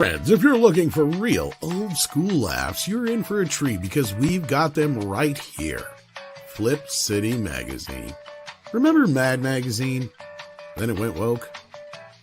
Friends, if you're looking for real old school laughs, you're in for a treat because we've got them right here. Flip City Magazine. Remember Mad Magazine? Then it went woke?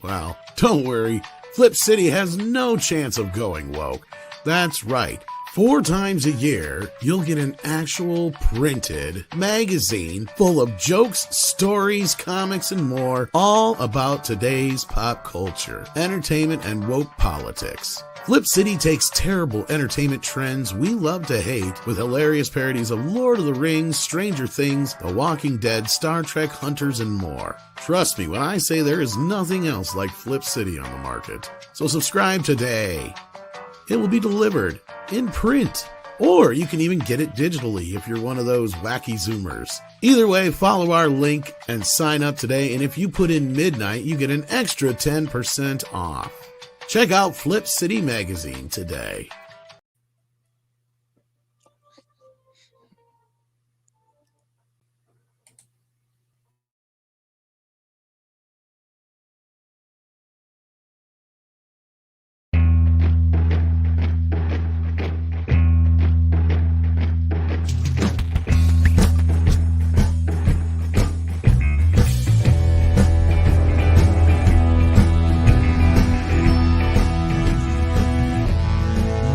Well, don't worry. Flip City has no chance of going woke. That's right. 4 times a year, you'll get an actual printed magazine full of jokes, stories, comics, and more, all about today's pop culture, entertainment, and woke politics. Flip City takes terrible entertainment trends we love to hate with hilarious parodies of Lord of the Rings, Stranger Things, The Walking Dead, Star Trek, Hunters, and more. Trust me when I say there is nothing else like Flip City on the market. So subscribe today. It will be delivered in print, or you can even get it digitally if you're one of those wacky Zoomers. Either way, follow our link and sign up today, and if you put in midnight, you get an extra 10% off. Check out Flip City Magazine today.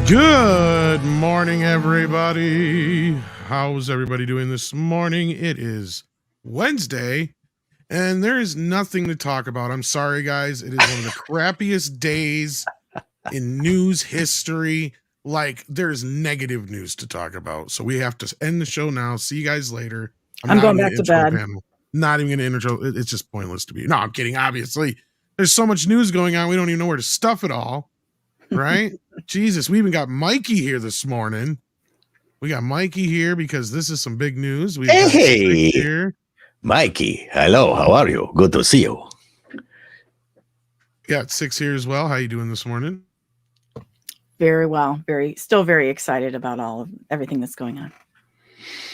Good morning, everybody. How's everybody doing this morning? It is Wednesday, and there is nothing to talk about. I'm sorry, guys. It is one of the crappiest days in news history. Like, there's negative news to talk about. So we have to end the show now. See you guys later. I'm going back to bed. Not even going to intro. It's just pointless to be. No, I'm kidding. Obviously, there's so much news going on. We don't even know where to stuff it all. Right? Jesus, we even got Mikey here this morning. We got Mikey here because this is some big news. We Hey, here. Mikey. Hello, how are you? Good to see you. Got 6 here as well. How you doing this morning? Very well. Still very excited about everything that's going on.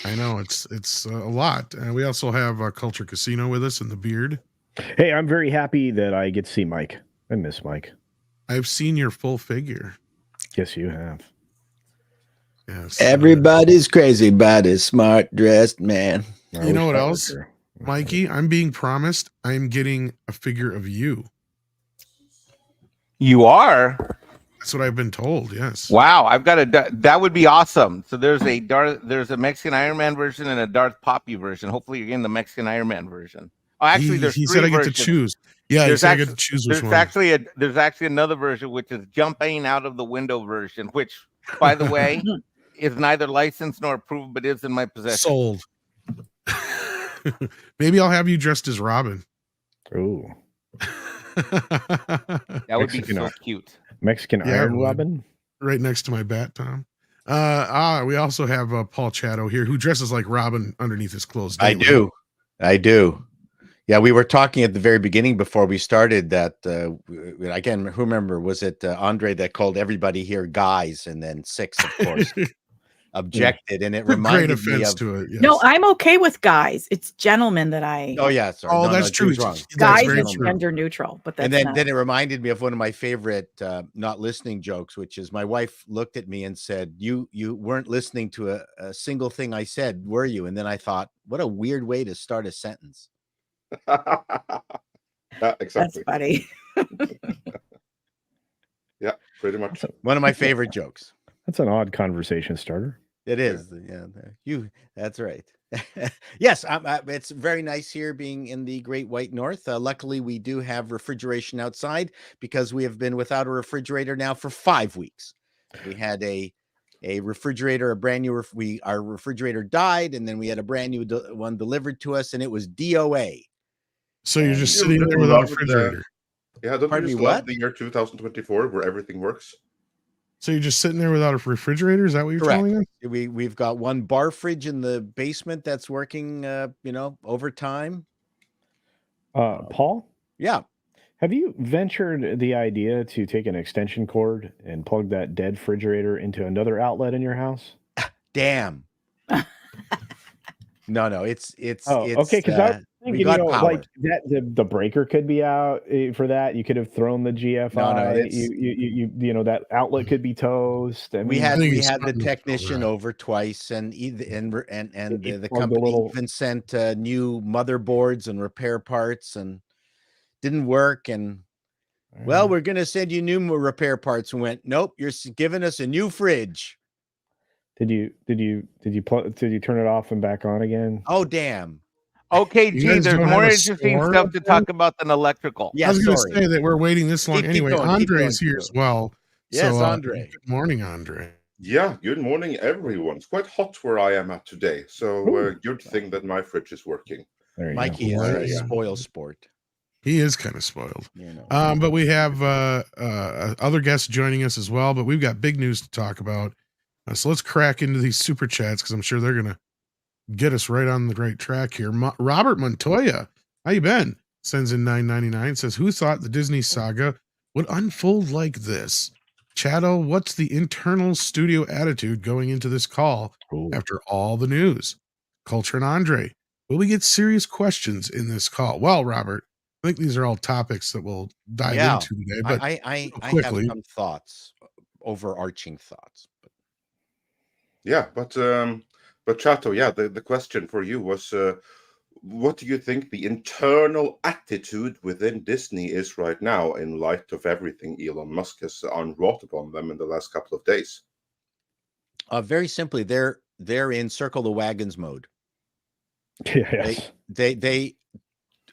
I know it's a lot. And we also have Culture Casino with us in the beard. Hey, I'm very happy that I get to see Mike. I miss Mike. I've seen your full figure. Yes, you have. Yes. Everybody's crazy about his smart dressed man. You know what else, Mikey? I'm being promised I'm getting a figure of you. You are? That's what I've been told, yes. Wow, I've got that would be awesome. So there's a Mexican Iron Man version and a Darth Poppy version. Hopefully you're getting the Mexican Iron Man version. Oh, actually, he said I get to choose. Yeah, he said I get to choose which one. There's actually another version, which is jumping out of the window version, which, by the way, is neither licensed nor approved, but is in my possession. Sold. Maybe I'll have you dressed as Robin. Ooh. That would be so cute. Mexican Iron Robin? Right next to my bat, Tom. We also have Paul Chato here, who dresses like Robin underneath his clothes. I do. Yeah, we were talking at the very beginning before we started that, again, who remember, was it Andre that called everybody here guys, and then 6, of course, objected, and it reminded me of... to it, yes. No, I'm okay with guys. It's gentlemen that I... Oh, yeah, sorry. Oh, that's true. Wrong. Guys is gender neutral, but that's and then it reminded me of one of my favorite not listening jokes, which is my wife looked at me and said, you weren't listening to a single thing I said, were you? And then I thought, what a weird way to start a sentence. Yeah, exactly. That's funny. Yeah, pretty much. One of my favorite jokes. That's an odd conversation starter. It is. Yeah, that's right. Yes, it's very nice here being in the Great White North. Luckily, we do have refrigeration outside because we have been without a refrigerator now for 5 weeks. We had a refrigerator, a brand new, our refrigerator died, and then we had a brand new one delivered to us, and it was DOA. So you're just sitting there without a refrigerator. Yeah, don't you just love the year 2024 where everything works? So you're just sitting there without a refrigerator? Is that what you're telling us? We've got one bar fridge in the basement that's working, overtime. Paul? Yeah. Have you ventured the idea to take an extension cord and plug that dead refrigerator into another outlet in your house? Damn. No, it's okay, because We got power. Like that, the breaker could be out for that. You could have thrown the GFI. You that outlet could be toast. I mean, we had the technician over twice, and the company even sent new motherboards and repair parts, and didn't work. And well, we're going to send you new repair parts. And went, nope, you're giving us a new fridge. Did you turn it off and back on again? Oh, damn. Okay, gee, there's more interesting stuff to talk about than electrical. Yeah, I was going to say that we're waiting this long. Anyway, Andre is here as well. Yes, so, Andre. Good morning, Andre. Yeah, good morning, everyone. It's quite hot where I am at today, so good thing that my fridge is working. Mikey is a spoil sport. He is kind of spoiled. But we have other guests joining us as well, but we've got big news to talk about. So let's crack into these super chats because I'm sure they're going to get us right on the great track here. Robert Montoya, how you been? Sends in $9.99, says, who thought the Disney saga would unfold like this? Chato, what's the internal studio attitude going into this call after all the news? Culture and Andre, will we get serious questions in this call? Well, Robert, I think these are all topics that we'll dive into today. But I have some thoughts, overarching thoughts. But Chato, the question for you was, what do you think the internal attitude within Disney is right now in light of everything Elon Musk has unwrought upon them in the last couple of days? Very simply, they're in circle the wagons mode. Yes. They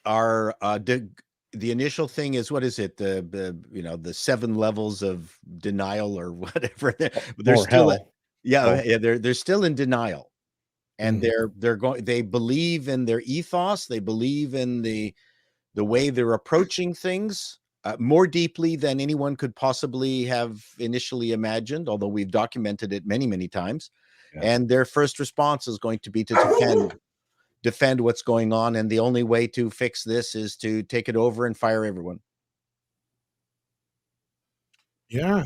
are the initial thing is, what is it? The 7 levels of denial or whatever. They're still they're still in denial. And they believe in their ethos. They believe in the way they're approaching things more deeply than anyone could possibly have initially imagined, although we've documented it many, many times. Yeah. And their first response is going to be to defend what's going on. And the only way to fix this is to take it over and fire everyone. Yeah,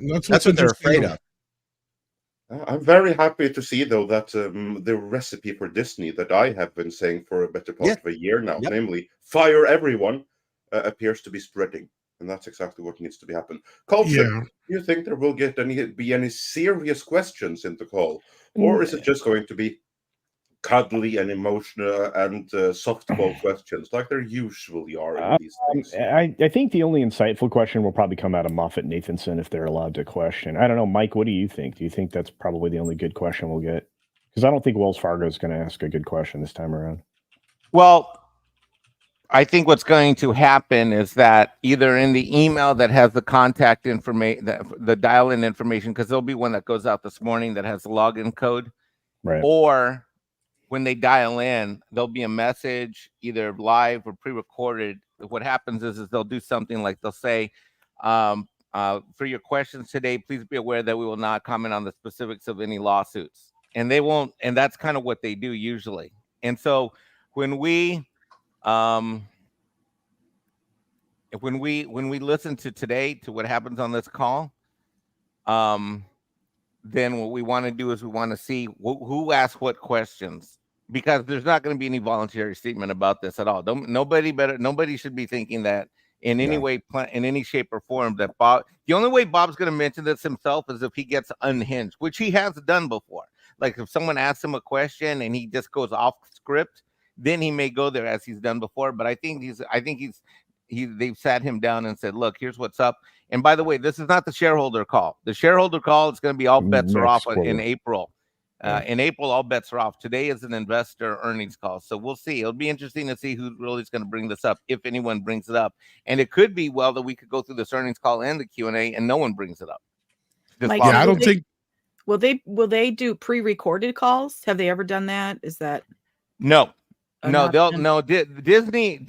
that's what they're afraid of. I'm very happy to see, though, that the recipe for Disney that I have been saying for a better part of a year now, namely fire everyone, appears to be spreading. And that's exactly what needs to be happening. Culture, do you think there will be any serious questions in the call? Or is it just going to be cuddly and emotional and softball questions like there usually are in these things? I think the only insightful question will probably come out of Moffett Nathanson if they're allowed to question. I don't know, Mike, what do you think? Do you think that's probably the only good question we'll get? Because I don't think Wells Fargo is going to ask a good question this time around. Well, I think what's going to happen is that either in the email that has the contact information, the dial-in information, because there'll be one that goes out this morning that has the login code, right? Or when they dial in, there'll be a message either live or pre-recorded. What happens is they'll do something like they'll say, for your questions today, please be aware that we will not comment on the specifics of any lawsuits. And they won't, and that's kind of what they do usually. And so when we listen to today, to what happens on this call, then what we want to do is we want to see who asked what questions, because there's not going to be any voluntary statement about this at all. Nobody should be thinking that in any way, in any shape or form, that Bob. The only way Bob's going to mention this himself is if he gets unhinged, which he has done before. Like if someone asks him a question and he just goes off script, then he may go there as he's done before. But I think they've sat him down and said, look, here's what's up. And by the way, this is not the shareholder call. The shareholder call is going to be all bets are off in April. In April, all bets are off. Today is an investor earnings call. So we'll see. It'll be interesting to see who really is going to bring this up, if anyone brings it up. And it could be, that we could go through this earnings call and the Q&A and no one brings it up. Mike, I don't think. Will they do pre-recorded calls? Have they ever done that? Is that no? Disney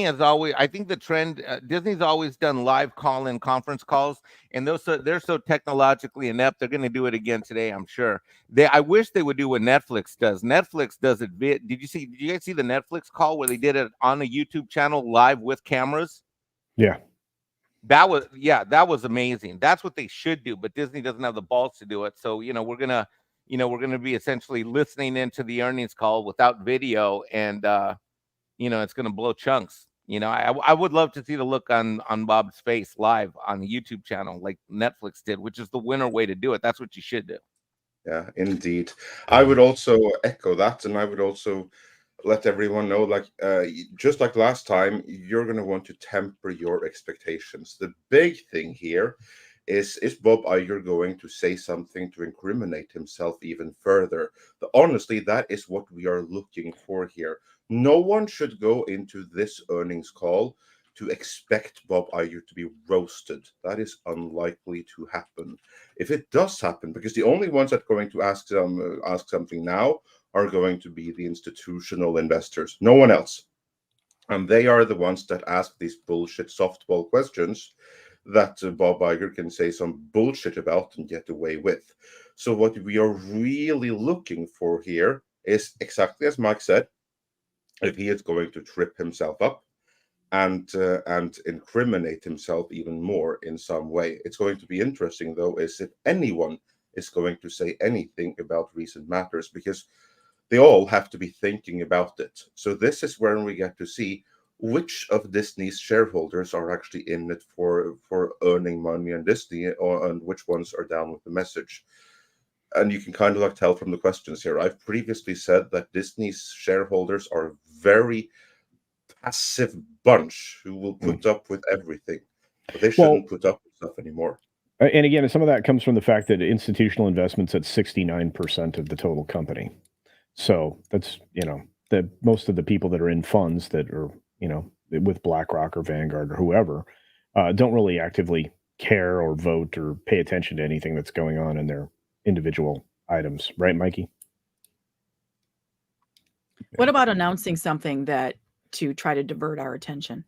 has always, I think the trend, Disney's always done live call-in conference calls, and they're so technologically inept. They're going to do it again today, I'm sure. I wish they would do what Netflix does. Netflix does it. Did you guys see the Netflix call where they did it on a YouTube channel live with cameras? Yeah. That was amazing. That's what they should do, but Disney doesn't have the balls to do it. So, we're going to, we're going to be essentially listening into the earnings call without video, and it's going to blow chunks. I would love to see the look on Bob's face live on the YouTube channel like Netflix did, which is the winner way to do it. That's what you should do. Yeah, indeed. I would also echo that, and I would also let everyone know, like, just like last time, you're going to want to temper your expectations. The big thing here is Bob Iger going to say something to incriminate himself even further? But honestly, that is what we are looking for here. No one should go into this earnings call to expect Bob Iger to be roasted. That is unlikely to happen. If it does happen, because the only ones that are going to ask something now are going to be the institutional investors, no one else. And they are the ones that ask these bullshit softball questions that Bob Iger can say some bullshit about and get away with. So what we are really looking for here is exactly as Mike said, if he is going to trip himself up and incriminate himself even more in some way. It's going to be interesting, though, is if anyone is going to say anything about recent matters, because they all have to be thinking about it. So this is where we get to see which of Disney's shareholders are actually in it for earning money on Disney, and which ones are down with the message. And you can kind of like tell from the questions here. I've previously said that Disney's shareholders are a very passive bunch who will put up with everything, but they shouldn't put up with stuff anymore. And again, some of that comes from the fact that institutional investment's at 69% of the total company. So that's, that most of the people that are in funds that are, with BlackRock or Vanguard or whoever, don't really actively care or vote or pay attention to anything that's going on in their individual items. Right, Mikey? What about announcing something to try to divert our attention?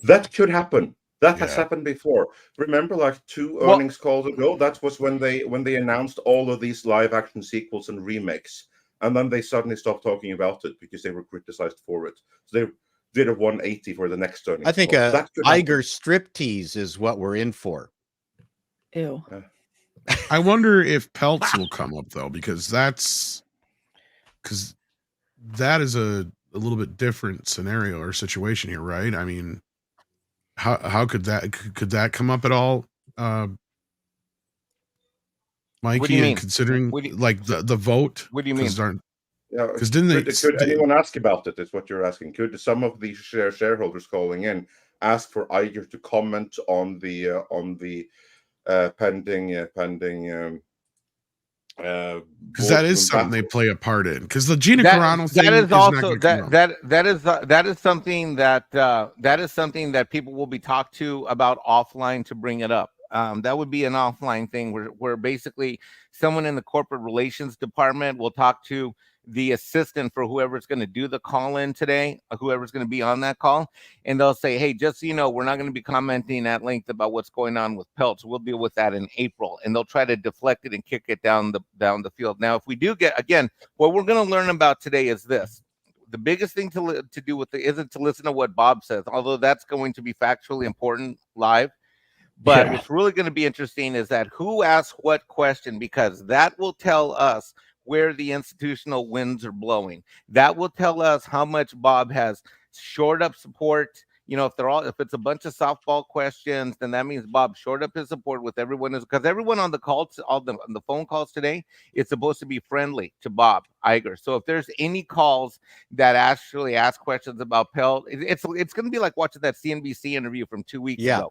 That could happen. That has happened before. Remember, like 2 earnings calls ago, that was when they announced all of these live action sequels and remakes. And then they suddenly stopped talking about it because they were criticized for it. So they did a 180 for the next earnings. I think Iger striptease is what we're in for. Ew. I wonder if pelts will come up, though, because that is a little bit different scenario or situation here, right? I mean, how could that come up at all, Mikey? What do you mean? Considering like the vote? What do you mean? Yeah, because could anyone ask about it? Is what you're asking? Could some of the shareholders calling in ask for Iger to comment on the pending because that is something they play a part in, because the Gina Carano thing that is also that is something that people will be talked to about offline to bring it up. That would be an offline thing where basically someone in the corporate relations department will talk to the assistant for whoever's going to do the call in today, whoever's going to be on that call, and they'll say, hey, just so you know, we're not going to be commenting at length about what's going on with pelts. We'll deal with that in April. And they'll try to deflect it and kick it down the field. Now, if we do get, again, what we're going to learn about today is this. The biggest thing to do with it isn't to listen to what Bob says, although that's going to be factually important live. But what's really going to be interesting is that who asks what question, because that will tell us where the institutional winds are blowing. That will tell us how much Bob has shored up support. If it's a bunch of softball questions, then that means Bob shored up his support with everyone, because everyone on the calls, on the phone calls today, it's supposed to be friendly to Bob Iger. So if there's any calls that actually ask questions about Pelt, it's going to be like watching that CNBC interview from 2 weeks ago.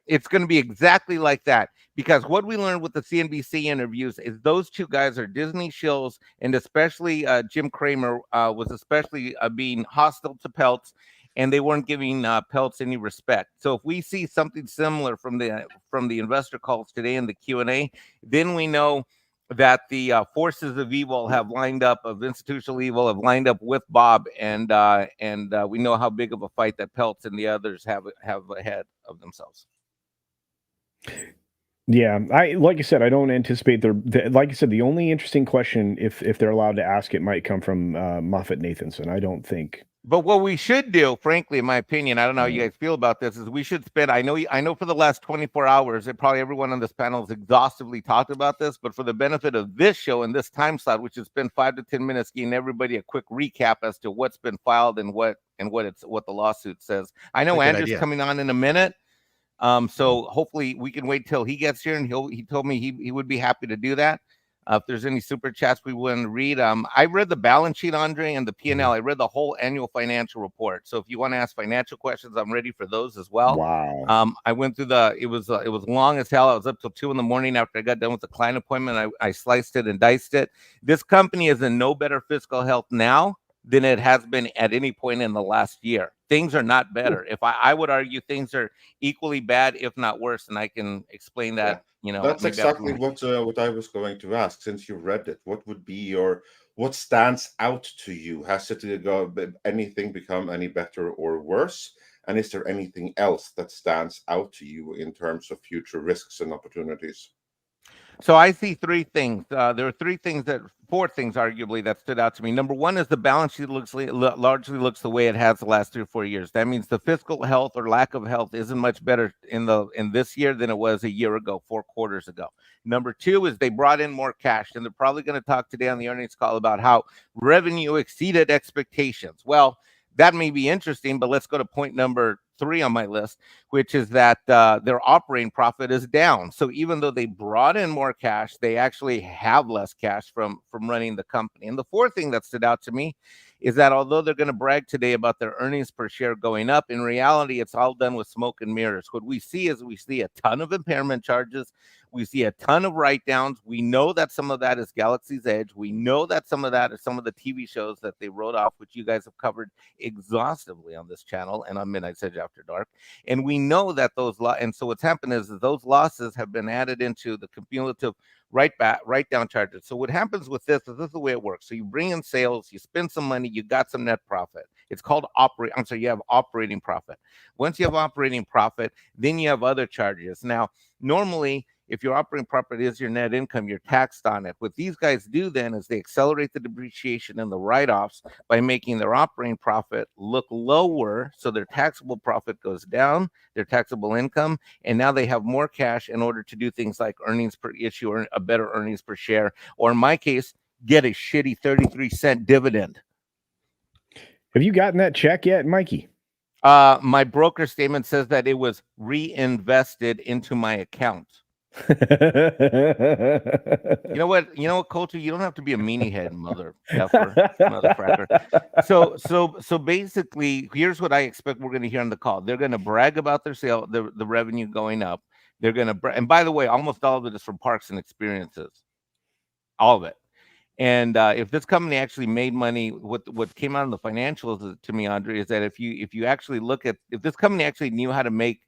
It's going to be exactly like that, because what we learned with the CNBC interviews is those two guys are Disney shills, and especially Jim Cramer was especially being hostile to Peltz, and they weren't giving Peltz any respect. So if we see something similar from the investor calls today in the Q&A, then we know that the forces of evil have lined up, of institutional evil have lined up with Bob, and we know how big of a fight that Peltz and the others have ahead of themselves. Yeah, like I said, I don't anticipate like I said, the only interesting question, if they're allowed to ask it, might come from Moffett Nathanson. I don't think But what we should do, frankly, in my opinion, I don't know how you guys feel about this, is we should spend, I know for the last 24 hours, that probably everyone on this panel has exhaustively talked about this, but for the benefit of this show and this time slot, which has spent 5 to 10 minutes giving everybody a quick recap as to what's been filed and what the lawsuit says. I know Andrew's coming on in a minute. So hopefully we can wait till he gets here, and he told me he would be happy to do that. If there's any super chats we want to read, I read the balance sheet, Andre, and the P&L. I read the whole annual financial report. So if you want to ask financial questions, I'm ready for those as well. Wow. I went through it was long as hell. I was up till 2 a.m. after I got done with the client appointment. I sliced it and diced it. This company is in no better fiscal health now than it has been at any point in the last year. Things are not better. If I would argue things are equally bad, if not worse, and I can explain that. Yeah. You know, that's exactly what I was going to ask. Since you read it, what would be what stands out to you? Has anything become any better or worse? And is there anything else that stands out to you in terms of future risks and opportunities? So I see 3 things. There are 4 things arguably that stood out to me. Number 1 is the balance sheet largely looks the way it has the last 3 or 4 years. That means the fiscal health or lack of health isn't much better in this year than it was a year ago, 4 quarters ago. Number 2 is they brought in more cash, and they're probably going to talk today on the earnings call about how revenue exceeded expectations. Well, that may be interesting, but let's go to point number 3 on my list, which is that their operating profit is down. So even though they brought in more cash, they actually have less cash from running the company. And the 4th thing that stood out to me is that although they're going to brag today about their earnings per share going up, in reality, it's all done with smoke and mirrors. What we see is a ton of impairment charges. We see a ton of write-downs. We know that some of that is Galaxy's Edge. We know that some of that is some of the TV shows that they wrote off, which you guys have covered exhaustively on this channel and on Midnight Edge After Dark. And we know that and so what's happened is that those losses have been added into the cumulative write-down charges. So what happens with this is the way it works. So you bring in sales, you spend some money, you got some net profit. It's called you have operating profit. Once you have operating profit, then you have other charges. Now, normally, if your operating profit is your net income, you're taxed on it. What these guys do then is they accelerate the depreciation and the write-offs by making their operating profit look lower, so their taxable profit goes down, their taxable income, and now they have more cash in order to do things like earnings per issue or a better earnings per share, or in my case, get a shitty 33-cent dividend. Have you gotten that check yet, Mikey? My broker statement says that it was reinvested into my account. You know what, Colter, you don't have to be a meanie head, mother fracker. So basically, here's what I expect we're going to hear on the call. They're going to brag about their sale, the revenue going up. They're going to, and by the way, almost all of it is from parks and experiences, all of it. And if this company actually made money, what came out in the financials to me, Andre, is that if you actually look at, if this company actually knew how to make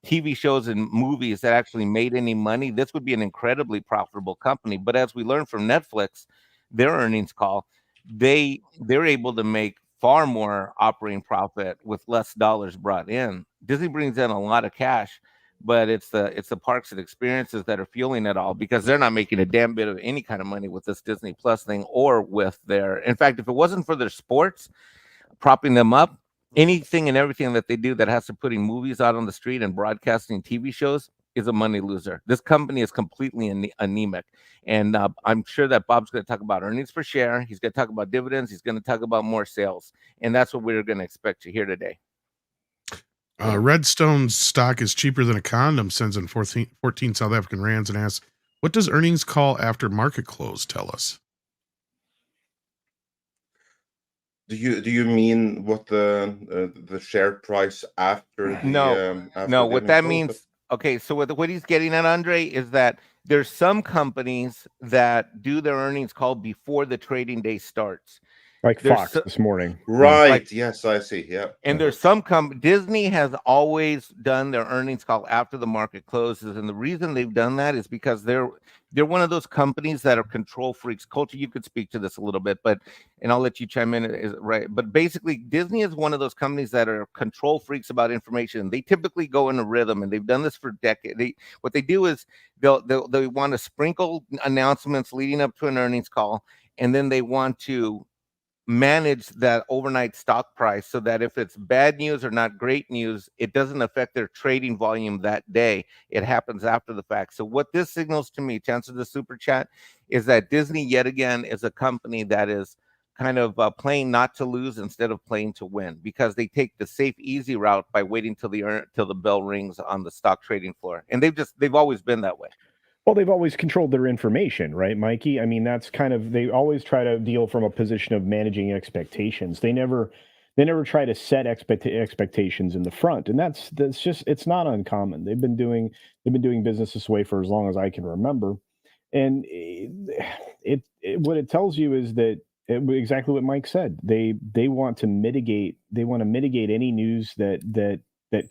TV shows and movies that actually made any money, this would be an incredibly profitable company. But as we learned from Netflix, their earnings call, they're able to make far more operating profit with less dollars brought in. Disney brings in a lot of cash, but it's the parks and experiences that are fueling it all, because they're not making a damn bit of any kind of money with this Disney Plus thing or with in fact, if it wasn't for their sports propping them up, anything and everything that they do that has to putting movies out on the street and broadcasting TV shows is a money loser. This company is completely anemic. And I'm sure that Bob's going to talk about earnings per share. He's going to talk about dividends. He's going to talk about more sales. And that's what we're going to expect to hear today. Redstone's stock is cheaper than a condom, sends in 14 South African rands and asks, what does earnings call after market close tell us? Do you mean what the share price after the no? What that means? Okay, so what he's getting at, Andre, is that there's some companies that do their earnings call before the trading day starts. Like Fox this morning. Right. Yes, I see. Yeah. And there's some Disney has always done their earnings call after the market closes. And the reason they've done that is because they're one of those companies that are control freaks. Culture, you could speak to this a little bit, and I'll let you chime in, right? But basically, Disney is one of those companies that are control freaks about information. They typically go in a rhythm, and they've done this for decades. What they do is they want to sprinkle announcements leading up to an earnings call, and then they want to manage that overnight stock price so that if it's bad news or not great news, it doesn't affect their trading volume that day. It happens after the fact. So what this signals to me, to answer the super chat, is that Disney yet again is a company that is kind of playing not to lose instead of playing to win, because they take the safe, easy route by waiting till the bell rings on the stock trading floor, and they've always been that way. Well, they've always controlled their information, right, Mikey? I mean, that's kind of, they always try to deal from a position of managing expectations. They never try to set expectations in the front, and that's just, it's not uncommon. They've been doing business this way for as long as I can remember, and what it tells you is that exactly what Mike said. They want to mitigate any news that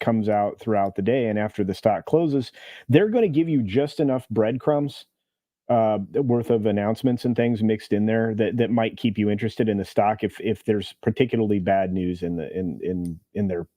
comes out throughout the day, and after the stock closes, they're going to give you just enough breadcrumbs worth of announcements and things mixed in there that might keep you interested in the stock if there's particularly bad news in their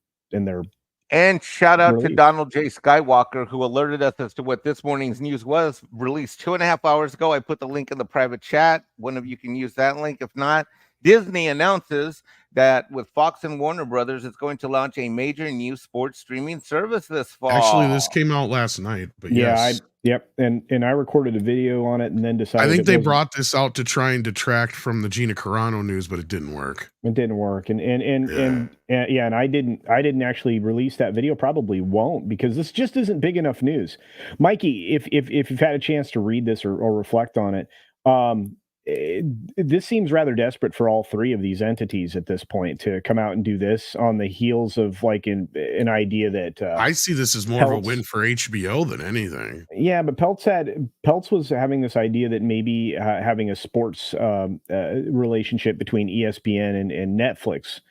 And shout out to release. Donald J. Skywalker, who alerted us as to what this morning's news was, released 2.5 hours ago. I put the link in the private chat. One of you can use that link. If not, Disney announces that with Fox and Warner Brothers, it's going to launch a major new sports streaming service this fall. Actually, this came out last night, but yes. And I recorded a video on it and then decided. I think they brought this out to try and detract from the Gina Carano news, but it didn't work. It didn't work, and I didn't actually release that video. Probably won't, because this just isn't big enough news. Mikey, if you've had a chance to read this or reflect on it, this seems rather desperate for all three of these entities at this point to come out and do this on the heels of like an idea that I see this as more of a win for HBO than anything. Yeah, but Peltz was having this idea that maybe having a sports relationship between ESPN and Netflix.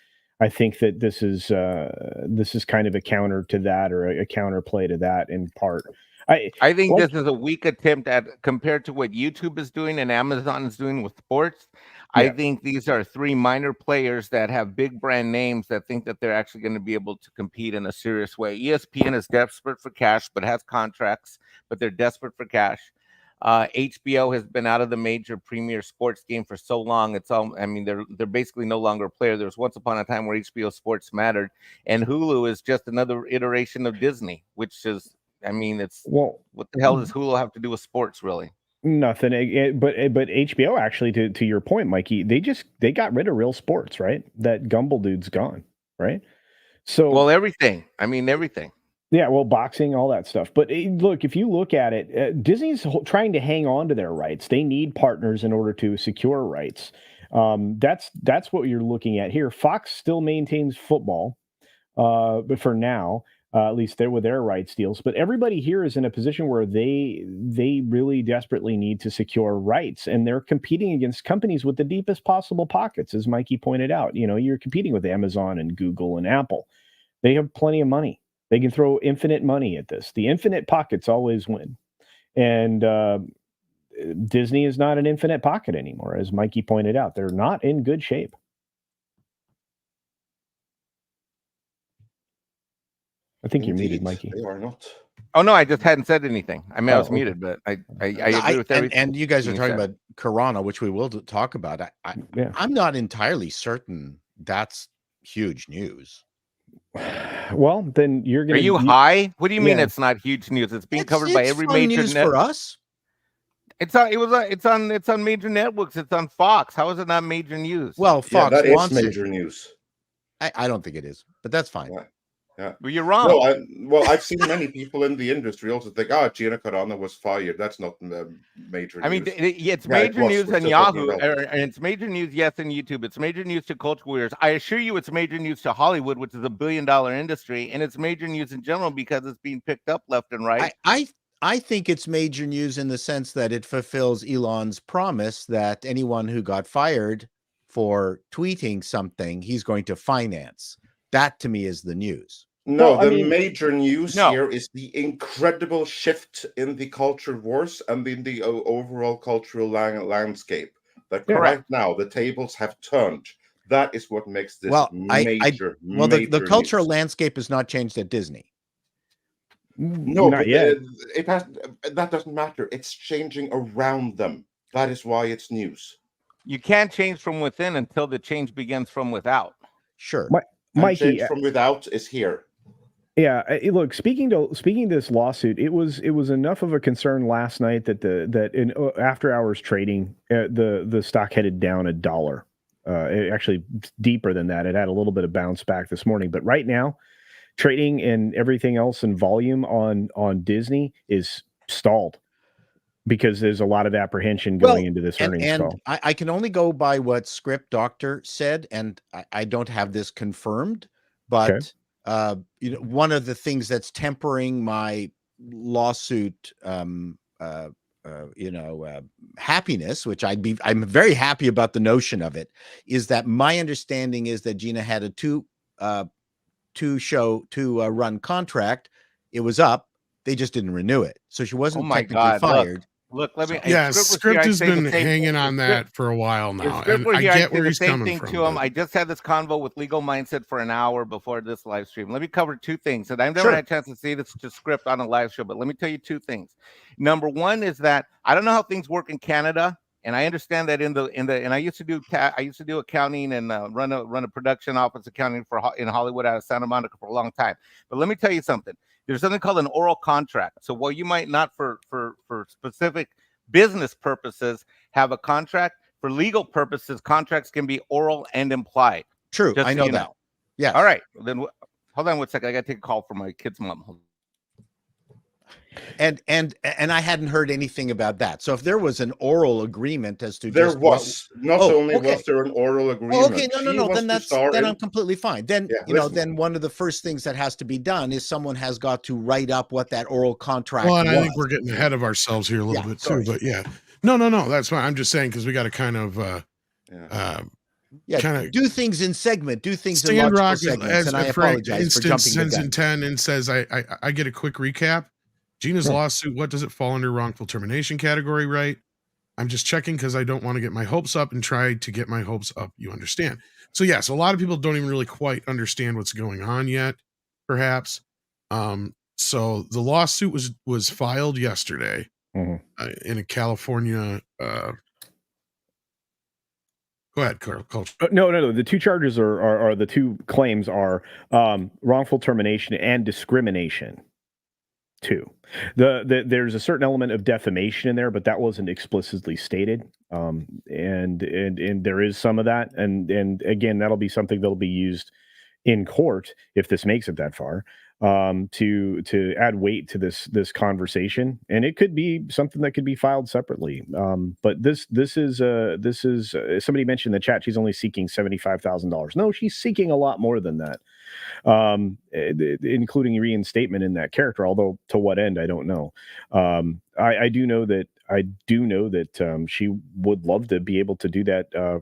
I think that this is kind of a counter to that, or a counterplay to that in part. I think this is a weak attempt at, compared to what YouTube is doing and Amazon is doing with sports. Yeah. I think these are three minor players that have big brand names that think that they're actually going to be able to compete in a serious way. ESPN is desperate for cash, but has contracts, but they're desperate for cash. HBO has been out of the major premier sports game for so long. It's all, I mean, they're basically no longer a player. There was once upon a time where HBO Sports mattered, and Hulu is just another iteration of Disney, which is, I mean, it's, what the hell does Hulu have to do with sports, really? Nothing. But HBO, actually, to your point, Mikey, they got rid of real sports, right? That Gumbel dude's gone, right? So, well, everything. I mean, everything. Yeah, well, boxing, all that stuff. But look, if you look at it, Disney's trying to hang on to their rights. They need partners in order to secure rights. That's what you're looking at here. Fox still maintains football, but for now. At least they're with their rights deals, but everybody here is in a position where they really desperately need to secure rights, and they're competing against companies with the deepest possible pockets, as Mikey pointed out. You know, you're competing with Amazon and Google and Apple. They have plenty of money. They can throw infinite money at this. The infinite pockets always win, and Disney is not an infinite pocket anymore, as Mikey pointed out. They're not in good shape. I think you're muted, Mikey. They are not. Oh no, I just hadn't said anything. I mean, I was muted, but I agree with everything. And you guys are talking about Corano, which we will talk about. I'm not entirely certain that's huge news. Well, then you're going. Are you high? What do you mean it's not huge news? It's being covered by every major news for us. It's on major networks. It's on Fox. How is it not major news? Well, Fox wants major news. I don't think it is, but that's fine. Yeah. Well, you're wrong. No, I've seen many people in the industry also think, Gina Carano was fired. That's not major news. I mean, it's major news on Yahoo, and it's major news, yes, on YouTube. It's major news to culture warriors. I assure you it's major news to Hollywood, which is $1 billion industry, and it's major news in general because it's being picked up left and right. I think it's major news in the sense that it fulfills Elon's promise that anyone who got fired for tweeting something, he's going to finance. That, to me, is the news. No, major news here is the incredible shift in the culture wars and in the overall cultural landscape. That right now the tables have turned. That is what makes this major. The cultural landscape has not changed at Disney. No, not yet. That doesn't matter. It's changing around them. That is why it's news. You can't change from within until the change begins from without. Sure. Mikey, change from without is here. Yeah, look. Speaking to this lawsuit, it was enough of a concern last night that in after hours trading, the stock headed down $1. Actually, deeper than that. It had a little bit of bounce back this morning, but right now, trading and everything else in volume on Disney is stalled because there's a lot of apprehension going into this earnings call. I can only go by what Script Doctor said, and I don't have this confirmed, but. Okay. One of the things that's tempering my lawsuit, happiness, which I'm very happy about the notion of it, is that my understanding is that Gina had a two run contract. It was up. They just didn't renew it. So she wasn't technically fired. Look, let me. Yeah, Script has been hanging on that for a while now, and I get where he's coming from. To him. I just had this convo with Legal Mindset for an hour before this live stream. Let me cover two things, and I've never had a chance to see this to Script on a live show, but let me tell you two things. Number one is that I don't know how things work in Canada, and I understand that in the and I used to do accounting and run a production office accounting in Hollywood out of Santa Monica for a long time. But let me tell you something. There's something called an oral contract. So while you might not for specific business purposes have a contract, for legal purposes, contracts can be oral and implied. True. I know that. Yeah. All right. Then hold on one second. I got to take a call from my kid's mom. And I hadn't heard anything about that. So if there was an oral agreement as to was there an oral agreement. Okay, no. Then I'm completely fine. Then then one of the first things that has to be done is someone has got to write up what that oral contract was. Well, and I think we're getting ahead of ourselves here a little bit too. But no, that's fine. I'm just saying because we got to kind of do things in segment, do things in logical Rock segments. And I apologize for jumping sends in 10 and says I get a quick recap. Gina's lawsuit, what does it fall under wrongful termination category, right? I'm just checking because I don't want to get my hopes up and try to get my hopes up, you understand. So yes, a lot of people don't even really quite understand what's going on yet, perhaps. So the lawsuit was filed yesterday in a California go ahead, Carl. No. The two charges are the two claims are wrongful termination and discrimination. Too. There's a certain element of defamation in there, but that wasn't explicitly stated. And there is some of that. And again, that'll be something that'll be used in court if this makes it that far, to add weight to this conversation. And it could be something that could be filed separately. But this is somebody mentioned in the chat, she's only seeking $75,000. No, she's seeking a lot more than that. Including reinstatement in that character, although to what end I don't know. I do know that she would love to be able to do that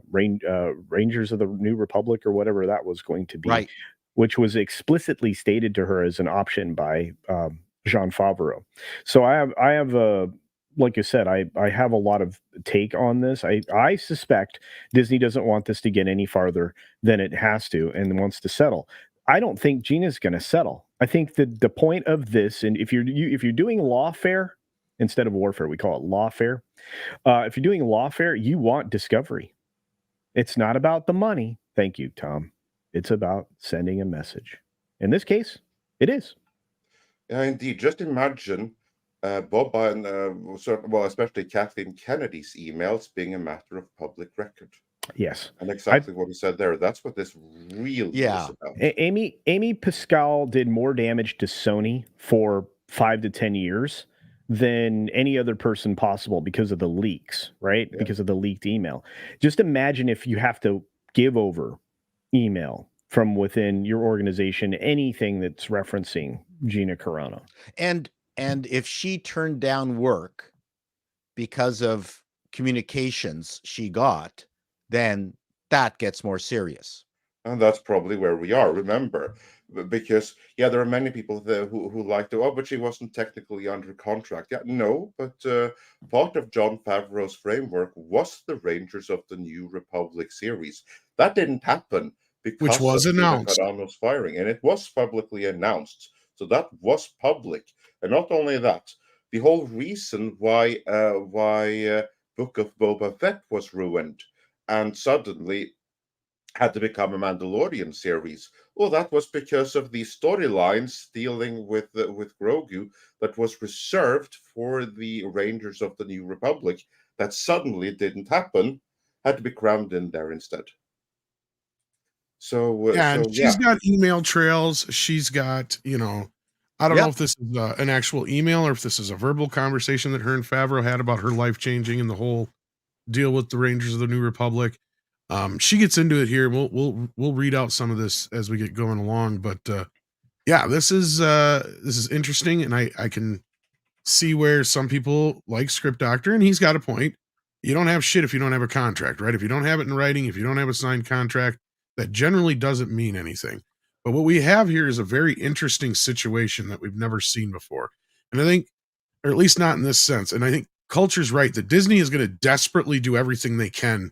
Rangers of the New Republic or whatever that was going to be, right, which was explicitly stated to her as an option by Jon Favreau. So I have like I said, I have a lot of take on this. I suspect Disney doesn't want this to get any farther than it has to and wants to settle. I don't think Gina's going to settle. I think that the point of this, and if you're doing lawfare instead of warfare, we call it lawfare. If you're doing lawfare, you want discovery. It's not about the money. Thank you, Tom. It's about sending a message. In this case, it is. Yeah, indeed. Just imagine Bob and especially Kathleen Kennedy's emails being a matter of public record. Yes. And exactly what he said there. That's what this really is about. Amy Pascal did more damage to Sony for 5 to 10 years than any other person possible because of the leaks, right? Yeah. Because of the leaked email. Just imagine if you have to give over email from within your organization, anything that's referencing Gina Carano. And if she turned down work because of communications she got, then that gets more serious. And that's probably where we are, remember, because there are many people there who like to, but she wasn't technically under contract. Yeah, no, but part of Jon Favreau's framework was the Rangers of the New Republic series. That didn't happen because which was announced. Carano's firing, and it was publicly announced. So that was public. And not only that, the whole reason why Book of Boba Fett was ruined and suddenly had to become a Mandalorian series. Well, that was because of the storylines dealing with Grogu that was reserved for the Rangers of the New Republic that suddenly didn't happen, had to be crammed in there instead. So, she's got email trails. She's got, I don't know if this is an actual email or if this is a verbal conversation that her and Favreau had about her life changing and the whole deal with the Rangers of the New Republic. She gets into it here. We'll read out some of this as we get going along. But this is interesting, and I can see where some people like Script Doctor, and he's got a point. You don't have shit if you don't have a contract, right? If you don't have it in writing, if you don't have a signed contract, that generally doesn't mean anything. But what we have here is a very interesting situation that we've never seen before. And I think, or at least not in this sense, and I think Culture's right that Disney is going to desperately do everything they can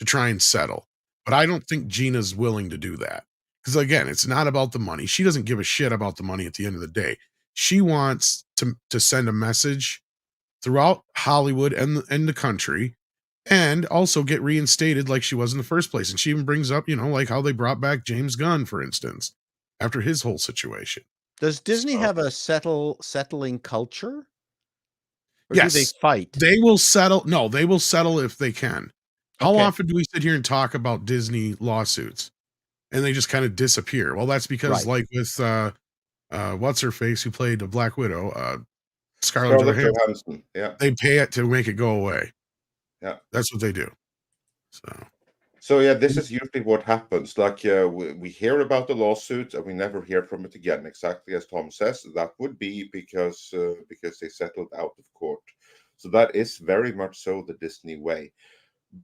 to try and settle. But I don't think Gina's willing to do that. Because again, it's not about the money. She doesn't give a shit about the money at the end of the day. She wants to send a message throughout Hollywood and the country, and also get reinstated like she was in the first place. And she even brings up, like how they brought back James Gunn, for instance, after his whole situation. Does Disney have a settling culture? Or yes. do they fight? They will settle. No, they will settle if they can. How often do we sit here and talk about Disney lawsuits and they just kind of disappear? Well, that's because like with what's her face who played the Black Widow, Scarlett Johansson. Yeah. They pay it to make it go away. Yeah. That's what they do. So this is usually what happens. Like we hear about the lawsuit and we never hear from it again. Exactly as Tom says, that would be because they settled out of court. So that is very much so the Disney way.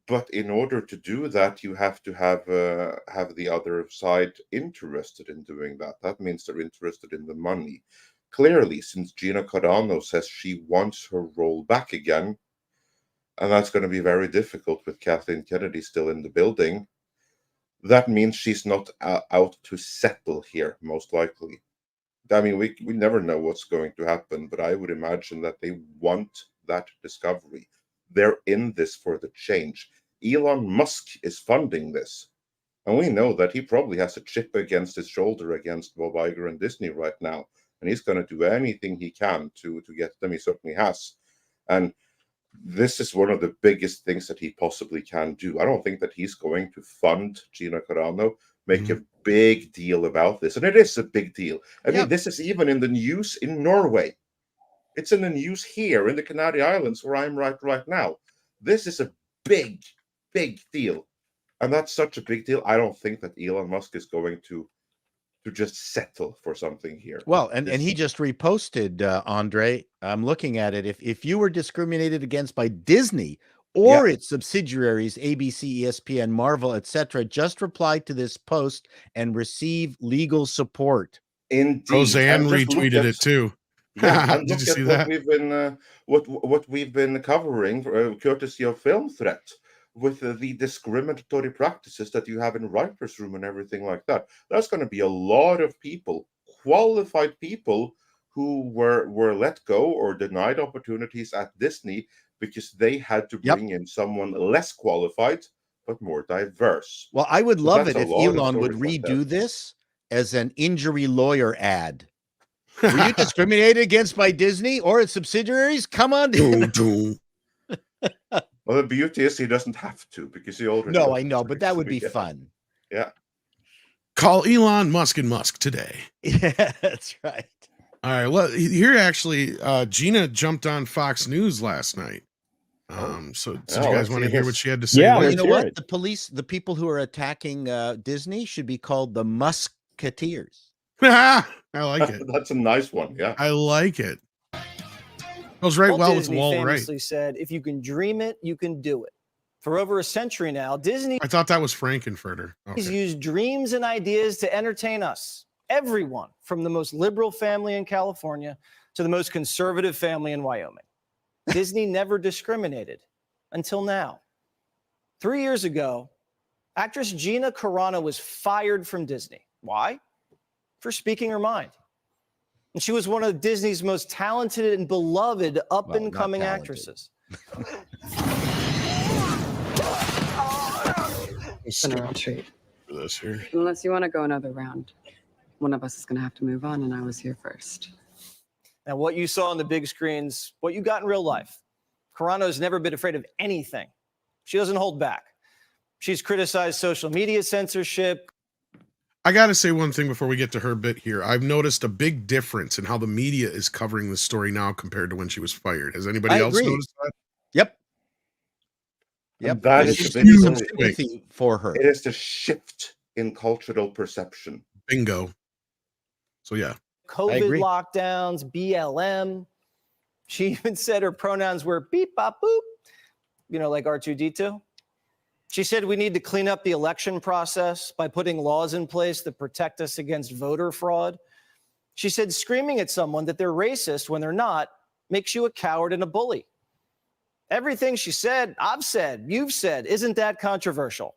But in order to do that, you have to have the other side interested in doing that. That means they're interested in the money. Clearly, since Gina Carano says she wants her role back again, and that's going to be very difficult with Kathleen Kennedy still in the building, that means she's not out to settle here, most likely. I mean, we never know what's going to happen, but I would imagine that they want that discovery. They're in this for the change. Elon Musk is funding this. And we know that he probably has a chip against his shoulder against Bob Iger and Disney right now. And he's going to do anything he can to get them. He certainly has. And this is one of the biggest things that he possibly can do. I don't think that he's going to fund Gina Carano, make a big deal about this. And it is a big deal. I mean, this is even in the news in Norway. It's in the news here in the Canary Islands where I'm right now. This is a big, big deal. And that's such a big deal. I don't think that Elon Musk is going to just settle for something here. Well, and he just reposted, Andre. I'm looking at it. If you were discriminated against by Disney or its subsidiaries, ABC, ESPN, Marvel, etc., just reply to this post and receive legal support. Indeed. Roseanne retweeted it too. Yeah, and Did you see what that? we've been what we've been covering, courtesy of Film Threat, with the discriminatory practices that you have in writers' room and everything like that. There's going to be a lot of people, qualified people, who were let go or denied opportunities at Disney because they had to bring in someone less qualified but more diverse. Well, I would love it if Elon would redo this as an injury lawyer ad. Were you discriminated against by Disney or its subsidiaries? Come on. Well, the beauty is he doesn't have to because he already. No, I know, but that would be fun. Yeah. Call Elon Musk and Musk today. Yeah, that's right. All right. Well, here actually, Gina jumped on Fox News last night. So you guys want to hear what she had to say? Yeah, you know what? The people who are attacking Disney should be called the Musketeers. I like it. That's a nice one. Yeah, I like it. Goes right well with Wall famously said, if you can dream it, you can do it. For over a century now, Disney. I thought that was Frankenfurter. He's used dreams and ideas to entertain us. Everyone, from the most liberal family in California to the most conservative family in Wyoming. Disney never discriminated until now. 3 years ago, actress Gina Carano was fired from Disney. Why? For speaking her mind. And she was one of Disney's most talented and beloved up-and-coming actresses. It's been a real treat. For this here. Unless you want to go another round, one of us is going to have to move on, and I was here first. Now, what you saw on the big screens, what you got in real life. Corano has never been afraid of anything. She doesn't hold back. She's criticized social media censorship. I got to say one thing before we get to her bit here. I've noticed a big difference in how the media is covering the story now compared to when she was fired. Has anybody else noticed that? Yep. Yep. That is There's the be some big sympathy for her. It is the shift in cultural perception. Bingo. So yeah. COVID lockdowns, BLM. She even said her pronouns were beep, bop, boop, like R2-D2. She said we need to clean up the election process by putting laws in place that protect us against voter fraud. She said screaming at someone that they're racist when they're not makes you a coward and a bully. Everything she said, I've said, you've said, isn't that controversial,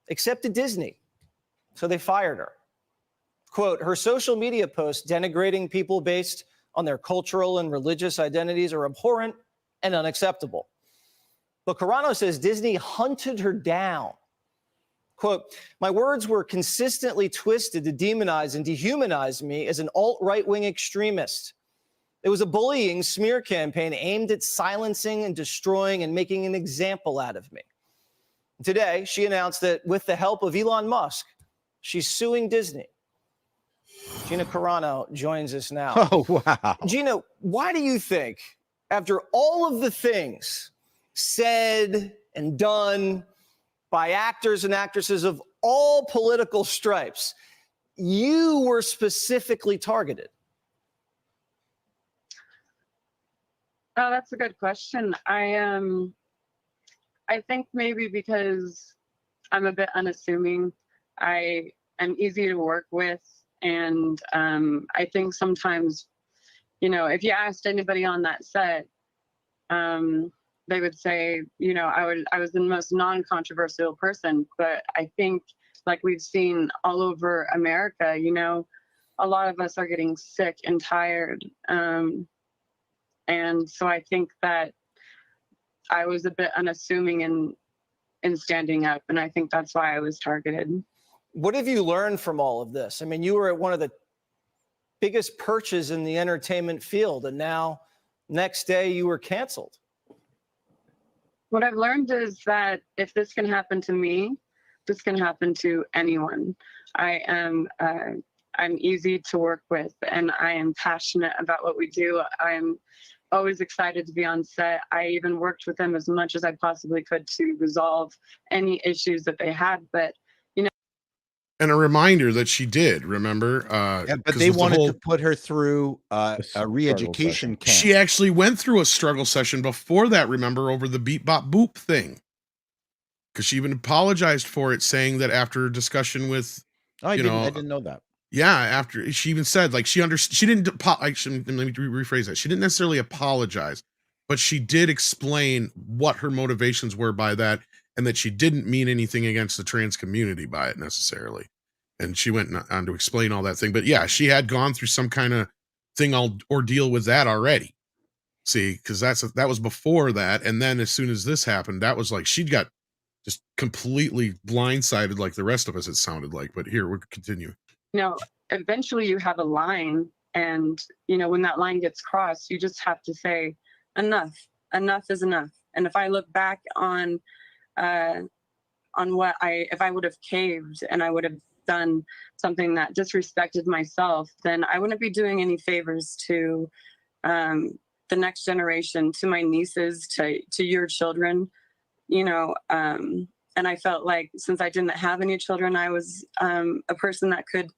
except to Disney. So they fired her. Quote, her social media posts denigrating people based on their cultural and religious identities are abhorrent and unacceptable. But Corano says Disney hunted her down. Quote, my words were consistently twisted to demonize and dehumanize me as an alt-right-wing extremist. It was a bullying smear campaign aimed at silencing and destroying and making an example out of me. Today, she announced that with the help of Elon Musk, she's suing Disney. Gina Carano joins us now. Oh, wow. Gina, why do you think, after all of the things said and done by actors and actresses of all political stripes, you were specifically targeted? Oh, that's a good question. I think maybe because I'm a bit unassuming. I am easy to work with, and I think sometimes, if you asked anybody on that set, they would say, I was the most non-controversial person. But I think, like we've seen all over America, a lot of us are getting sick and tired. And so I think that I was a bit unassuming in standing up, and I think that's why I was targeted. What have you learned from all of this? I mean, you were at one of the biggest perches in the entertainment field, and now next day you were canceled. What I've learned is that if this can happen to me, this can happen to anyone. I'm easy to work with, and I am passionate about what we do. I'm always excited to be on set. I even worked with them as much as I possibly could to resolve any issues that they had. But, and a reminder that she did, remember? But they wanted to put her through a re-education camp. She actually went through a struggle session before that, remember, over the beep bop boop thing. Because she even apologized for it, saying that after a discussion with, I didn't know that. Yeah, after she even said, like, she didn't, let me rephrase that. She didn't necessarily apologize, but she did explain what her motivations were by that, and that she didn't mean anything against the trans community by it necessarily. And she went on to explain all that thing. But yeah, she had gone through some kind of thing ordeal with that already. See, because that was before that. And then as soon as this happened, that was like, she got just completely blindsided like the rest of us, it sounded like. But here, we'll continue. Eventually you have a line, and, when that line gets crossed, you just have to say, enough is enough. And if I look back on what if I would have caved and I would have done something that disrespected myself, then I wouldn't be doing any favors to the next generation, to my nieces, to your children, and I felt like since I didn't have any children, I was a person that could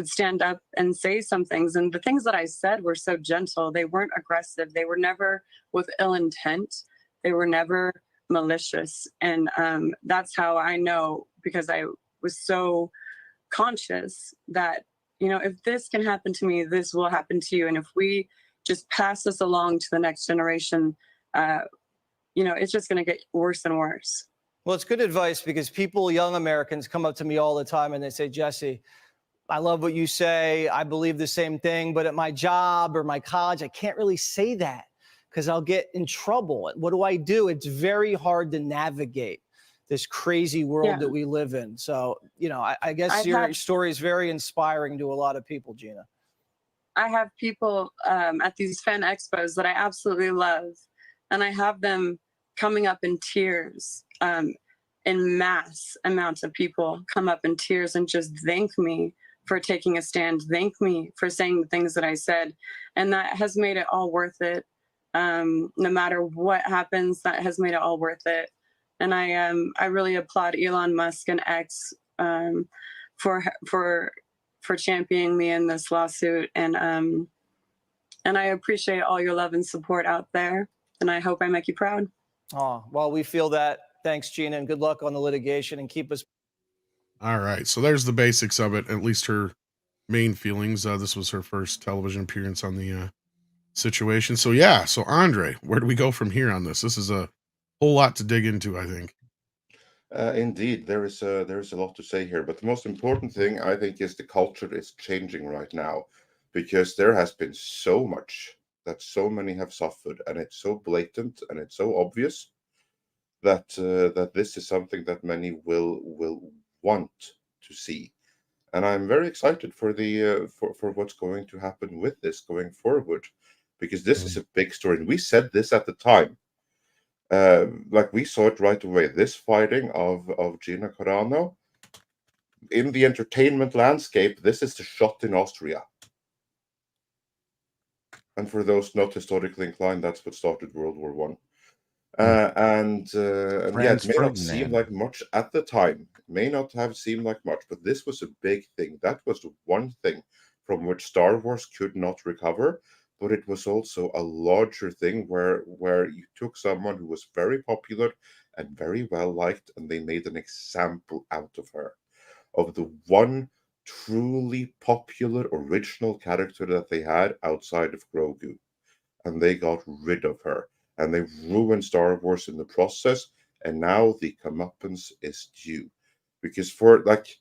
stand up and say some things. And the things that I said were so gentle. They weren't aggressive. They were never with ill intent. They were never malicious. And that's how I know, because I was so conscious that, if this can happen to me, this will happen to you. And if we just pass this along to the next generation, it's just going to get worse and worse. Well, it's good advice, because young Americans come up to me all the time and they say, Jesse, I love what you say. I believe the same thing, but at my job or my college, I can't really say that because I'll get in trouble. What do I do? It's very hard to navigate this crazy world that we live in. So, you know, I guess your story is very inspiring to a lot of people, Gina. I have people at these fan expos that I absolutely love, and I have them coming up in tears, in mass amounts of people come up in tears and just thank me for taking a stand, thank me for saying the things that I said, and that has made it all worth it. No matter what happens, that has made it all worth it. And I really applaud Elon Musk and X for championing me in this lawsuit, and I appreciate all your love and support out there, and I hope I make you proud. Oh, well, we feel that. Thanks, Gina, and good luck on the litigation, and keep us. All right, so there's the basics of it, at least her main feelings. This was her first television appearance on the situation. So yeah, so Andre, where do we go from here on this? This is a whole lot to dig into, I think. Indeed, there is a lot to say here, but the most important thing I think is the culture is changing right now, because there has been so much that so many have suffered, and it's so blatant and it's so obvious that that this is something that many will want to see, and I'm very excited for the for what's going to happen with this going forward, because this is a big story, and we said this at the time. Like we saw it right away. This fighting of Gina Carano in the entertainment landscape, this is the shot in Austria. And for those not historically inclined, that's what started World War One. And yeah, it may not seem like much at the time. It may not have seemed like much, but this was a big thing. That was the one thing from which Star Wars could not recover. But it was also a larger thing where you took someone who was very popular and very well liked, and they made an example out of her, of the one truly popular original character that they had outside of Grogu, and they got rid of her, and they ruined Star Wars in the process, and now the comeuppance is due, because for like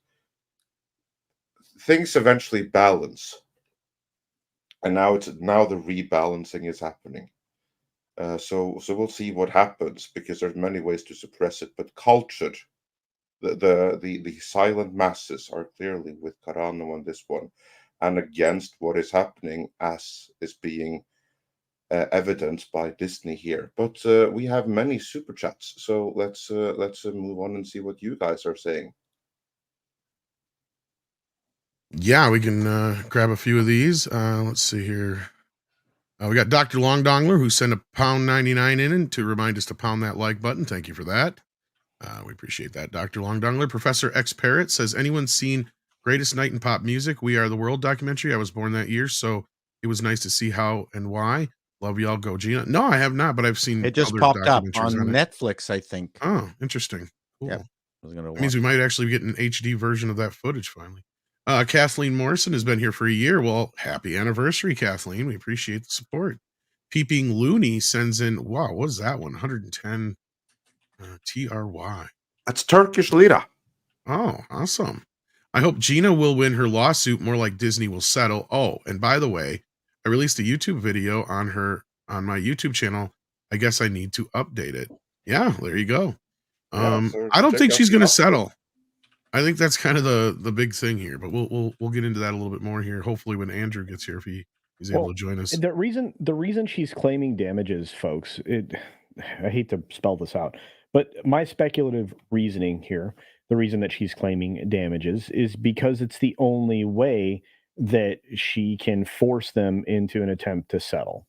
things eventually balance. And now the rebalancing is happening. So we'll see what happens, because there's many ways to suppress it. But culture, the silent masses are clearly with Carano on this one, and against what is happening, as is being evidenced by Disney here. But we have many super chats, so let's move on and see what you guys are saying. Yeah, we can grab a few of these. Let's see here. We got Dr. Long Dongler, who sent £1.99 in to remind us to pound that like button. Thank you for that. We appreciate that, Dr. Long Dongler. Professor X Parrot says, anyone seen Greatest Night in Pop Music, We Are the World documentary? I was born that year, so it was nice to see how and why. Love y'all, go Gina. No, I have not, but I've seen it. Just other popped up documentaries on Netflix, I think. Oh, interesting. Cool. Yeah, I was gonna that means we might actually get an HD version of that footage finally. Kathleen Morrison has been here for a year. Well, happy anniversary, Kathleen. We appreciate the support. Peeping Looney sends in, wow, what is that one? 110 TRY. That's Turkish lira. Oh, awesome. I hope Gina will win her lawsuit, more like Disney will settle. Oh, and by the way, I released a YouTube video on my YouTube channel. I guess I need to update it. Yeah, there you go. I don't think she's going to settle. I think that's kind of the big thing here, but we'll get into that a little bit more here. Hopefully when Andrew gets here, if he's able to join us. The reason she's claiming damages, folks, I hate to spell this out, but my speculative reasoning here, the reason that she's claiming damages is because it's the only way that she can force them into an attempt to settle.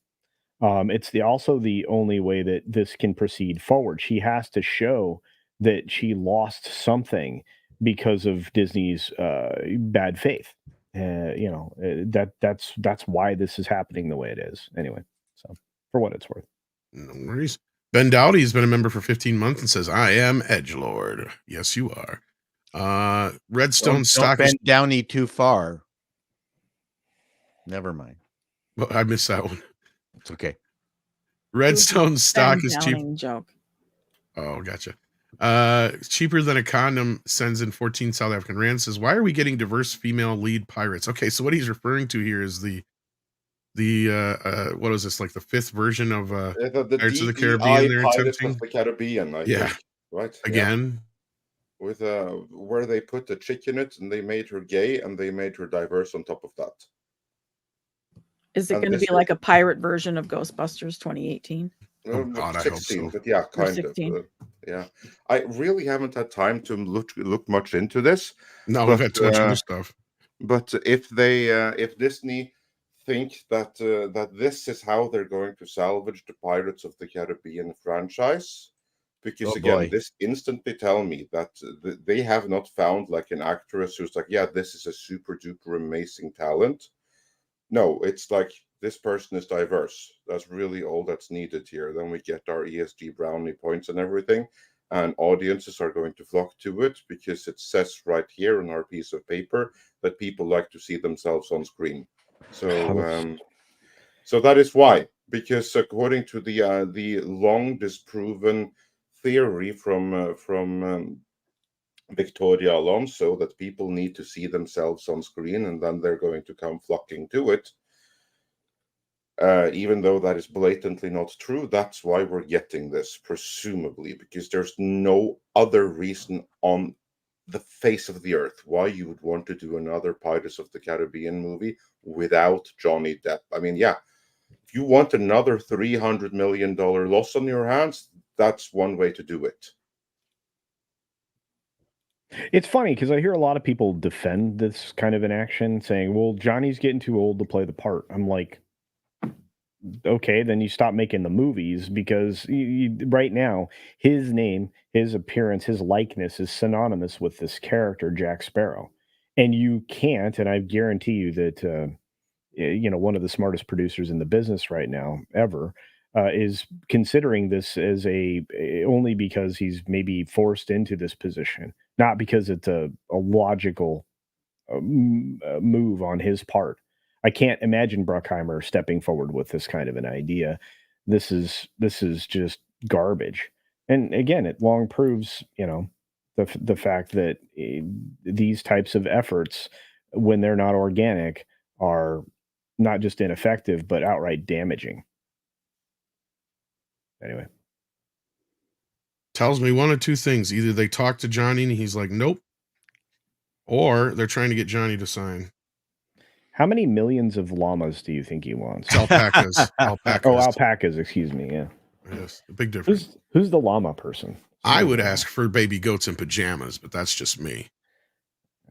It's also the only way that this can proceed forward. She has to show that she lost something because of Disney's bad faith. That's why this is happening the way it is. Anyway, so for what it's worth. No worries. Ben Dowdy has been a member for 15 months and says, I am edgelord. Yes, you are. Redstone stock. Don't bend Downey too far. Never mind. Well, I missed that one. It's okay. Redstone stock is cheap. Joke. Oh, gotcha. Cheaper than a condom sends in 14 South African rand, says, why are we getting diverse female lead pirates? Okay, so what he's referring to here is the what is this, like the fifth version of the Pirates of the Caribbean they're Pirates attempting? of the Caribbean, I yeah. think. Right. Again, with where they put the chick in it and they made her gay and they made her diverse on top of that. Is it And going to this be like a pirate version of Ghostbusters 2018? Oh God, I hope 16, so. but yeah, Or kind 16. of. Yeah, I really haven't had time to look much into this. No, but, we've had too much other stuff. But if they, if Disney think that that this is how they're going to salvage the Pirates of the Caribbean franchise, because Oh, again, boy. this instantly tell me that they have not found like an actress who's like, yeah, this is a super duper amazing talent. No, it's like this person is diverse. That's really all that's needed here. Then we get our ESG brownie points and everything, and audiences are going to flock to it because it says right here on our piece of paper that people like to see themselves on screen. So, so that is why. Because according to the long disproven theory from Victoria Alonso that people need to see themselves on screen and then they're going to come flocking to it. Even though that is blatantly not true, that's why we're getting this, presumably, because there's no other reason on the face of the earth why you would want to do another Pirates of the Caribbean movie without Johnny Depp. I mean, yeah, if you want another $300 million loss on your hands, that's one way to do it. It's funny because I hear a lot of people defend this kind of an action, saying, well, Johnny's getting too old to play the part. I'm like, okay, then you stop making the movies, because right now his name, his appearance, his likeness is synonymous with this character, Jack Sparrow. And you can't, and I guarantee you that, one of the smartest producers in the business right now ever is considering this as only because he's maybe forced into this position, not because it's a logical move on his part. I can't imagine Bruckheimer stepping forward with this kind of an idea. This is just garbage. And again, it long proves, the fact that these types of efforts, when they're not organic, are not just ineffective, but outright damaging. Anyway. Tells me one of two things. Either they talk to Johnny and he's like, nope. Or they're trying to get Johnny to sign. How many millions of llamas do you think he wants? Alpacas. Alpacas. Oh, alpacas, excuse me. Yeah. Yes. A big difference. Who's the llama person? I would ask for baby goats in pajamas, but that's just me.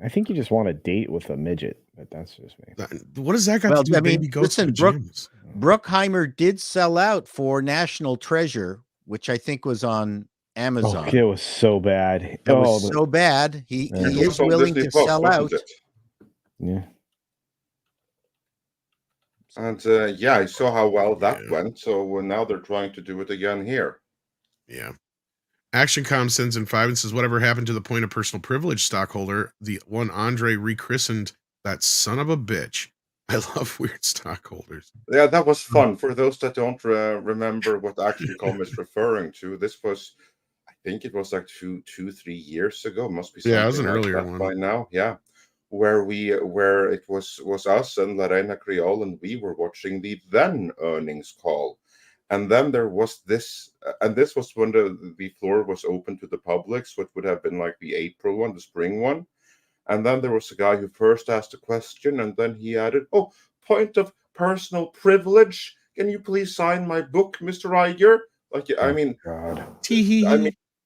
I think you just want a date with a midget, but that's just me. What does that got to do with baby goats in pajamas? Bruckheimer did sell out for National Treasure, which I think was on Amazon. Oh, it was so bad. It was so bad. He is willing to sell out. Yeah. And yeah, I saw how well that went. So now they're trying to do it again here. Yeah. ActionCom sends in 5 and says, whatever happened to the point of personal privilege stockholder? The one Andre rechristened that son of a bitch. I love weird stockholders. Yeah, that was fun. For those that don't remember what ActionCom is referring to, this was, I think it was like 2-3 years ago. Must be something it was an like earlier that one by now. Yeah, where it was us and Lorena Creole, and we were watching the then earnings call. And then there was this, and this was when the floor was open to the public, so it would have been like the April one, the spring one. And then there was a guy who first asked a question, and then he added, "Oh, point of personal privilege. Can you please sign my book, Mr. Iger?" Like, I mean,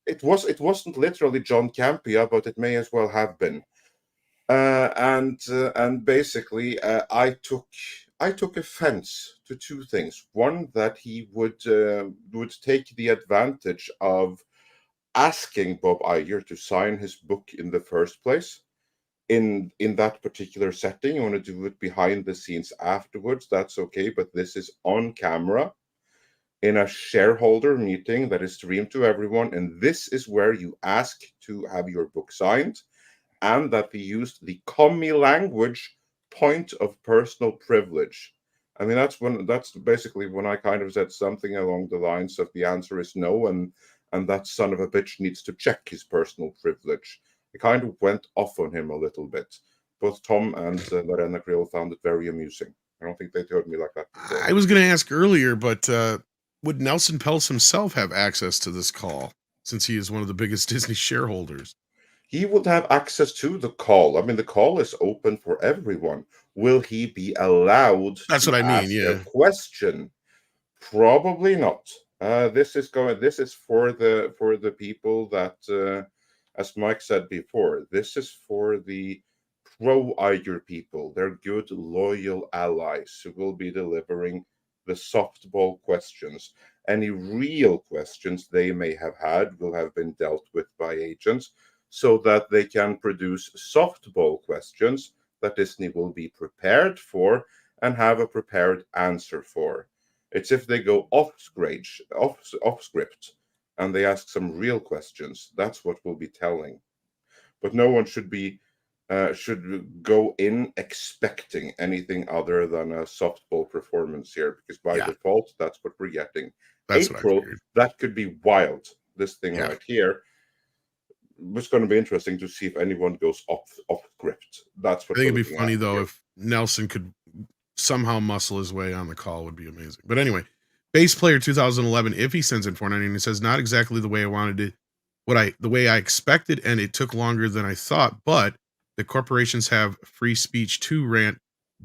it wasn't literally John Campia, but it may as well have been. And basically, I took offense to two things. One, that he would take the advantage of asking Bob Iger to sign his book in the first place. In that particular setting, you want to do it behind the scenes afterwards, that's okay, but this is on camera in a shareholder meeting that is streamed to everyone, and this is where you ask to have your book signed, and that they used the commie language, point of personal privilege. I mean, that's basically when I kind of said something along the lines of the answer is no, and that son of a bitch needs to check his personal privilege. It kind of went off on him a little bit. Both Tom and Lorena Creole found it very amusing. I don't think they told me like that before. I was going to ask earlier, but would Nelson Peltz himself have access to this call, since he is one of the biggest Disney shareholders? he would have access to the call. I mean, the call is open for everyone. Will he be allowed That's to what I mean, ask yeah. a question? Probably not. This is for the people that, as Mike said before, this is for the pro-Iger people. They're good, loyal allies who will be delivering the softball questions. Any real questions they may have had will have been dealt with by agents, so that they can produce softball questions that Disney will be prepared for and have a prepared answer for. It's if they go off script, and they ask some real questions. That's what we'll be telling. But no one should go in expecting anything other than a softball performance here, because by default, that's what we're getting. That's what I April, figured. that could be wild. This thing Yeah. right here. It's going to be interesting to see if anyone goes off script. That's what I think it'd we're be looking funny at though here. if Nelson could somehow muscle his way on the call. Would be amazing. But anyway, Bass Player 2011, if he sends in 499, he says not exactly the way I wanted it, the way I expected, and it took longer than I thought, but the corporations have free speech too rant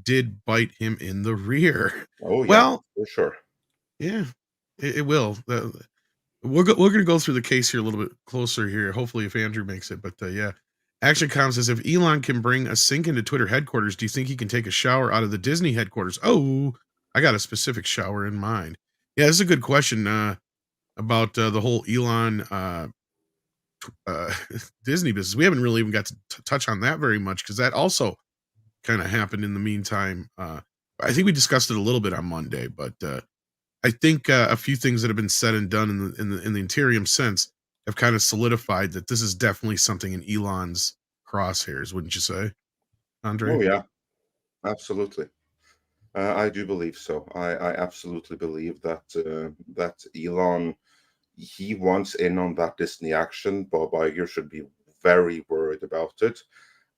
did bite him in the rear. Oh yeah, Well, for sure. yeah, it will. We're going to go through the case here a little bit closer here. Hopefully, if Andrew makes it. But yeah, Action Com says if Elon can bring a sink into Twitter headquarters, do you think he can take a shower out of the Disney headquarters? Oh, I got a specific shower in mind. Yeah, this is a good question about the whole Elon Disney business. We haven't really even got to touch on that very much because that also kind of happened in the meantime. I think we discussed it a little bit on Monday, but I think a few things that have been said and done in the interim sense have kind of solidified that this is definitely something in Elon's crosshairs, wouldn't you say, Andre? Oh yeah, absolutely. I do believe so. I absolutely believe that Elon, he wants in on that Disney action. Bob Iger should be very worried about it.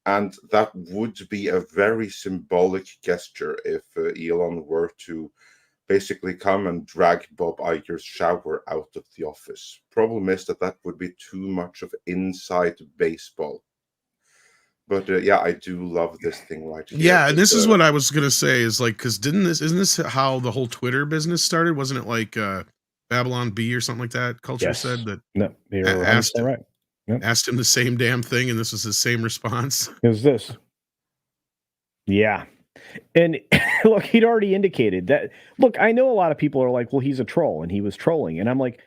And that would be a very symbolic gesture if Elon were to basically come and drag Bob Iger's shower out of the office. Problem is that would be too much of inside baseball. But yeah, I do love this thing right here. Yeah, and this is what I was gonna say is like, because isn't this how the whole Twitter business started? Wasn't it like Babylon B or something like that? Culture said that. No, you're asked him, right. Yep. asked him the same damn thing, and this was his same response. Is this? Yeah. And look, he'd already indicated that. Look, I know a lot of people are like, well, he's a troll and he was trolling. And I'm like,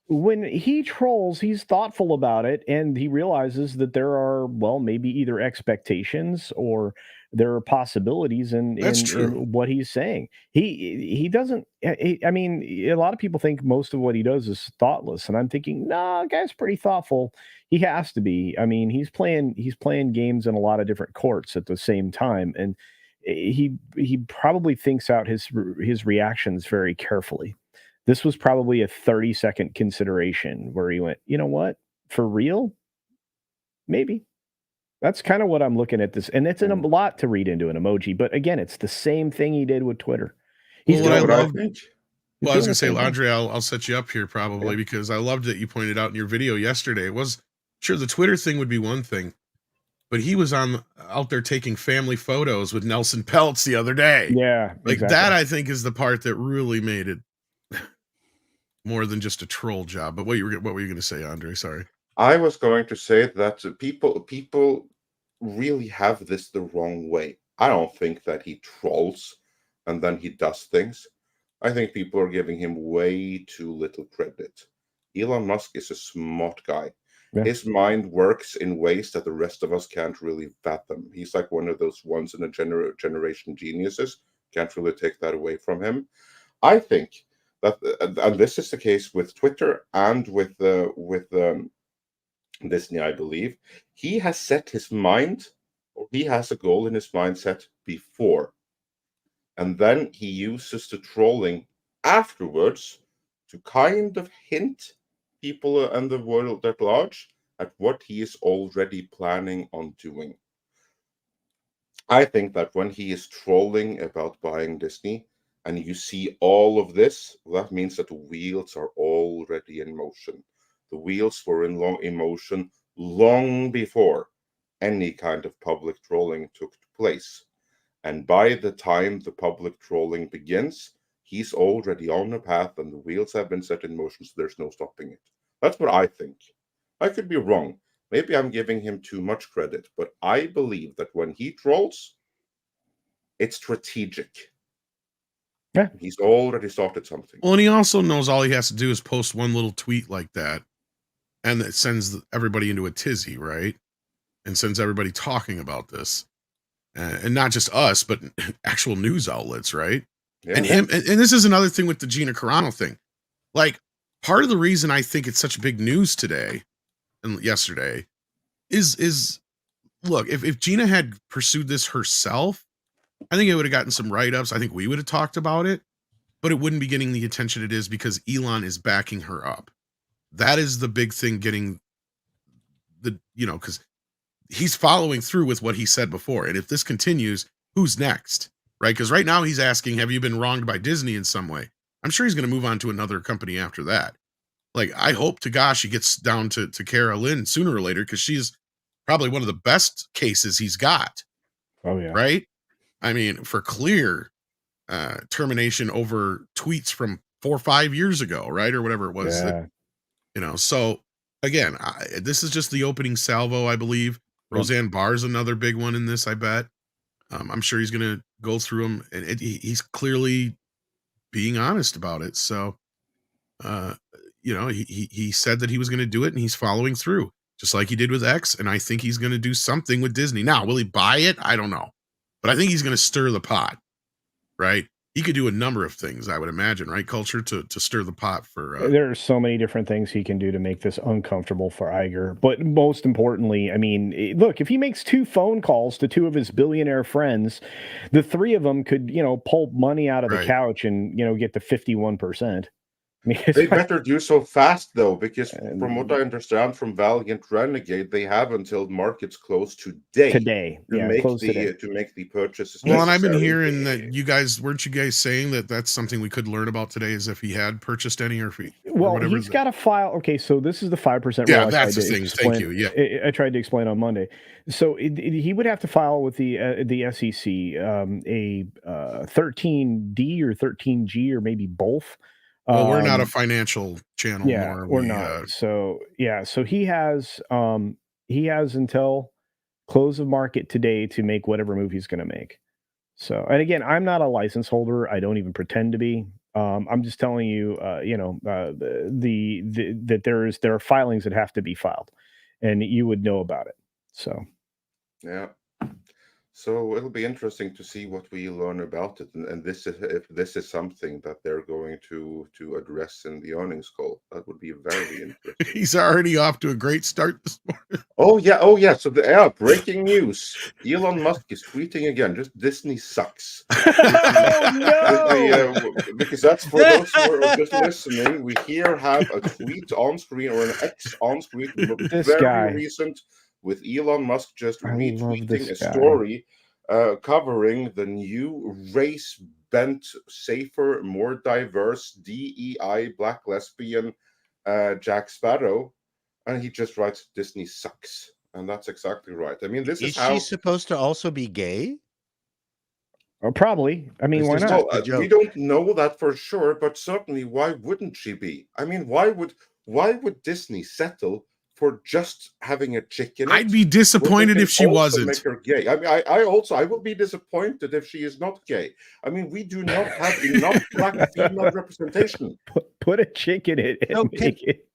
when he trolls, he's thoughtful about it. And he realizes that there are, well, maybe either expectations or there are possibilities in what he's saying. He doesn't, I mean, a lot of people think most of what he does is thoughtless. And I'm thinking, nah, guy's pretty thoughtful. He has to be. I mean, he's playing games in a lot of different courts at the same time. And he probably thinks out his reactions very carefully. This was probably a 30-second consideration where he went, you know what, for real, maybe. That's kind of what I'm looking at this, and it's a lot to read into an emoji. But again, it's the same thing he did with Twitter. Well, I was gonna say, Andre, I'll set you up here probably because I loved that you pointed out in your video yesterday. It was sure the Twitter thing would be one thing, but he was out there taking family photos with Nelson Peltz the other day. Yeah, like that. I think is the part that really made it more than just a troll job. But what were you going to say, Andre? Sorry. I was going to say that people really have this the wrong way. I don't think that he trolls and then he does things. I think people are giving him way too little credit. Elon Musk is a smart guy. Yeah. His mind works in ways that the rest of us can't really fathom. He's like one of those once in a generation geniuses. Can't really take that away from him. I think that, and this is the case with Twitter and with Disney, I believe, he has set his mind, or he has a goal in his mindset before. And then he uses the trolling afterwards to kind of hint people and the world at large at what he is already planning on doing. I think that when he is trolling about buying Disney, and you see all of this, that means that the wheels are already in motion. The wheels were in motion long before any kind of public trolling took place. And by the time the public trolling begins, he's already on a path and the wheels have been set in motion, so there's no stopping it. That's what I think. I could be wrong. Maybe I'm giving him too much credit, but I believe that when he trolls, it's strategic. Yeah. He's already started something. Well, and he also knows all he has to do is post one little tweet like that, and it sends everybody into a tizzy, right? And sends everybody talking about this. And not just us, but actual news outlets, right? Yeah. And this is another thing with the Gina Carano thing. Like, part of the reason I think it's such big news today and yesterday is look, if Gina had pursued this herself, I think it would have gotten some write-ups. I think we would have talked about it, but it wouldn't be getting the attention it is because Elon is backing her up. That is the big thing, getting the, because he's following through with what he said before. And if this continues, who's next? Right? Because right now he's asking, have you been wronged by Disney in some way? I'm sure he's going to move on to another company after that. Like, I hope to gosh he gets down to Cara Lynn sooner or later, because she's probably one of the best cases he's got. Oh, yeah. Right? I mean, for clear termination over tweets from 4 or 5 years ago, right? Or whatever it was. Yeah. That, so again, this is just the opening salvo, I believe. Roseanne Barr's another big one in this, I bet. I'm sure he's going to go through them, and he's clearly being honest about it. So, he said that he was going to do it, and he's following through, just like he did with X. And I think he's going to do something with Disney. Now, will he buy it? I don't know, but I think he's going to stir the pot, right? He could do a number of things, I would imagine, right? Culture to stir the pot for. There are so many different things he can do to make this uncomfortable for Iger. But most importantly, I mean, look, if he makes 2 phone calls to 2 of his billionaire friends, the 3 of them could, pull money out of the couch and, get to 51%. I mean, they better do so fast, though, because from what I understand from Valiant Renegade, they have until markets close today to make the purchases. Well, and I've been hearing that weren't you guys saying that that's something we could learn about today, is if he had purchased any, or if he, well, he's got to file. Okay, so this is the 5%. Yeah, that's the thing. Thank you. Yeah, I tried to explain on Monday. So he would have to file with the SEC a 13D or 13G or maybe both. Well, we're not a financial channel. Yeah, we're not. So he has until close of market today to make whatever move he's going to make. So, and again, I'm not a license holder. I don't even pretend to be. I'm just telling you, that there are filings that have to be filed, and you would know about it. So, yeah. So it'll be interesting to see what we learn about it, and if this is something that they're going to address in the earnings call. That would be very interesting. He's already off to a great start this morning. Oh yeah. So breaking news: Elon Musk is tweeting again. Just Disney sucks. Because that's for those who are just listening. We here have a tweet on screen, or an X on screen, very recent, with Elon Musk just retweeting a story covering the new race-bent, safer, more diverse DEI black lesbian Jack Sparrow, and he just writes, Disney sucks. And that's exactly right. I mean, this is how... she supposed to also be gay? Probably. I mean, why not? We don't know that for sure, but certainly, why wouldn't she be? I mean, why would Disney settle for just having a chicken? I'd be disappointed if she wasn't. Make her gay. I mean, I will be disappointed if she is not gay. I mean, we do not have enough black female representation. Put a chicken in it and make it.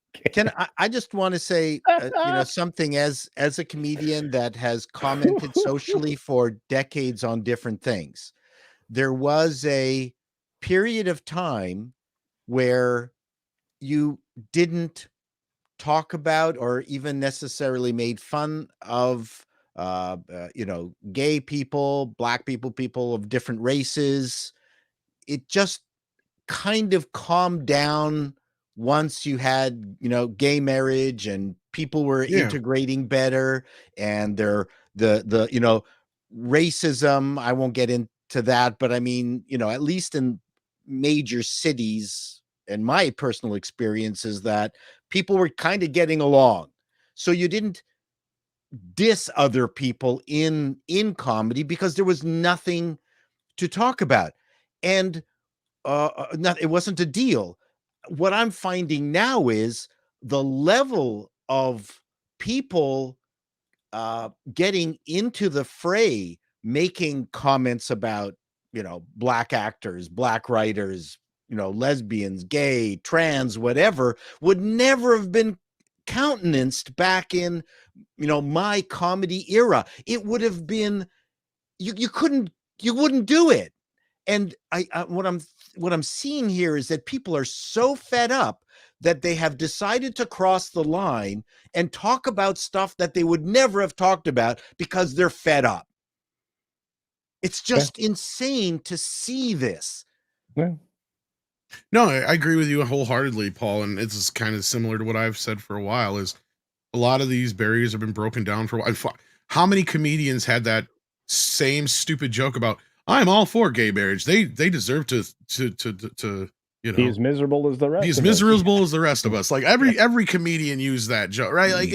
I just want to say, something as a comedian that has commented socially for decades on different things. There was a period of time where you didn't talk about or even necessarily made fun of, gay people, black people of different races. It just kind of calmed down once you had, gay marriage and people were integrating better, and the racism. I won't get into that, but I mean, at least in major cities, and my personal experience is that people were kind of getting along. So you didn't diss other people in comedy because there was nothing to talk about. And it wasn't a deal. What I'm finding now is the level of people getting into the fray, making comments about, black actors, black writers, lesbians, gay, trans, whatever, would never have been countenanced back in, my comedy era. It would have been, you wouldn't do it. And what I'm seeing here is that people are so fed up that they have decided to cross the line and talk about stuff that they would never have talked about because they're fed up. It's just insane to see this. Yeah. No, I agree with you wholeheartedly, Paul. And it's kind of similar to what I've said for a while, is a lot of these barriers have been broken down for a while. How many comedians had that same stupid joke about, I'm all for gay marriage. They deserve to be as miserable as the rest. Be as miserable as the rest of us. Like every comedian used that joke, right? Like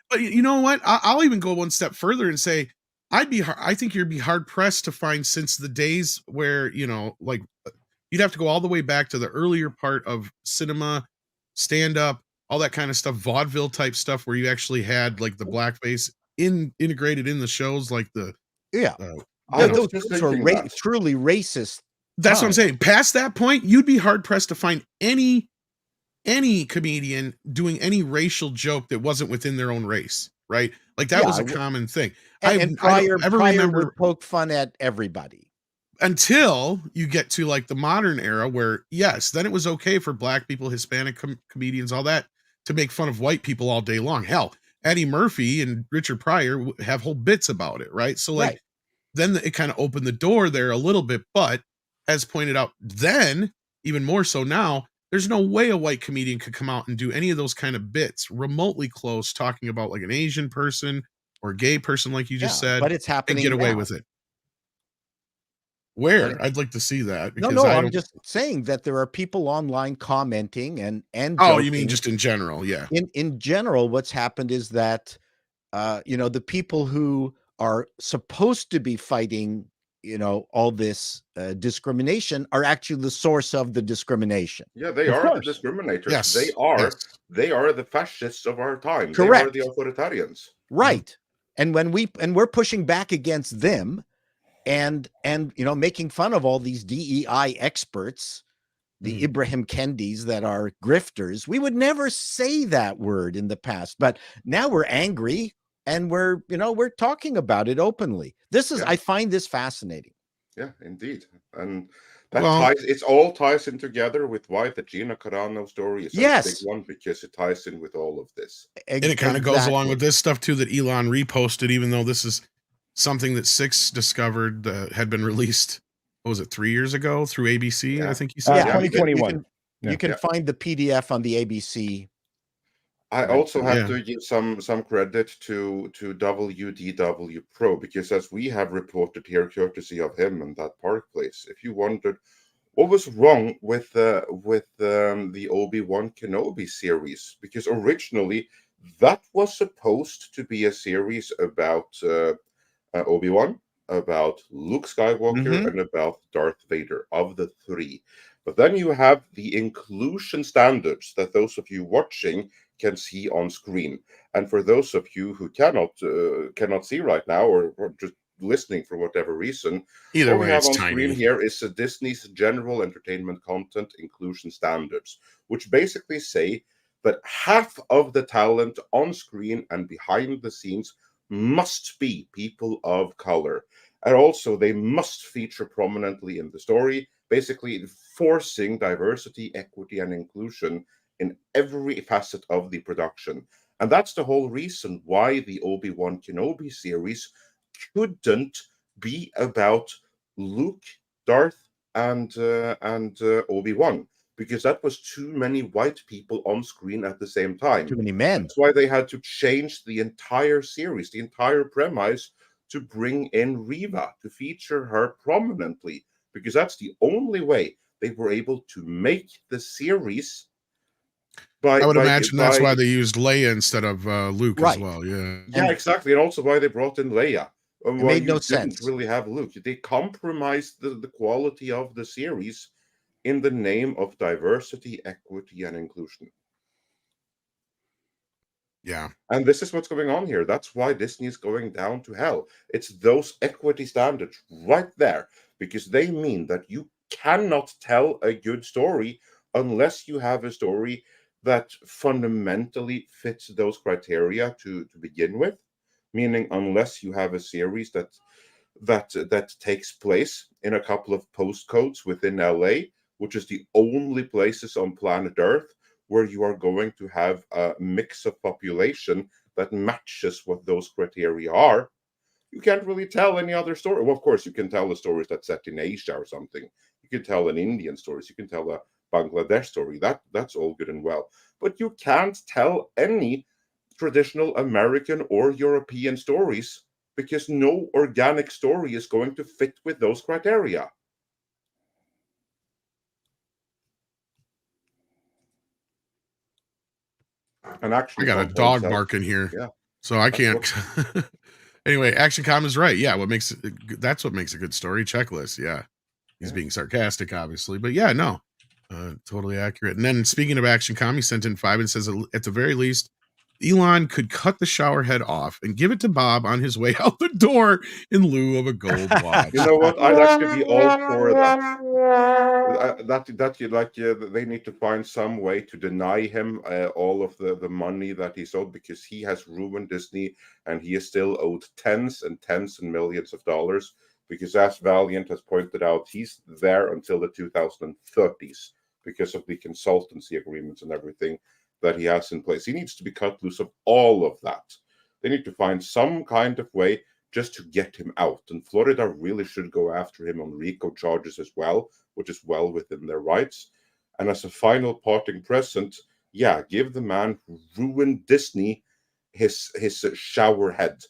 but you know what? I'll even go one step further and say I think you'd be hard pressed to find, since the days where like you'd have to go all the way back to the earlier part of cinema, stand up, all that kind of stuff, vaudeville type stuff, where you actually had like the blackface integrated in the shows, like the those are truly racist. That's what I'm saying. Past that point, you'd be hard pressed to find any comedian doing any racial joke that wasn't within their own race, right? Like that was a common thing. And Pryor would poke fun at everybody until you get to like the modern era, where yes, then it was okay for black people, Hispanic comedians, all that, to make fun of white people all day long. Hell, Eddie Murphy and Richard Pryor have whole bits about it, right? So like then it kind of opened the door there a little bit, but as pointed out then, even more so now, there's no way a white comedian could come out and do any of those kind of bits remotely close, talking about like an Asian person or a gay person, like you just said, but it's happening and get away now. with it. Where? I'd like to see that. No, I'm just saying that there are people online commenting and oh, you mean just in general? Yeah. In general, what's happened is that the people who are supposed to be fighting all this discrimination are actually the source of the discrimination. Yeah, they are the discriminators. Yes. They are the fascists of our time. Correct. They are the authoritarians. Right. And we're pushing back against them and making fun of all these DEI experts, the Ibrahim Kendis that are grifters, we would never say that word in the past, but now we're angry and we're talking about it openly. This is, I find this fascinating. Yeah, indeed. And that it all ties in together with why the Gina Carano story is a big one, because it ties in with all of this. And it kind of goes along with this stuff too that Elon reposted, even though this is something that Six discovered had been released, what was it, 3 years ago through ABC? I think he said 2021. You can find the PDF on the ABC. I also have to give some credit to WDW Pro, because as we have reported here, courtesy of him and that Park Place, if you wondered what was wrong with the Obi-Wan Kenobi series, because originally that was supposed to be a series about Obi-Wan, about Luke Skywalker, and about Darth Vader, of the three. But then you have the inclusion standards that those of you watching can see on screen. And for those of you who cannot see right now, or just listening for whatever reason, either what way, we have it's on tiny. screen here is Disney's general entertainment content inclusion standards, which basically say that half of the talent on screen and behind the scenes must be people of color. And also they must feature prominently in the story, basically forcing diversity, equity, and inclusion in every facet of the production. And that's the whole reason why the Obi-Wan Kenobi series couldn't be about Luke, Darth, and Obi-Wan, because that was too many white people on screen at the same time. Too many men. That's why they had to change the entire series, the entire premise, to bring in Reva, to feature her prominently, because that's the only way they were able to make the series I would imagine that's why they used Leia instead of Luke Right. as well. Yeah. Yeah, exactly. And also why they brought in Leia. It Why made you no didn't sense. really have Luke. They compromised the quality of the series in the name of diversity, equity, and inclusion. Yeah. And this is what's going on here. That's why Disney is going down to hell. It's those equity standards right there, because they mean that you cannot tell a good story unless you have a story that fundamentally fits those criteria to begin with. Meaning, unless you have a series that takes place in a couple of postcodes within LA, which is the only places on planet Earth where you are going to have a mix of population that matches what those criteria are, you can't really tell any other story. Well, of course, you can tell the stories that's set in Asia or something. You can tell an Indian stories. You can tell a Bangladesh story. That's all good and well. But you can't tell any traditional American or European stories because no organic story is going to fit with those criteria. And actually, I got a dog barking here. Yeah. So I can't. Anyway, Action Com is right. Yeah. That's what makes a good story checklist. Yeah. He's being sarcastic, obviously, but yeah, no, totally accurate. And then speaking of Action Com, he sent in 5 and says, at the very least, Elon could cut the shower head off and give it to Bob on his way out the door in lieu of a gold watch. You know what? I'd actually be all for that. They need to find some way to deny him all of the money that he's owed, because he has ruined Disney and he is still owed tens and millions of dollars. Because as Valiant has pointed out, he's there until the 2030s because of the consultancy agreements and everything that he has in place. He needs to be cut loose of all of that. They need to find some kind of way just to get him out. And Florida really should go after him on RICO charges as well, which is well within their rights. And as a final parting present, yeah, give the man who ruined Disney his shower head.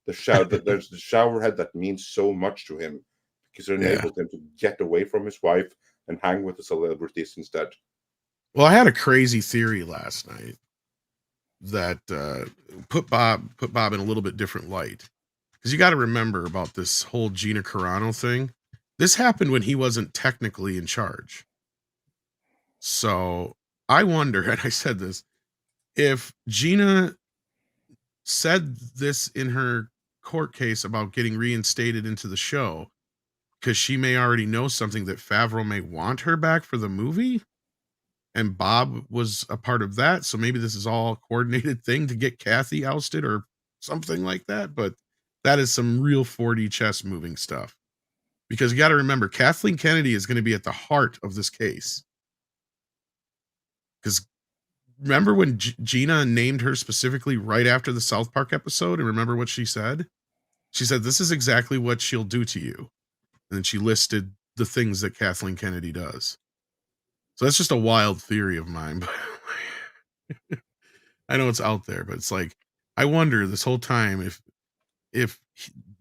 There's the shower head that means so much to him because it enabled him to get away from his wife and hang with the celebrities instead. Well, I had a crazy theory last night that put Bob in a little bit different light, because you got to remember about this whole Gina Carano thing. This happened when he wasn't technically in charge. So I wonder, and I said this, if Gina said this in her court case about getting reinstated into the show because she may already know something that Favreau may want her back for the movie, and Bob was a part of that, so maybe this is all a coordinated thing to get Kathy ousted or something like that. But that is some real 4D chess moving stuff, because you got to remember, Kathleen Kennedy is going to be at the heart of this case. Because remember when Gina named her specifically right after the South Park episode, and remember what she said? She said, "This is exactly what she'll do to you." And then she listed the things that Kathleen Kennedy does. So that's just a wild theory of mine. But I know it's out there, but it's like, I wonder this whole time if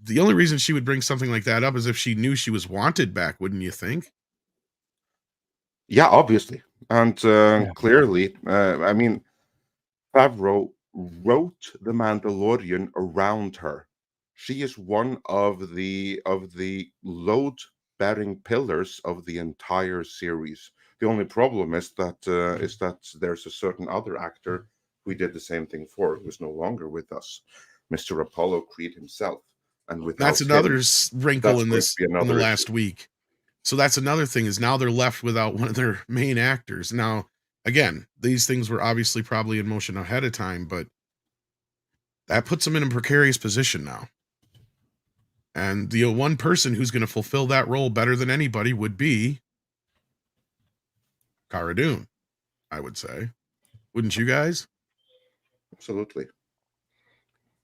the only reason she would bring something like that up is if she knew she was wanted back, wouldn't you think? Yeah, obviously. And clearly, I mean, Favreau wrote The Mandalorian around her. She is one of the load-bearing pillars of the entire series. The only problem is that there's a certain other actor who did the same thing for, who's no longer with us, Mr. Apollo Creed himself. And that's another wrinkle in this in the last week. So that's another thing, is now they're left without one of their main actors. Now, again, these things were obviously probably in motion ahead of time, but that puts them in a precarious position now. And the one person who's going to fulfill that role better than anybody would be Cara Dune, I would say. Wouldn't you guys? Absolutely.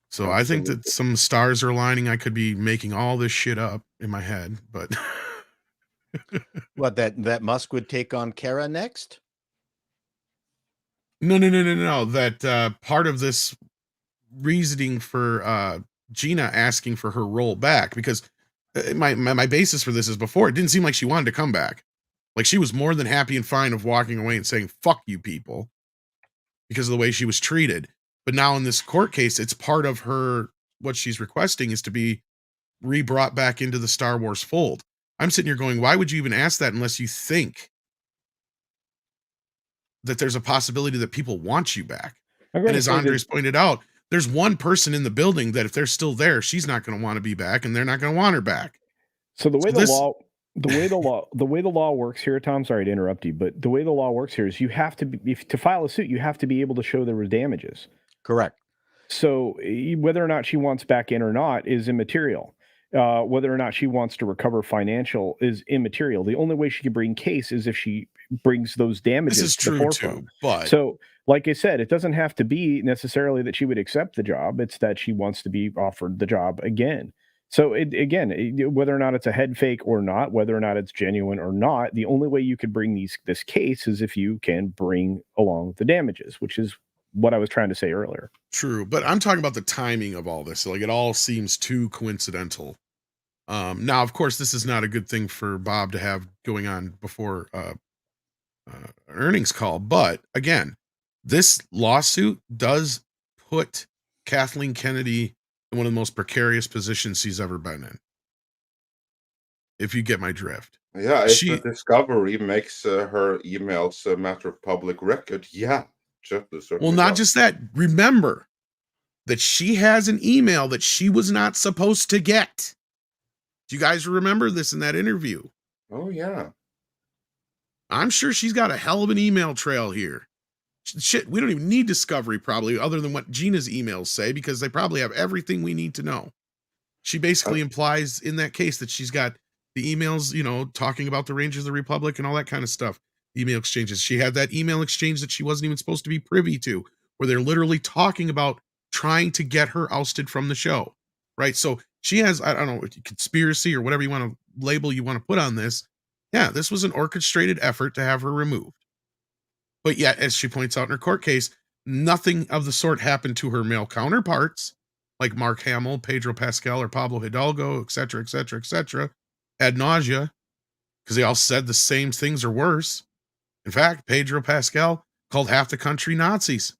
So absolutely. I think that some stars are aligning. I could be making all this shit up in my head, but what, that Musk would take on Cara next? No. That part of this reasoning for Gina asking for her role back, because my basis for this is, before, it didn't seem like she wanted to come back. Like, she was more than happy and fine of walking away and saying, "Fuck you people." because of the way she was treated. But now in this court case, it's part of her, what she's requesting is to be re-brought back into the Star Wars fold. I'm sitting here going, why would you even ask that unless you think that there's a possibility that people want you back? And as Andres pointed out, there's one person in the building that if they're still there, she's not going to want to be back, and they're not going to want her back. So the way the way the law works here, Tom, sorry to interrupt you, but the way the law works here is you have to be, to file a suit, you have to be able to show there were damages. Correct. So whether or not she wants back in or not is immaterial. Whether or not she wants to recover financial is immaterial. The only way she can bring case is if she brings those damages. This is to the true forefront. too, but so like I said, it doesn't have to be necessarily that she would accept the job. It's that she wants to be offered the job again. So whether or not it's a head fake or not, whether or not it's genuine or not, the only way you could bring this case is if you can bring along the damages, which is what I was trying to say earlier. True, but I'm talking about the timing of all this. Like, it all seems too coincidental. Now, of course, this is not a good thing for Bob to have going on before earnings call. But again, this lawsuit does put Kathleen Kennedy in one of the most precarious positions she's ever been in. If you get my drift. Yeah, if the discovery makes her emails a matter of public record, yeah. Well, not just that. Remember that she has an email that she was not supposed to get. Do you guys remember this in that interview? Oh, yeah. I'm sure she's got a hell of an email trail here. Shit, we don't even need discovery probably other than what Gina's emails say, because they probably have everything we need to know. She basically implies in that case that she's got the emails, talking about the Rangers of the Republic and all that kind of stuff. Email exchanges. She had that email exchange that she wasn't even supposed to be privy to, where they're literally talking about trying to get her ousted from the show, right? So she has, I don't know, conspiracy or whatever you want to label you want to put on this. Yeah, this was an orchestrated effort to have her removed. But yet, as she points out in her court case, nothing of the sort happened to her male counterparts, like Mark Hamill, Pedro Pascal, or Pablo Hidalgo, et cetera, ad nausea, because they all said the same things or worse. In fact, Pedro Pascal called half the country Nazis.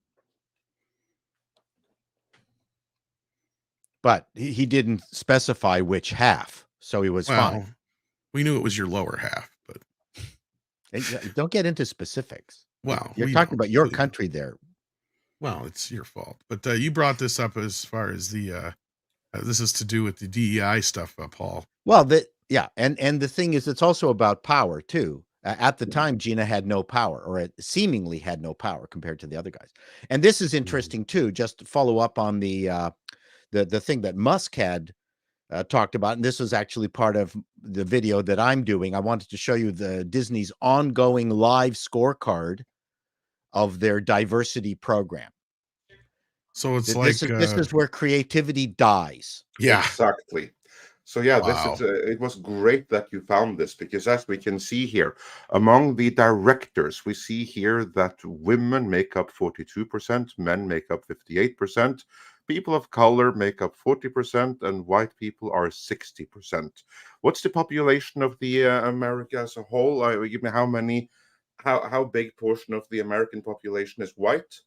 But he didn't specify which half, so he was fine. We knew it was your lower half, but don't get into specifics. Well, you're talking about your country there. Well, it's your fault. But you brought this up as far as the this is to do with the DEI stuff, Paul. Well, and the thing is, it's also about power too. At the time, Gina had no power, or seemingly had no power compared to the other guys. And this is interesting too. Just to follow up on the thing that Musk had talked about, and this was actually part of the video that I'm doing. I wanted to show you the Disney's ongoing live scorecard of their diversity program. So it's this is where creativity dies. Yeah, exactly. So yeah, wow. It was great that you found this, because as we can see here, among the directors, we see here that women make up 42%, men make up 58%, people of color make up 40%, and white people are 60%. What's the population of the America as a whole? Give me how big portion of the American population is white?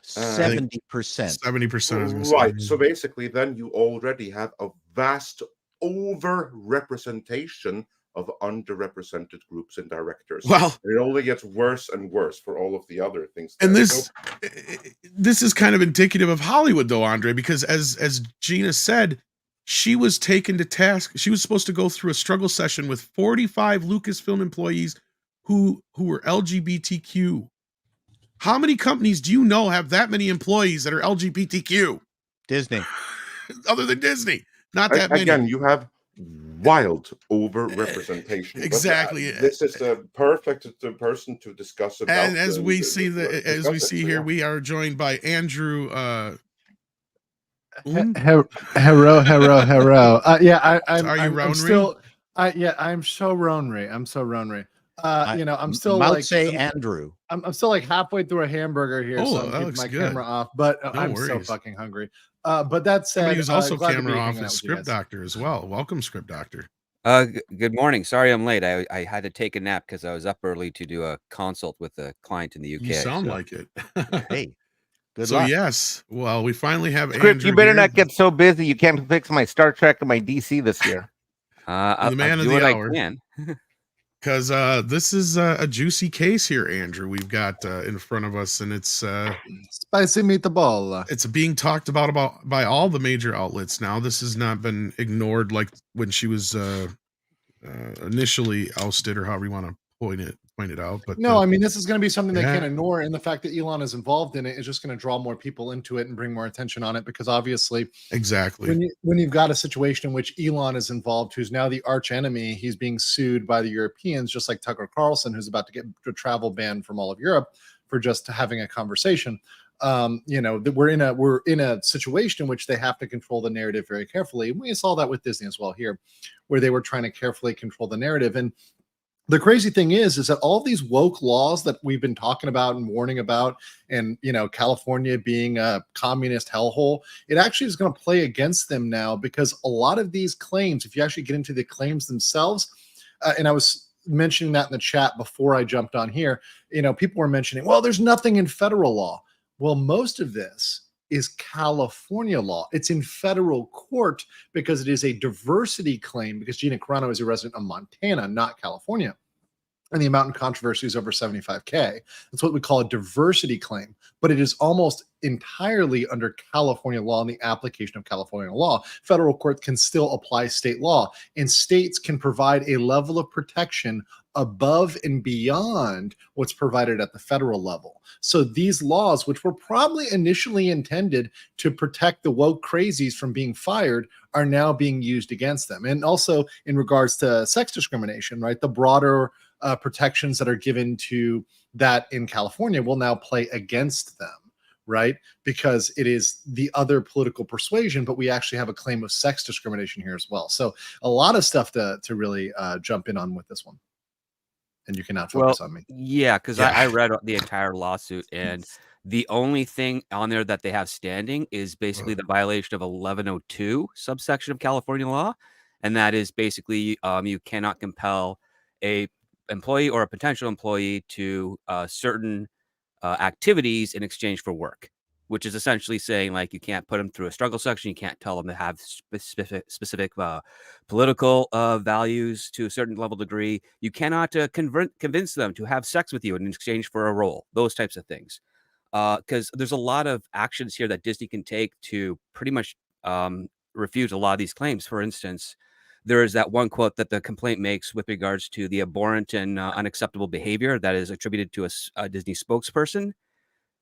70%. 70%. Right. So basically, then you already have a vast over-representation of underrepresented groups and directors. Well, and it only gets worse and worse for all of the other things. And this is kind of indicative of Hollywood, though, Andre, because as Gina said, she was taken to task. She was supposed to go through a struggle session with 45 Lucasfilm employees who were LGBTQ. How many companies do you know have that many employees that are LGBTQ? Disney. Other than Disney. Not that many. Again, you have wild over-representation. Exactly. This is the perfect person to discuss about. And as we see here, we are joined by Andrew. Hello. I'm still. I'm so Ronry. I'm still Andrew. I'm still like halfway through a hamburger here, so I'm keeping my camera off. But I'm so fucking hungry. But that said, he's also camera off as Script Doctor as well. Welcome, Script Doctor. Good morning. Sorry I'm late. I had to take a nap because I was up early to do a consult with a client in the UK. You sound so. like it. Hey, good so luck. Yes, well, we finally have Script, Andrew you better here. not get so busy you can't fix my Star Trek and my DC this year. I'll the man do of the what hour. I can. Because this is a juicy case here, Andrew. We've got in front of us, and it's spicy meatball. It's being talked about by all the major outlets now. This has not been ignored like when she was initially ousted, or however you want to point it out. But no, I mean, this is going to be something they yeah. can't ignore, and the fact that Elon is involved in it is just going to draw more people into it and bring more attention on it, because obviously, exactly, when you've got a situation in which Elon is involved, who's now the arch enemy, he's being sued by the Europeans, just like Tucker Carlson, who's about to get a travel ban from all of Europe for just having a conversation. We're in a situation in which they have to control the narrative very carefully. We saw that with Disney as well here, where they were trying to carefully control the narrative. And the crazy thing is that all these woke laws that we've been talking about and warning about, and California being a communist hellhole, it actually is going to play against them now, because a lot of these claims, if you actually get into the claims themselves, and I was mentioning that in the chat before I jumped on here, people were mentioning, well, there's nothing in federal law. Well, most of this is California law. It's in federal court because it is a diversity claim, because Gina Carano is a resident of Montana, not California. And the amount in controversy is over 75K. That's what we call a diversity claim, but it is almost entirely under California law and the application of California law. Federal court can still apply state law, and states can provide a level of protection above and beyond what's provided at the federal level. So these laws, which were probably initially intended to protect the woke crazies from being fired, are now being used against them. And also in regards to sex discrimination, right? The broader protections that are given to that in California will now play against them, right? Because it is the other political persuasion, but we actually have a claim of sex discrimination here as well. So a lot of stuff to really jump in on with this one. And you can now focus on me. Yeah, because I read the entire lawsuit, and the only thing on there that they have standing is basically the violation of 1102 subsection of California law. And that is basically you cannot compel a employee or a potential employee to certain activities in exchange for work, which is essentially saying, like, you can't put them through a struggle section. You can't tell them to have specific political values to a certain level degree. You cannot convince them to have sex with you in exchange for a role, those types of things. Because there's a lot of actions here that Disney can take to pretty much refute a lot of these claims. For instance, there is that one quote that the complaint makes with regards to the abhorrent and unacceptable behavior that is attributed to a Disney spokesperson.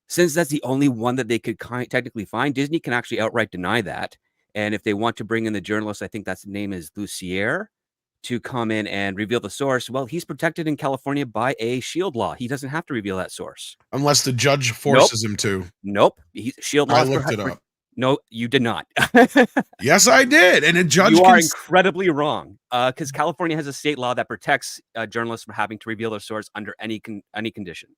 Since that's the only one that they could technically find, Disney can actually outright deny that. And if they want to bring in the journalist, I think that's the name is Lucier, to come in and reveal the source, well, he's protected in California by a shield law. He doesn't have to reveal that source. Unless the judge forces him to. Nope. Shield law. I looked it up. No, you did not. Yes, I did. And a judge You are incredibly wrong, because California has a state law that protects journalists from having to reveal their source under any condition.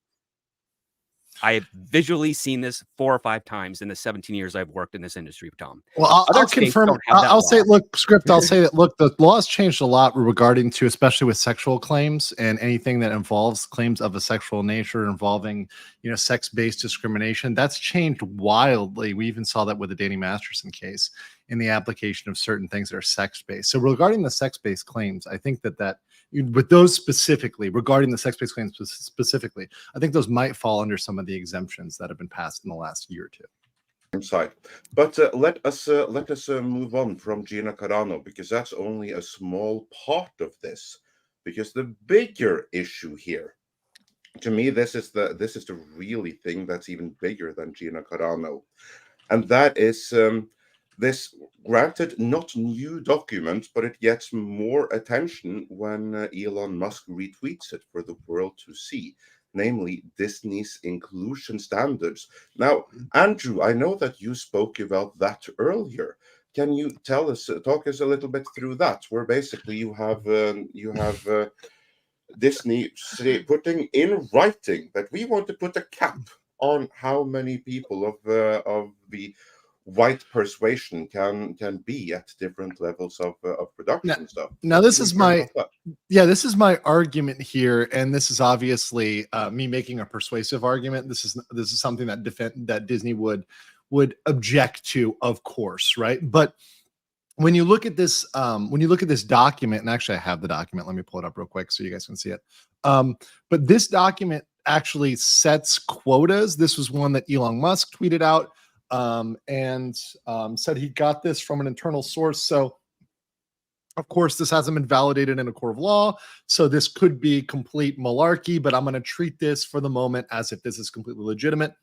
I have visually seen this 4 or 5 times in the 17 years I've worked in this industry, Tom. Well, I'll confirm. I'll say, look, Script, I'll say that, look, the law has changed a lot regarding to, especially with sexual claims and anything that involves claims of a sexual nature involving, sex-based discrimination. That's changed wildly. We even saw that with the Danny Masterson case in the application of certain things that are sex-based. So regarding the sex-based claims, I think that with those specifically, regarding the sex-based claims specifically, I think those might fall under some of the exemptions that have been passed in the last year or two. Side. But let us move on from Gina Carano, because that's only a small part of this. Because the bigger issue here, to me, this is the really thing that's even bigger than Gina Carano, and that is this, granted, not new document, but it gets more attention when Elon Musk retweets it for the world to see, namely Disney's inclusion standards. Now, Andrew, I know that you spoke about that earlier. Can you talk us a little bit through that, where basically you have Disney putting in writing that we want to put a cap on how many people of the white persuasion can be at different levels of production and stuff. Now this is my this is my argument here, and this is obviously me making a persuasive argument. This is something that Disney would object to, of course, right? But when you look at this document, and actually I have the document, let me pull it up real quick so you guys can see it. But this document actually sets quotas. This was one that Elon Musk tweeted out, and said he got this from an internal source. So of course, this hasn't been validated in a court of law, so this could be complete malarkey, but I'm going to treat this for the moment as if this is completely legitimate.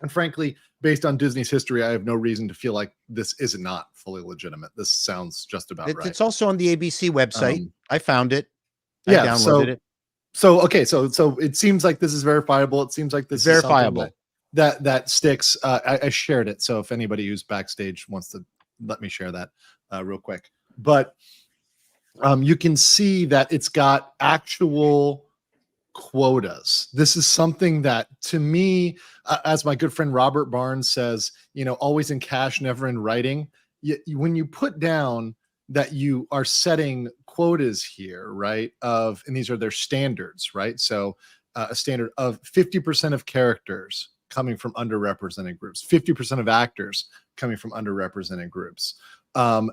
And frankly, based on Disney's history, I have no reason to feel like this is not fully legitimate. This sounds just about right. It's also on the ABC website. I found it. I Yeah, downloaded it. So okay, so it seems like this is verifiable. It seems like this is verifiable. That sticks. I shared it. So if anybody who's backstage wants to let me share that real quick. But you can see that it's got actual quotas. This is something that, to me, as my good friend Robert Barnes says, always in cash, never in writing. When you put down that you are setting quotas here, right? And these are their standards, right? So a standard of 50% of characters coming from underrepresented groups, 50% of actors coming from underrepresented groups.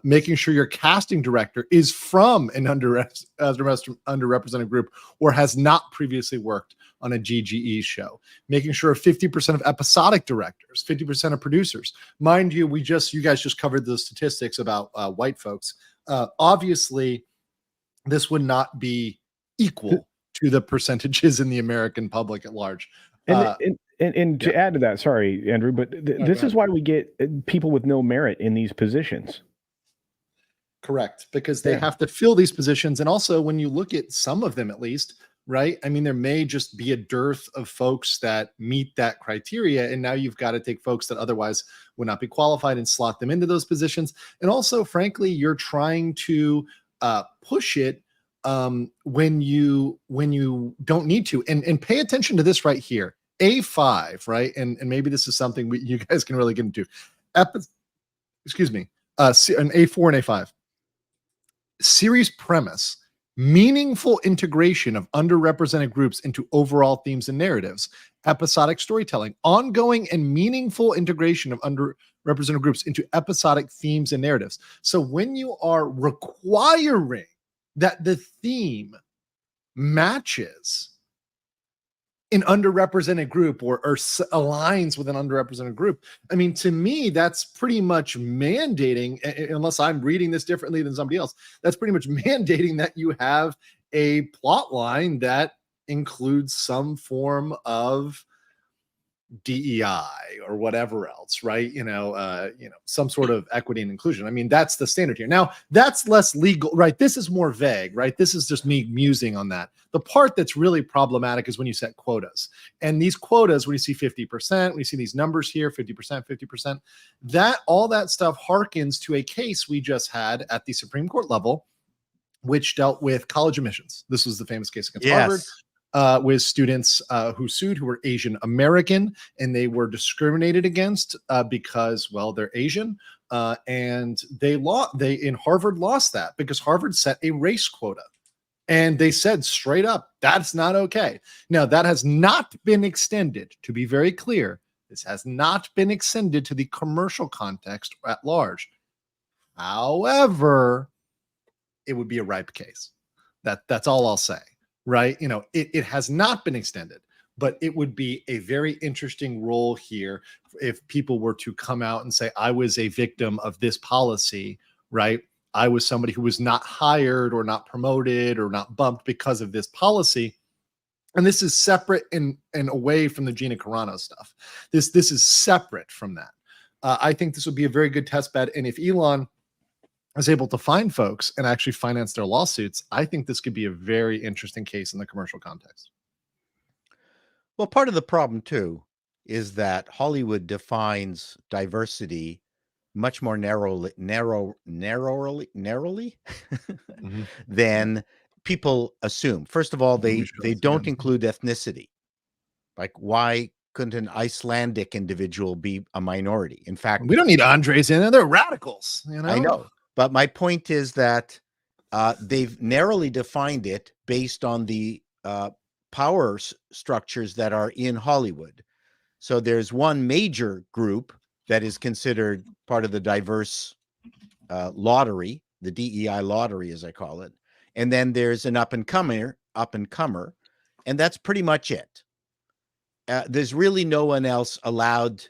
Making sure your casting director is from an underrepresented group or has not previously worked on a GGE show. Making sure 50% of episodic directors, 50% of producers. Mind you, you guys just covered the statistics about white folks. Obviously, this would not be equal to the percentages in the American public at large. And to add to that, sorry, Andrew, but this is why we get people with no merit in these positions. Correct, because they have to fill these positions. And also, when you look at some of them, at least, right? I mean, there may just be a dearth of folks that meet that criteria. And now you've got to take folks that otherwise would not be qualified and slot them into those positions. And also, frankly, you're trying to push it when you don't need to. And pay attention to this right here. A5, right? And maybe this is something you guys can really get into. An A4 and A5. Series premise: meaningful integration of underrepresented groups into overall themes and narratives. Episodic storytelling: ongoing and meaningful integration of underrepresented groups into episodic themes and narratives. So when you are requiring that the theme matches an underrepresented group or aligns with an underrepresented group, I mean, to me, that's pretty much mandating, unless I'm reading this differently than somebody else, that's pretty much mandating that you have a plot line that includes some form of DEI or whatever else, right? Some sort of equity and inclusion. I mean, that's the standard here. Now, that's less legal, right? This is more vague, right? This is just me musing on that. The part that's really problematic is when you set quotas. And these quotas, when you see 50%, when you see these numbers here, 50%, 50%, all that stuff harkens to a case we just had at the Supreme Court level, which dealt with college admissions. This was the famous case against Harvard. With students who sued who were Asian American, and they were discriminated against because, well, they're Asian, and they in Harvard lost that because Harvard set a race quota, and they said straight up that's not okay. Now that has not been extended. To be very clear, this has not been extended to the commercial context at large. However, it would be a ripe case. That's all I'll say. Right? It has not been extended, but it would be a very interesting role here if people were to come out and say, I was a victim of this policy, right? I was somebody who was not hired or not promoted or not bumped because of this policy. And this is separate and away from the Gina Carano stuff. This is separate from that. I think this would be a very good test bed. And if Elon is able to find folks and actually finance their lawsuits, I think this could be a very interesting case in the commercial context. Well, part of the problem too is that Hollywood defines diversity much more narrowly than people assume. First of all, they don't include ethnicity. Like, why couldn't an Icelandic individual be a minority? In fact, We don't need Andres in there. They're radicals. You know? I know, but my point is that they've narrowly defined it based on the power structures that are in Hollywood. So there's one major group that is considered part of the diverse lottery, the DEI lottery, as I call it. And then there's an up and comer, and that's pretty much it. There's really no one else allowed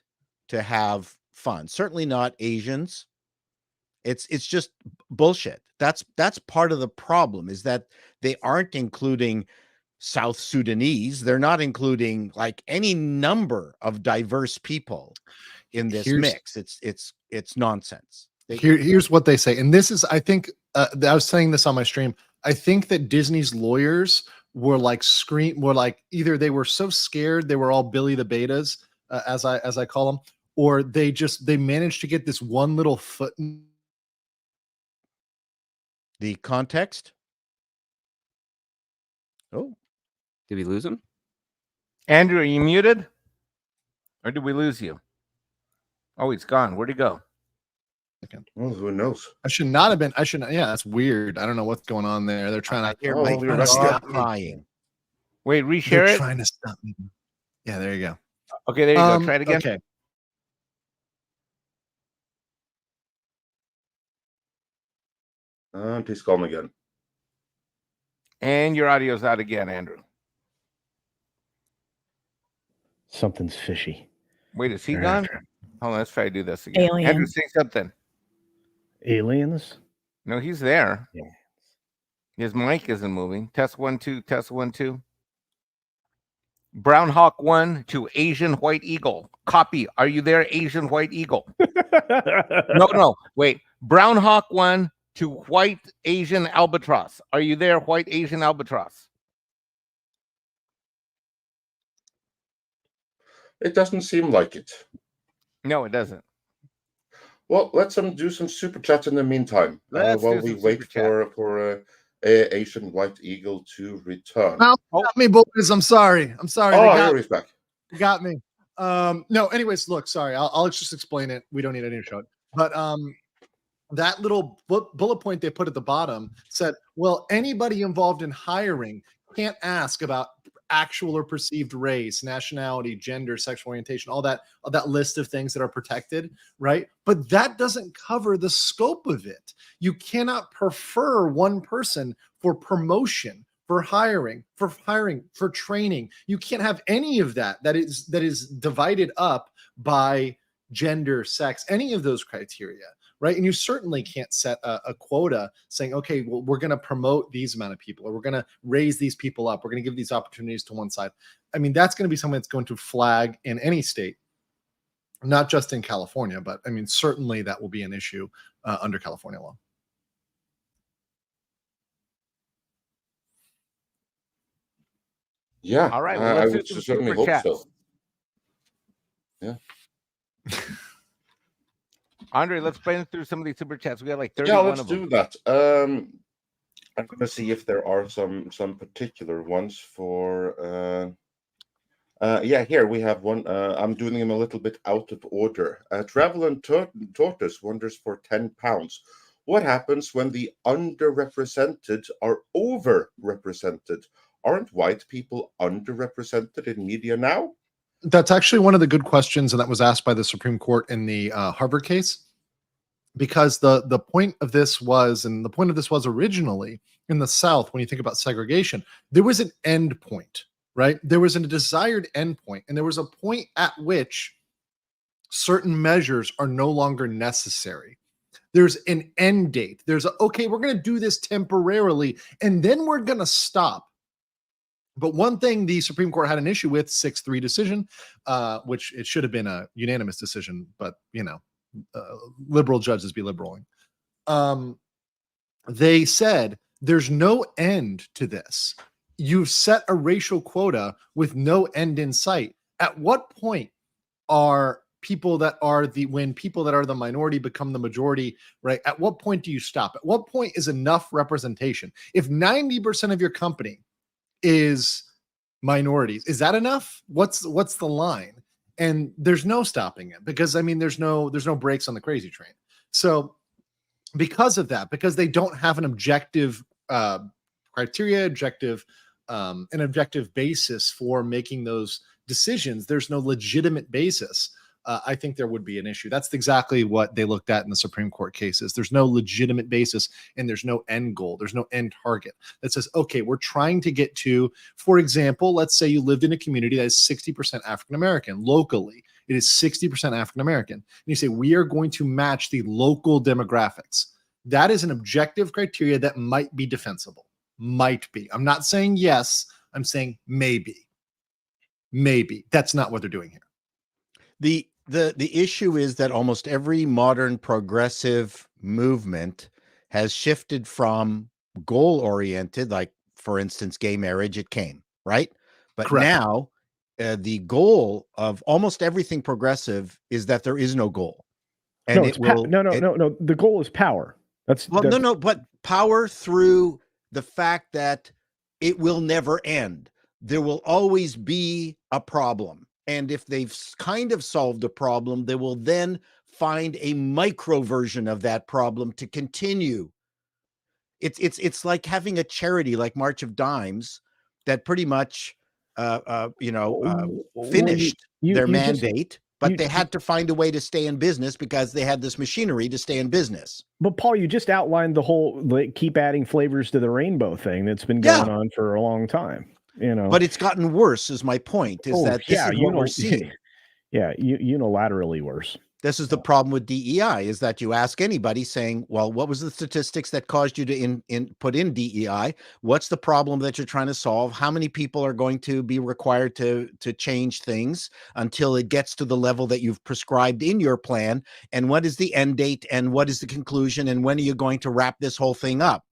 to have fun. Certainly not Asians. It's just bullshit. That's part of the problem, is that they aren't including South Sudanese. They're not including like any number of diverse people in this mix. It's nonsense. Here's what they say, and this is, I think, I was saying this on my stream. I think that Disney's lawyers were like either they were so scared they were all Billy the Betas, as I call them, or they managed to get this one little foot. The context. Oh, did we lose him? Andrew, are you muted? Or did we lose you? Oh, he's gone. Where'd he go? Well, who knows? I should not have been. Yeah, that's weird. I don't know what's going on there. They're trying to. Stop crying. Wait, reshare it. Trying to stop me. Yeah, there you go. Okay, there you go. Try it again. Okay. Please call me again. And your audio's out again, Andrew. Something's fishy. Wait, is he gone? Hold on, let's try to do this again. Aliens. Andrew, say something. Aliens? No, he's there. Yeah. His mic isn't moving. Test 1 2. Test 1 2. Brown Hawk 1 to Asian White Eagle. Copy. Are you there, Asian White Eagle? No. Wait. Brown Hawk 1 to White Asian Albatross. Are you there, White Asian Albatross? It doesn't seem like it. No, it doesn't. Well, let's do some super chats in the meantime while we wait for Asian White Eagle to return. Well, got me, boys. I'm sorry. Oh, he's back. Got me. No. Anyways, look. Sorry. I'll just explain it. We don't need any show it. But that little bullet point they put at the bottom said, "Well, anybody involved in hiring can't ask about actual or perceived race, nationality, gender, sexual orientation, all that list of things that are protected, right? But that doesn't cover the scope of it. You cannot prefer one person for promotion, for hiring, for training. You can't have any of that is divided up by gender, sex, any of those criteria. Right. And you certainly can't set a quota saying, OK, well, we're going to promote these amount of people, or we're going to raise these people up. We're going to give these opportunities to one side. I mean, that's going to be something that's going to flag in any state, not just in California. But I mean, certainly that will be an issue under California law. Yeah. All right. Well, I let's would certainly hope so. Yeah. Andre, let's play through some of these super chats. We got like 31 Yeah, let's of them. do that. I'm going to see if there are some particular ones for. Yeah, here we have one. I'm doing them a little bit out of order. Travel and Tortoise wonders for £10. What happens when the underrepresented are overrepresented? Aren't white people underrepresented in media now? That's actually one of the good questions, and that was asked by the Supreme Court in the Harvard case, because the point of this was originally in the South, when you think about segregation, there was an end point, right? There was a desired end point, and there was a point at which certain measures are no longer necessary. There's an end date. Okay, we're going to do this temporarily, and then we're going to stop. But one thing the Supreme Court had an issue with, 6-3 decision, which it should have been a unanimous decision, but, liberal judges be liberaling. They said there's no end to this. You've set a racial quota with no end in sight. At what point are people that are the minority become the majority, right? At what point do you stop? At what point is enough representation? If 90% of your company is minorities, is that enough? What's the line? and there's no stopping it because I mean there's no brakes on the crazy train. So because of that, because they don't have an objective criteria, an objective basis for making those decisions, there's no legitimate basis. I think there would be an issue. That's exactly what they looked at in the Supreme Court cases. There's no legitimate basis and there's no end goal. There's no end target that says, okay, we're trying to get to, for example, let's say you lived in a community that is 60% African-American. Locally, it is 60% African-American. And you say, we are going to match the local demographics. That is an objective criteria that might be defensible. Might be. I'm not saying yes. I'm saying maybe. Maybe. That's not what they're doing here. The issue is that almost every modern progressive movement has shifted from goal oriented, like for instance, gay marriage, it came, right? But Correct. now the goal of almost everything progressive is that there is no goal. And no, it will no. The goal is power. That's but power through the fact that it will never end. There will always be a problem. And if they've kind of solved a problem, they will then find a micro version of that problem to continue. It's like having a charity like March of Dimes that pretty much finished their mandate, but they had to find a way to stay in business because they had this machinery to stay in business. But Paul, you just outlined the whole keep adding flavors to the rainbow thing that's been going on for a long time. But it's gotten worse is my point, is that this is what we're seeing. Yeah, unilaterally worse. This is the problem with DEI, is that you ask anybody saying, well, what was the statistics that caused you to put in DEI? What's the problem that you're trying to solve? How many people are going to be required to change things until it gets to the level that you've prescribed in your plan? And what is the end date? And what is the conclusion? And when are you going to wrap this whole thing up?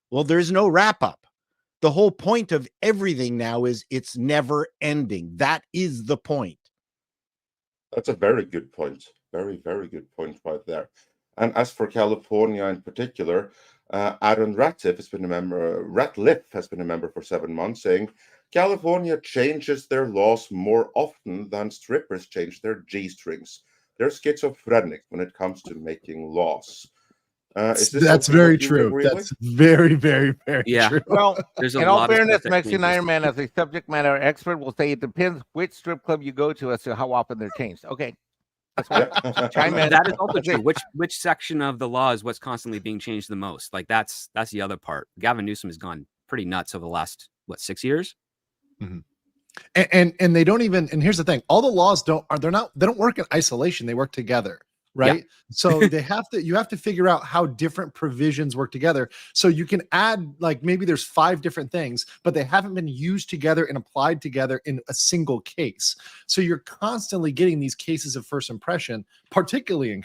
Well, there's no wrap up. The whole point of everything now is it's never ending. That is the point. That's a very good point. Very, very good point right there. And as for California in particular, Aaron Ratliff has been a member for 7 months, saying California changes their laws more often than strippers change their G-strings. They're schizophrenic when it comes to making laws. That's very true. That's very, very, very true. Well, in all fairness, Mexican Iron Man, as a subject matter expert, will say it depends which strip club you go to as to how often they're changed. Okay. That is also true. Which section of the law is what's constantly being changed the most? Like that's the other part. Gavin Newsom has gone pretty nuts over the last 6 years. Mm-hmm. And they don't even. And here's the thing: all the laws they don't work in isolation. They work together. Right. Yeah. So you have to figure out how different provisions work together. So you can add, like, maybe there's 5 different things, but they haven't been used together and applied together in a single case. So you're constantly getting these cases of first impression, particularly in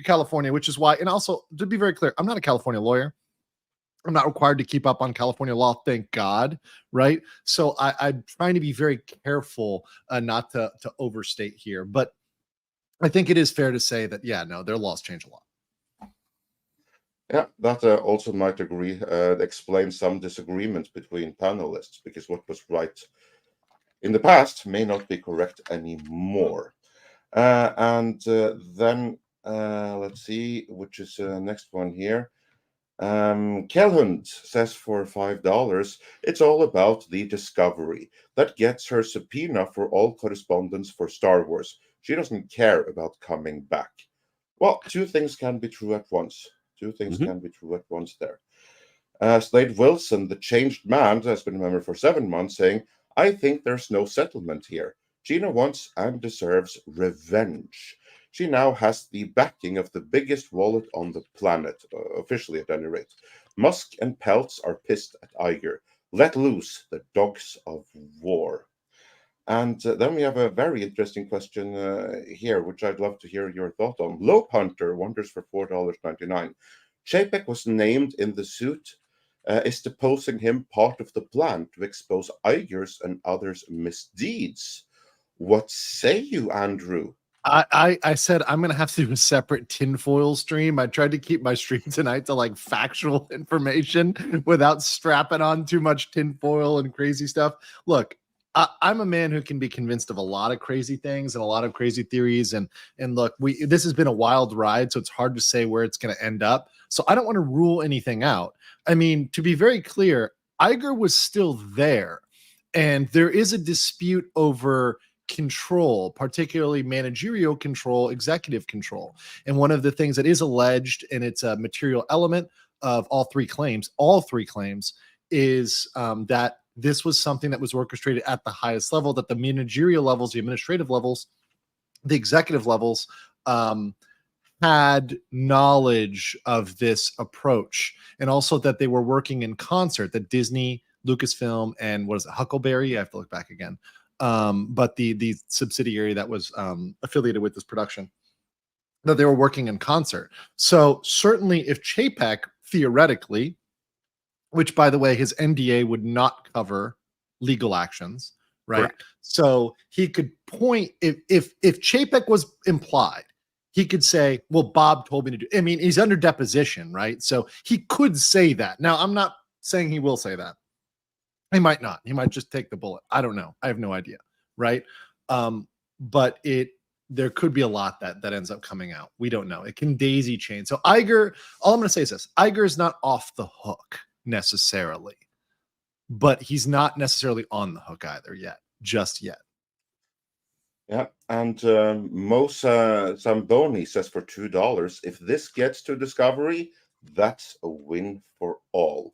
California, which is why, and also to be very clear, I'm not a California lawyer. I'm not required to keep up on California law, thank God, right? So I'm trying to be very careful not to overstate here, but I think it is fair to say that, their laws change a lot. Yeah, that also might explain some disagreements between panelists, because what was right in the past may not be correct anymore. Then let's see, which is next one here. Kelhund says for $5, it's all about the Discovery that gets her subpoena for all correspondence for Star Wars. She doesn't care about coming back. Well, 2 things can be true at once. 2 things can be true at once there. Slade Wilson, the changed man, has been a member for 7 months, saying, I think there's no settlement here. Gina wants and deserves revenge. She now has the backing of the biggest wallet on the planet, officially at any rate. Musk and Peltz are pissed at Iger. Let loose the dogs of war. And then we have a very interesting question here, which I'd love to hear your thought on. Lope Hunter wonders for $4.99. Chapek was named in the suit. Is deposing him part of the plan to expose Iger's and others' misdeeds? What say you, Andrew? I said I'm gonna have to do a separate tinfoil stream. I tried to keep my stream tonight to like factual information without strapping on too much tinfoil and crazy stuff. Look, I'm a man who can be convinced of a lot of crazy things and a lot of crazy theories. And look, this has been a wild ride, so it's hard to say where it's going to end up. So I don't want to rule anything out. I mean, to be very clear, Iger was still there, and there is a dispute over control, particularly managerial control, executive control. And one of the things that is alleged, and it's a material element of all three claims, is that this was something that was orchestrated at the highest level, that the managerial levels, the administrative levels, the executive levels had knowledge of this approach, and also that they were working in concert, that Disney, Lucasfilm, and what is it, Huckleberry? I have to look back again. But the subsidiary that was affiliated with this production, that they were working in concert. So certainly if Chapek, theoretically, which by the way, his NDA would not cover legal actions, right? Correct. So he could point, if Chapek was implied, he could say, well, Bob told me to do, I mean, he's under deposition, right? So he could say that. Now, I'm not saying he will say that. He might not. He might just take the bullet. I don't know. I have no idea, right? But there could be a lot that ends up coming out. We don't know. It can daisy chain. So Iger, all I'm going to say is this: Iger is not off the hook necessarily, but he's not necessarily on the hook either just yet. Yeah, and Mo Zamboni says for $2, if this gets to Discovery, that's a win for all.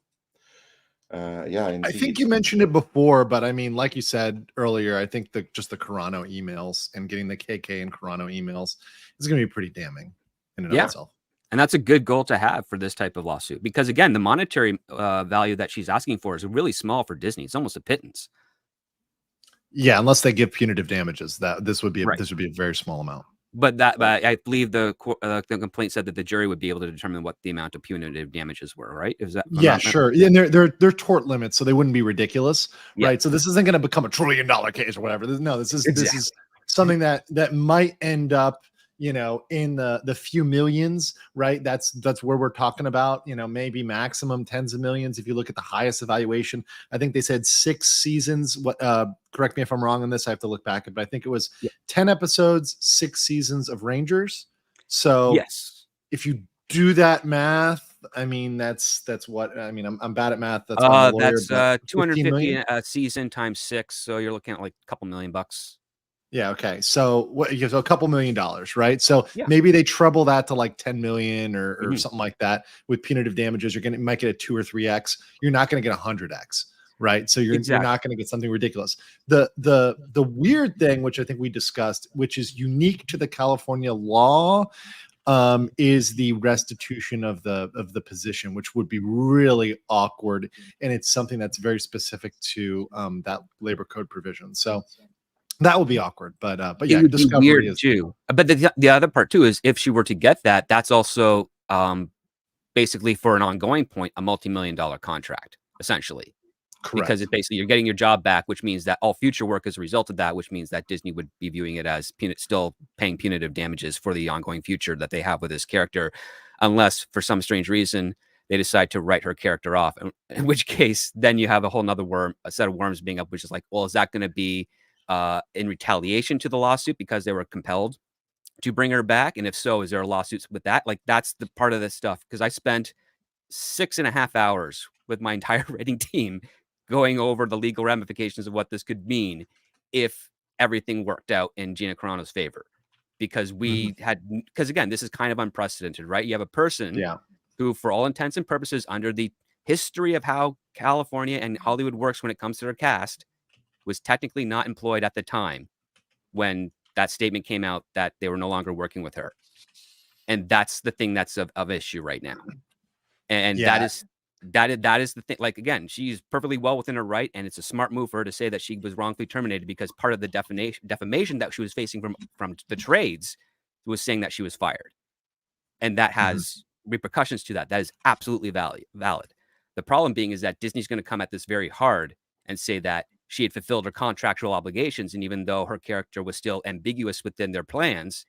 Yeah, indeed. I think you mentioned it before, but I mean, like you said earlier, I think just the Corano emails and getting the KK and Corano emails is going to be pretty damning in and of itself. And that's a good goal to have for this type of lawsuit, because again, the monetary value that she's asking for is really small for Disney. It's almost a pittance. Yeah, unless they give punitive damages, this would be a very small amount. But I believe the complaint said that the jury would be able to determine what the amount of punitive damages were, right? Is that? Yeah, sure. And they're tort limits, so they wouldn't be ridiculous, right? So this isn't going to become a $1 trillion case or whatever. This is something that might end up, in the few millions, right? That's where we're talking about, maybe maximum tens of millions. If you look at the highest evaluation, I think they said 6 seasons. Correct me if I'm wrong on this. I have to look back, but I think it was 10 episodes, 6 seasons of Rangers. So yes, if you do that math, I mean, that's what, I mean, I'm bad at math. That's why I'm a lawyer, that's 250 a season times 6. So you're looking at like a couple $1 million. Yeah. Okay. So so a couple $1 million, right? So maybe they treble that to like 10 million or something like that with punitive damages. You might get a 2 or 3x. You're not going to get 100x, right? So you're not going to get something ridiculous. The weird thing, which I think we discussed, which is unique to the California law, is the restitution of the position, which would be really awkward, and it's something that's very specific to that labor code provision. So that would be awkward, but yeah, Discovery weird is too. But the other part too is if she were to get that, that's also basically for an ongoing point a multi-million-dollar contract, essentially. Correct. Because it's basically you're getting your job back, which means that all future work as a result of that, which means that Disney would be viewing it as still paying punitive damages for the ongoing future that they have with this character, unless for some strange reason they decide to write her character off, in which case then you have a whole nother set of worms being up, which is like, well, is that going to be in retaliation to the lawsuit because they were compelled to bring her back? And if so, is there a lawsuit with that? Like, that's the part of this stuff, because I spent 6.5 hours with my entire writing team going over the legal ramifications of what this could mean if everything worked out in Gina Carano's favor, because because again, this is kind of unprecedented, right? You have a person who, for all intents and purposes, under the history of how California and Hollywood works when it comes to their cast, was technically not employed at the time when that statement came out that they were no longer working with her. And that's the thing that's of issue right now. And that is the thing. Like, again, she's perfectly well within her right, and it's a smart move for her to say that she was wrongfully terminated, because part of the defamation that she was facing from the trades was saying that she was fired. And that has repercussions to that. That is absolutely valid. The problem being is that Disney's going to come at this very hard and say that she had fulfilled her contractual obligations, and even though her character was still ambiguous within their plans,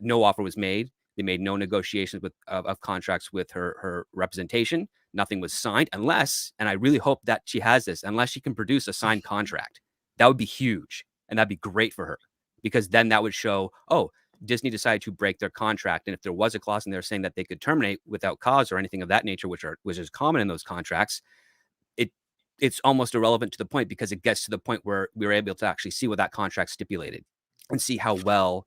no offer was made. They made no negotiations of contracts with her representation. Nothing was signed unless, and I really hope that she has this, unless she can produce a signed contract That would be huge, and that'd be great for her, because then that would show, oh, Disney decided to break their contract, and if there was a clause in there saying that they could terminate without cause or anything of that nature, which is common in those contracts, it's almost irrelevant to the point, because it gets to the point where we were able to actually see what that contract stipulated and see how well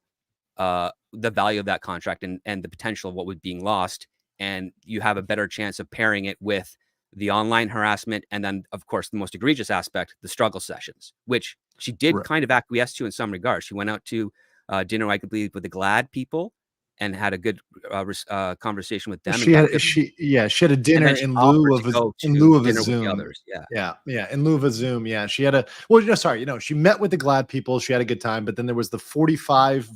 the value of that contract and the potential of what was being lost. And you have a better chance of pairing it with the online harassment. And then, of course, the most egregious aspect, the struggle sessions, which she did kind of acquiesce to in some regards. She went out to dinner, I believe, with the GLAAD people and had a good conversation with them. She had a dinner in lieu of a Zoom. In lieu of a Zoom. Yeah, she had she met with the GLAAD people. She had a good time, but then there was the 45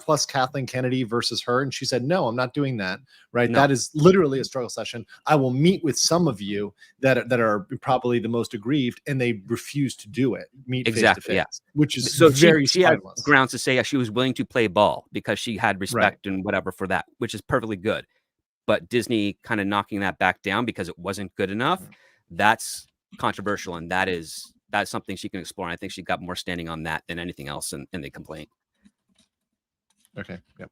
plus Kathleen Kennedy versus her, and she said, "No, I'm not doing that." Right? No. That is literally a struggle session. I will meet with some of you that are probably the most aggrieved, and they refuse to do it. Meet face to face, which is so very she had grounds to say she was willing to play ball because she had respect and whatever for that, which is perfectly good. But Disney kind of knocking that back down because it wasn't good enough, that's controversial, and that's something she can explore. And I think she got more standing on that than anything else in the complaint. Okay. Yep.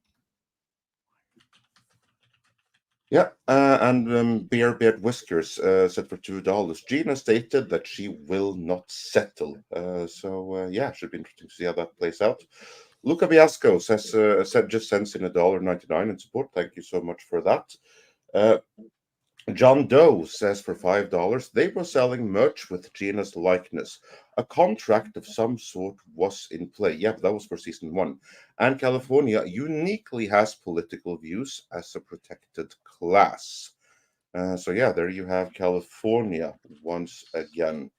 Yeah, and Beard Whiskers said for $2. Gina stated that she will not settle. Should be interesting to see how that plays out. Luca Biasco just sends in $1.99 in support. Thank you so much for that. John Doe says for $5, they were selling merch with Gina's likeness. A contract of some sort was in play. Yeah, that was for season 1. And California uniquely has political views as a protected class. There you have California once again.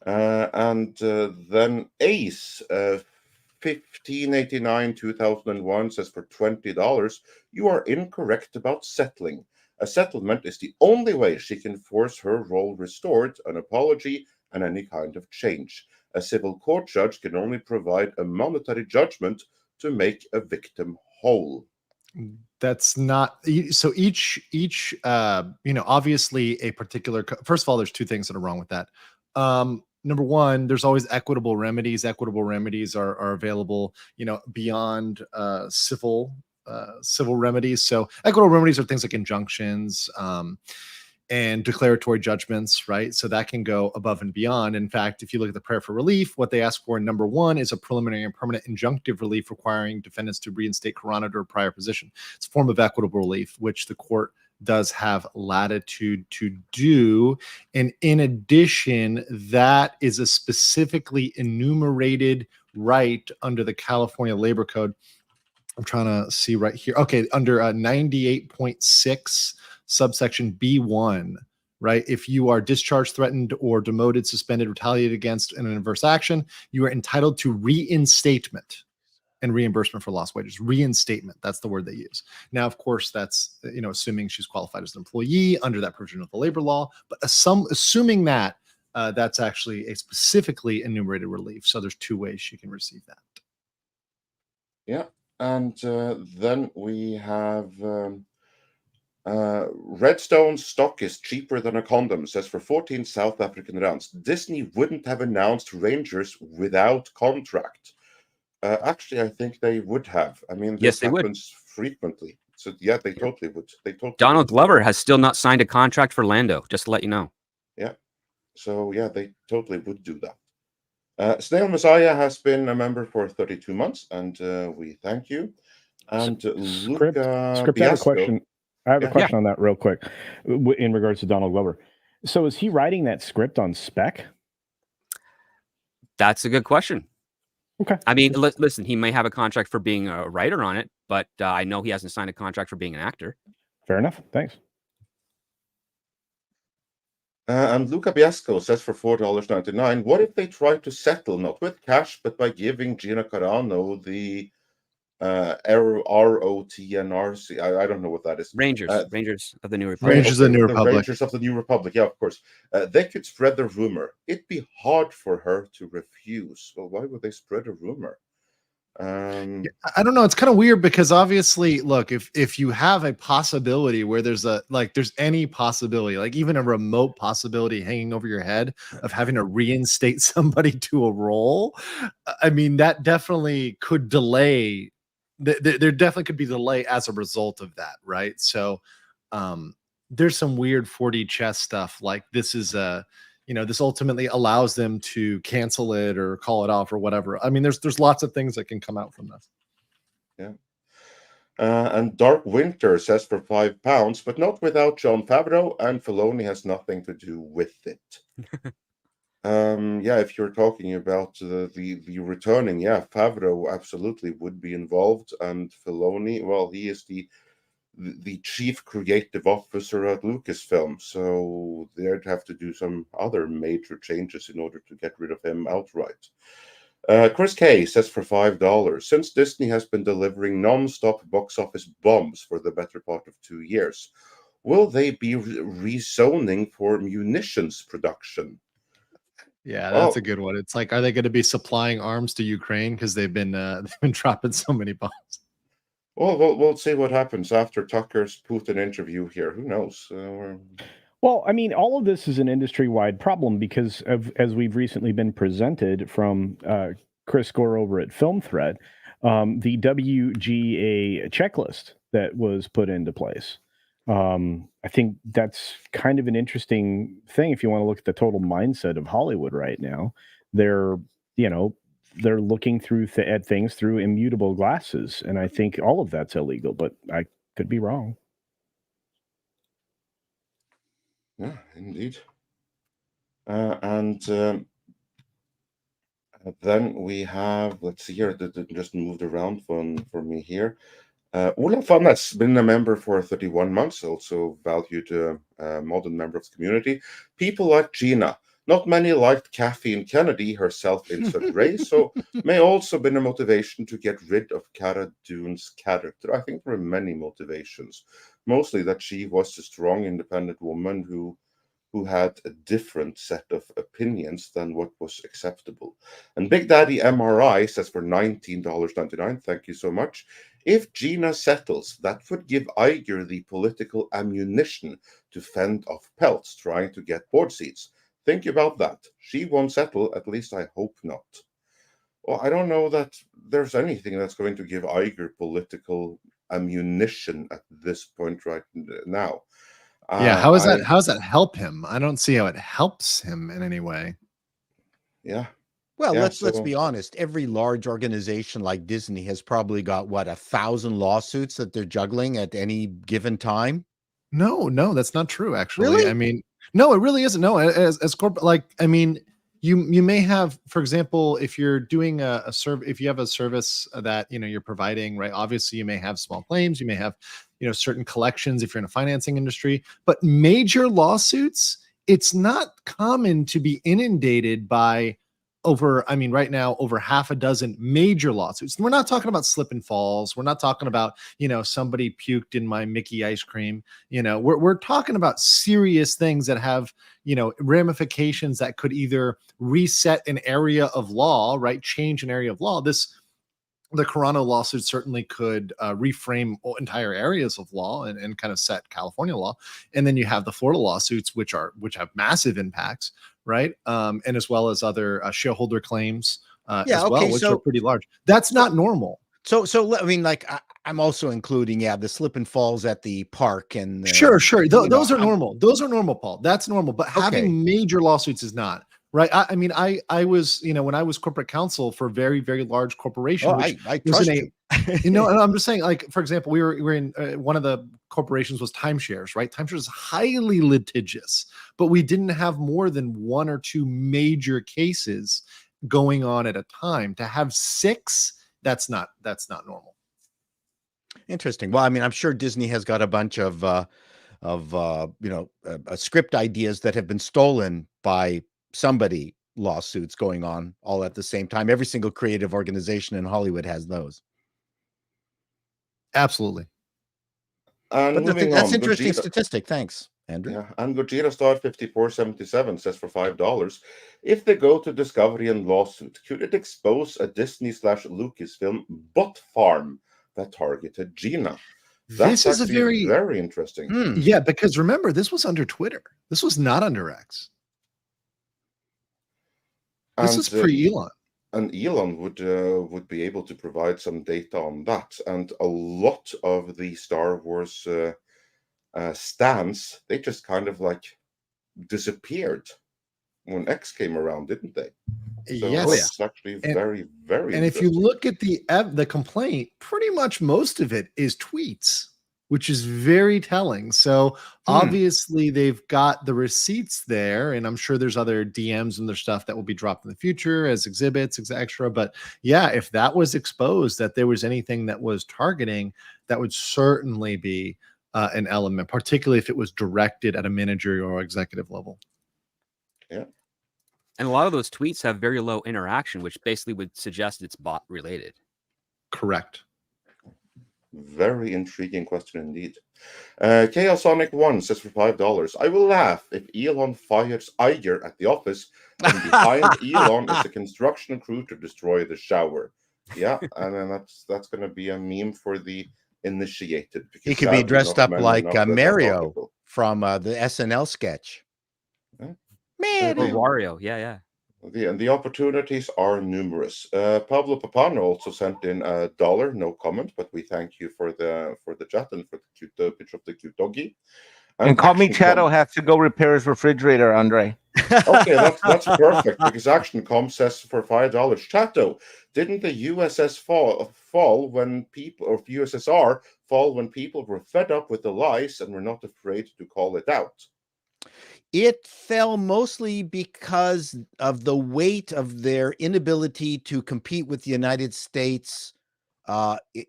Then Ace, 1589 2001 says for $20, you are incorrect about settling. A settlement is the only way she can force her role restored, an apology, and any kind of change. A civil court judge can only provide a monetary judgment to make a victim whole. That's not so. Each obviously a particular. First of all, there's two things that are wrong with that. Number one, there's always equitable remedies. Equitable remedies are available, beyond civil remedies. So equitable remedies are things like injunctions and declaratory judgments, right? So that can go above and beyond. In fact, if you look at the prayer for relief, what they ask for in number 1 is a preliminary and permanent injunctive relief requiring defendants to reinstate Corano to a prior position. It's a form of equitable relief, which the court does have latitude to do. And in addition, that is a specifically enumerated right under the California Labor Code. I'm trying to see right here. Okay, under 98.6 subsection B1, right? If you are discharged, threatened, or demoted, suspended, retaliated against in an adverse action, you are entitled to reinstatement and reimbursement for lost wages. Reinstatement, that's the word they use. Now, of course, that's assuming she's qualified as an employee under that provision of the labor law. But assuming that that's actually a specifically enumerated relief. So there's 2 ways she can receive that. Yeah. And then we have Redstone stock is cheaper than a condom, says for 14 South African rands. Disney wouldn't have announced Rangers without contract. Actually, I think they would have. I mean, this happens frequently. So yeah, they totally would. Donald Glover has still not signed a contract for Lando, just to let you know. Yeah. So yeah, they totally would do that. Snail Messiah has been a member for 32 months, and we thank you. And Script, I have a question. I have a question on that real quick in regards to Donald Glover. So is he writing that script on spec? That's a good question. Okay. I mean, listen, he may have a contract for being a writer on it, but I know he hasn't signed a contract for being an actor. Fair enough. Thanks. And Luca Biasco says for $4.99, what if they try to settle, not with cash, but by giving Gina Carano the ROTNRC? I don't know what that is. Rangers of the New Republic. Rangers of the New Republic. Rangers of the New Republic, yeah, of course. They could spread the rumor. It'd be hard for her to refuse. Well, why would they spread a rumor? I don't know. It's kind of weird because obviously, look, if you have a possibility where there's any possibility, like even a remote possibility hanging over your head of having to reinstate somebody to a role, I mean, that definitely could delay. There definitely could be delay as a result of that, right? So there's some weird 4D chess stuff. Like this is this ultimately allows them to cancel it or call it off or whatever. I mean, there's lots of things that can come out from this. Yeah. And Dark Winter says for £5, but not without Jon Favreau, and Filoni has nothing to do with it. Yeah, if you're talking about the returning, yeah, Favreau absolutely would be involved, and Filoni, well, he is the chief creative officer at Lucasfilm, so they'd have to do some other major changes in order to get rid of him outright. Chris K says for $5, since Disney has been delivering non-stop box office bombs for the better part of 2 years, will they be rezoning for munitions production? Yeah, that's a good one. It's like, are they going to be supplying arms to Ukraine because they've been dropping so many bombs? Well, we'll see what happens after Tucker's Putin interview here. Who knows? Well, I mean, all of this is an industry-wide problem because as we've recently been presented from Chris Gore over at Film Thread, the WGA checklist that was put into place. I think that's kind of an interesting thing if you want to look at the total mindset of Hollywood right now. They're looking at things through immutable glasses, and I think all of that's illegal, but I could be wrong. Yeah, indeed. And then we have, let's see here, that just moved around for me here. Olaf Van has been a member for 31 months, also valued modern member of the community. People like Gina. Not many liked Caffeine Kennedy, herself insert race, so may also been a motivation to get rid of Cara Dune's character. I think there are many motivations. Mostly that she was a strong, independent woman who had a different set of opinions than what was acceptable. And Big Daddy MRI says for $19.99, thank you so much. If Gina settles, that would give Iger the political ammunition to fend off Peltz trying to get board seats. Think about that. She won't settle, at least I hope not. Well, I don't know that there's anything that's going to give Iger political ammunition at this point right now. Yeah, how does that help him? I don't see how it helps him in any way. Yeah. Well, let's be honest. Every large organization like Disney has probably got 1,000 lawsuits that they're juggling at any given time. No, that's not true. Actually, really? I mean, no, it really isn't. No, as corporate, like, I mean, you may have, for example, if you're doing a service, if you have a service that you're providing, right? Obviously, you may have small claims, you may have certain collections if you're in a financing industry, but major lawsuits, it's not common to be inundated by right now over half a dozen major lawsuits. We're not talking about slip and falls. We're not talking about, somebody puked in my Mickey ice cream. We're talking about serious things that have, ramifications that could either reset an area of law, right? Change an area of law. The Corano lawsuit certainly could reframe entire areas of law and kind of set California law. And then you have the Florida lawsuits, which have massive impacts, right? And as well as other shareholder claims which are pretty large. That's not normal. So I mean, like, I'm also including, the slip and falls at the park and sure. Those are normal. Those are normal, Paul. That's normal. But having major lawsuits is not. Right. I mean, I was, when I was corporate counsel for a very, very large corporation. I trust you. And I'm just saying, like, for example, we were in one of the corporations was timeshares, right? Timeshares is highly litigious, but we didn't have more than one or two major cases going on at a time. To have 6, that's not normal. Interesting. Well, I mean, I'm sure Disney has got a bunch of script ideas that have been stolen by somebody lawsuits going on all at the same time. Every single creative organization in Hollywood has those. Absolutely. But that's interesting statistic. Thanks. Andrew? Yeah, and Gojira Star 5477 says for $5, if they go to discovery and lawsuit, could it expose a Disney/Lucasfilm bot farm that targeted Gina? That's This is a actually very, very interesting. yeah, because remember, this was under Twitter. This was not under X. This is pre-Elon. And Elon would be able to provide some data on that. And a lot of the Star Wars stands, they just kind of like disappeared when X came around, didn't they? So Yes. it's actually very, very And if you look at the complaint, pretty much most of it is tweets, which is very telling. So obviously they've got the receipts there, and I'm sure there's other DMs and their stuff that will be dropped in the future as exhibits, extra. But yeah, if that was exposed, that there was anything that was targeting, that would certainly be an element, particularly if it was directed at a managerial or executive level. Yeah. And a lot of those tweets have very low interaction, which basically would suggest it's bot related. Correct. Very intriguing question indeed. Chaosonic1 says for $5, I will laugh if Elon fires Iger at the office and behind Elon is the construction crew to destroy the shower. Yeah, and then that's going to be a meme for the initiated. He could be dressed up like Mario from the SNL sketch. Or Wario, yeah. The opportunities are numerous. Pablo Papano also sent in $1, no comment, but we thank you for the chat and for the cute picture of the cute doggy. And call me Chato has to go repair his refrigerator, Andre. Okay, that's perfect, because ActionCom says for $5, Chato, didn't the USS fall when people, or USSR fall when people were fed up with the lies and were not afraid to call it out? It fell mostly because of the weight of their inability to compete with the United States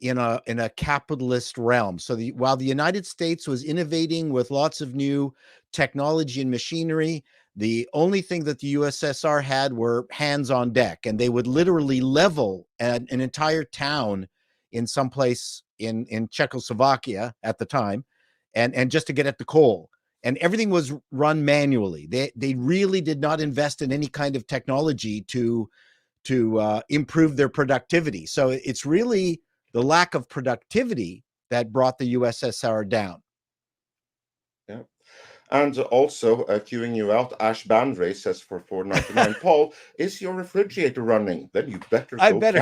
in a capitalist realm. So while the United States was innovating with lots of new technology and machinery, the only thing that the USSR had were hands on deck, and they would literally level an entire town in some place in Czechoslovakia at the time, and just to get at the coal. And everything was run manually. They really did not invest in any kind of technology to improve their productivity. So it's really the lack of productivity that brought the USSR down. Yeah. And also, queuing you out, Ash Bandray says for $4.99, Paul, is your refrigerator running? Then you better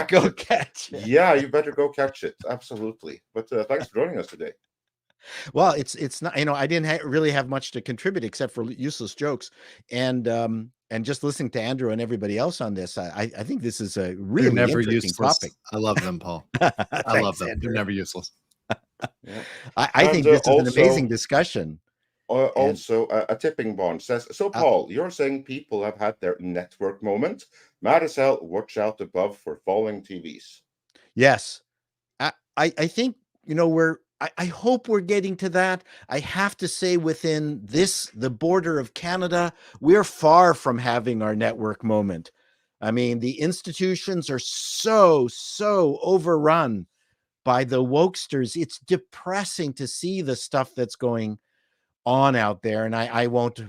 go catch it. Yeah, you better go catch it. Absolutely. But thanks for joining us today. Well, it's not, I didn't really have much to contribute except for useless jokes, and just listening to Andrew and everybody else on this, I think this is a really interesting topic. I love them, Paul. I love them. They're never useless. Yeah. I think this is an amazing discussion. Also, a tipping bond says, so Paul, you're saying people have had their network moment. Marisol, watch out above for falling TVs. Yes. I think, I hope we're getting to that. I have to say, within the border of Canada, we're far from having our network moment. I mean, the institutions are so overrun by the wokesters. It's depressing to see the stuff that's going on out there. And I won't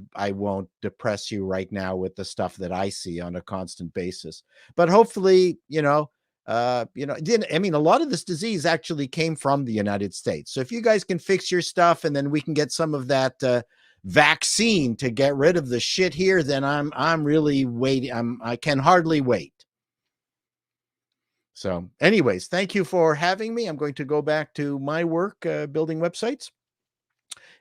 depress you right now with the stuff that I see on a constant basis. But hopefully, a lot of this disease actually came from the United States. So if you guys can fix your stuff and then we can get some of that vaccine to get rid of the shit here, then I'm really waiting. I can hardly wait. So anyways, thank you for having me. I'm going to go back to my work, building websites,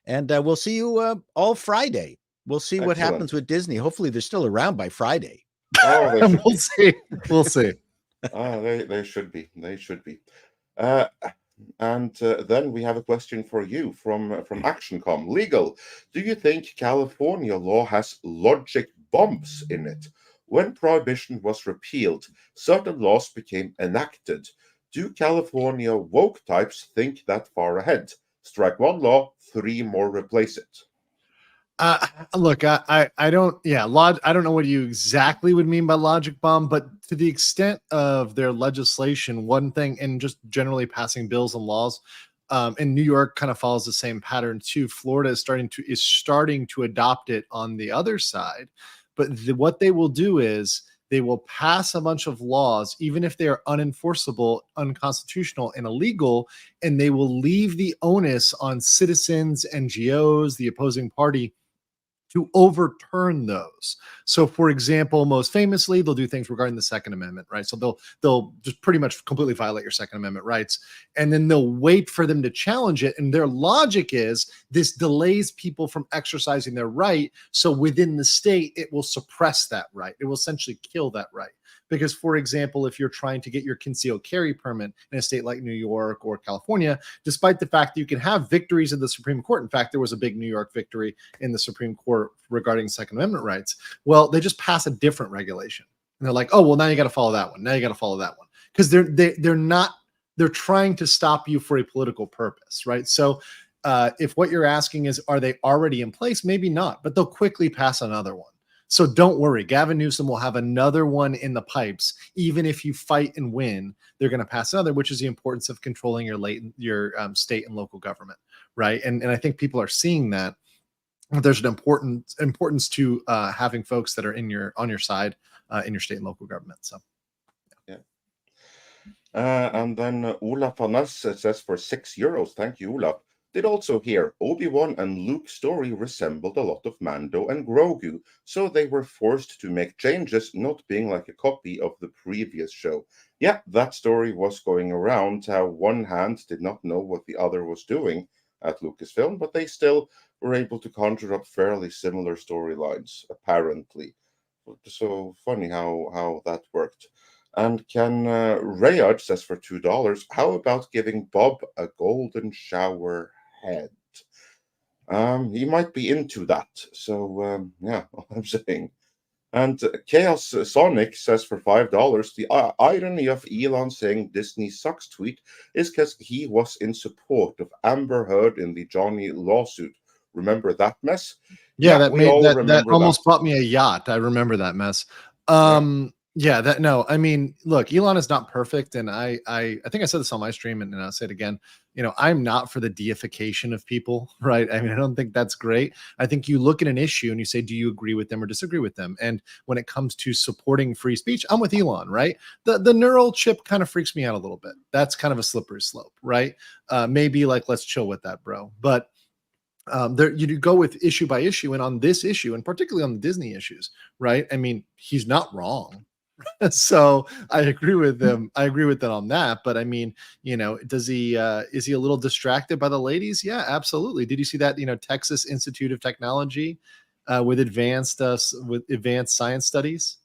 and we'll see you all Friday. We'll see what happens with Disney. Hopefully they're still around by Friday. Oh, we'll see. We'll see. They should be. They should be. And then we have a question for you from ActionCom. Legal. Do you think California law has logic bombs in it? When Prohibition was repealed, certain laws became enacted. Do California woke types think that far ahead? Strike one law, 3 more replace it. Look, I don't. Yeah, I don't know what you exactly would mean by logic bomb, but to the extent of their legislation, one thing, and just generally passing bills and laws, And New York kind of follows the same pattern too. Florida is starting to adopt it on the other side. But what they will do is they will pass a bunch of laws, even if they are unenforceable, unconstitutional, and illegal, and they will leave the onus on citizens, NGOs, the opposing party, to overturn those. So, for example, most famously, they'll do things regarding the Second Amendment, right? So they'll just pretty much completely violate your Second Amendment rights, and then they'll wait for them to challenge it. And their logic is this delays people from exercising their right. So within the state, it will suppress that right. It will essentially kill that right. Because, for example, if you're trying to get your concealed carry permit in a state like New York or California, despite the fact that you can have victories in the Supreme Court, in fact, there was a big New York victory in the Supreme Court regarding Second Amendment rights. Well, they just pass a different regulation. And they're like, oh, well, now you got to follow that one. Now you got to follow that one. Because they're trying to stop you for a political purpose, right? So if what you're asking is, are they already in place? Maybe not, but they'll quickly pass another one. So don't worry, Gavin Newsom will have another one in the pipes. Even if you fight and win, they're going to pass another, which is the importance of controlling your state and local government, right? And I think people are seeing that. There's an importance to having folks that are on your side in your state and local government. So, yeah. And then Olaf Hannes says for €6. Thank you, Olaf. Did also hear Obi-Wan and Luke's story resembled a lot of Mando and Grogu, so they were forced to make changes, not being like a copy of the previous show. Yeah, that story was going around, how one hand did not know what the other was doing at Lucasfilm, but they still were able to conjure up fairly similar storylines, apparently. So funny how that worked. And Ken Rayard says for $2, how about giving Bob a golden shower head? He might be into that. So, yeah, all I'm saying. And Chaos Sonic says for $5, the irony of Elon saying Disney sucks tweet is because he was in support of Amber Heard in the Johnny lawsuit. Remember that mess? Yeah, that almost bought me a yacht. I remember that mess. I mean, look, Elon is not perfect, and I think I said this on my stream, and I'll say it again. I'm not for the deification of people, right? I mean, I don't think that's great. I think you look at an issue and you say, do you agree with them or disagree with them? And when it comes to supporting free speech, I'm with Elon, right? The neural chip kind of freaks me out a little bit. That's kind of a slippery slope, right? Maybe like, let's chill with that, bro. But you go with issue by issue, and on this issue, and particularly on the Disney issues, right? I mean, he's not wrong. So I agree with them. I agree with them on that. But I mean, is he a little distracted by the ladies? Yeah, absolutely. Did you see that? Texas Institute of Technology with advanced science studies,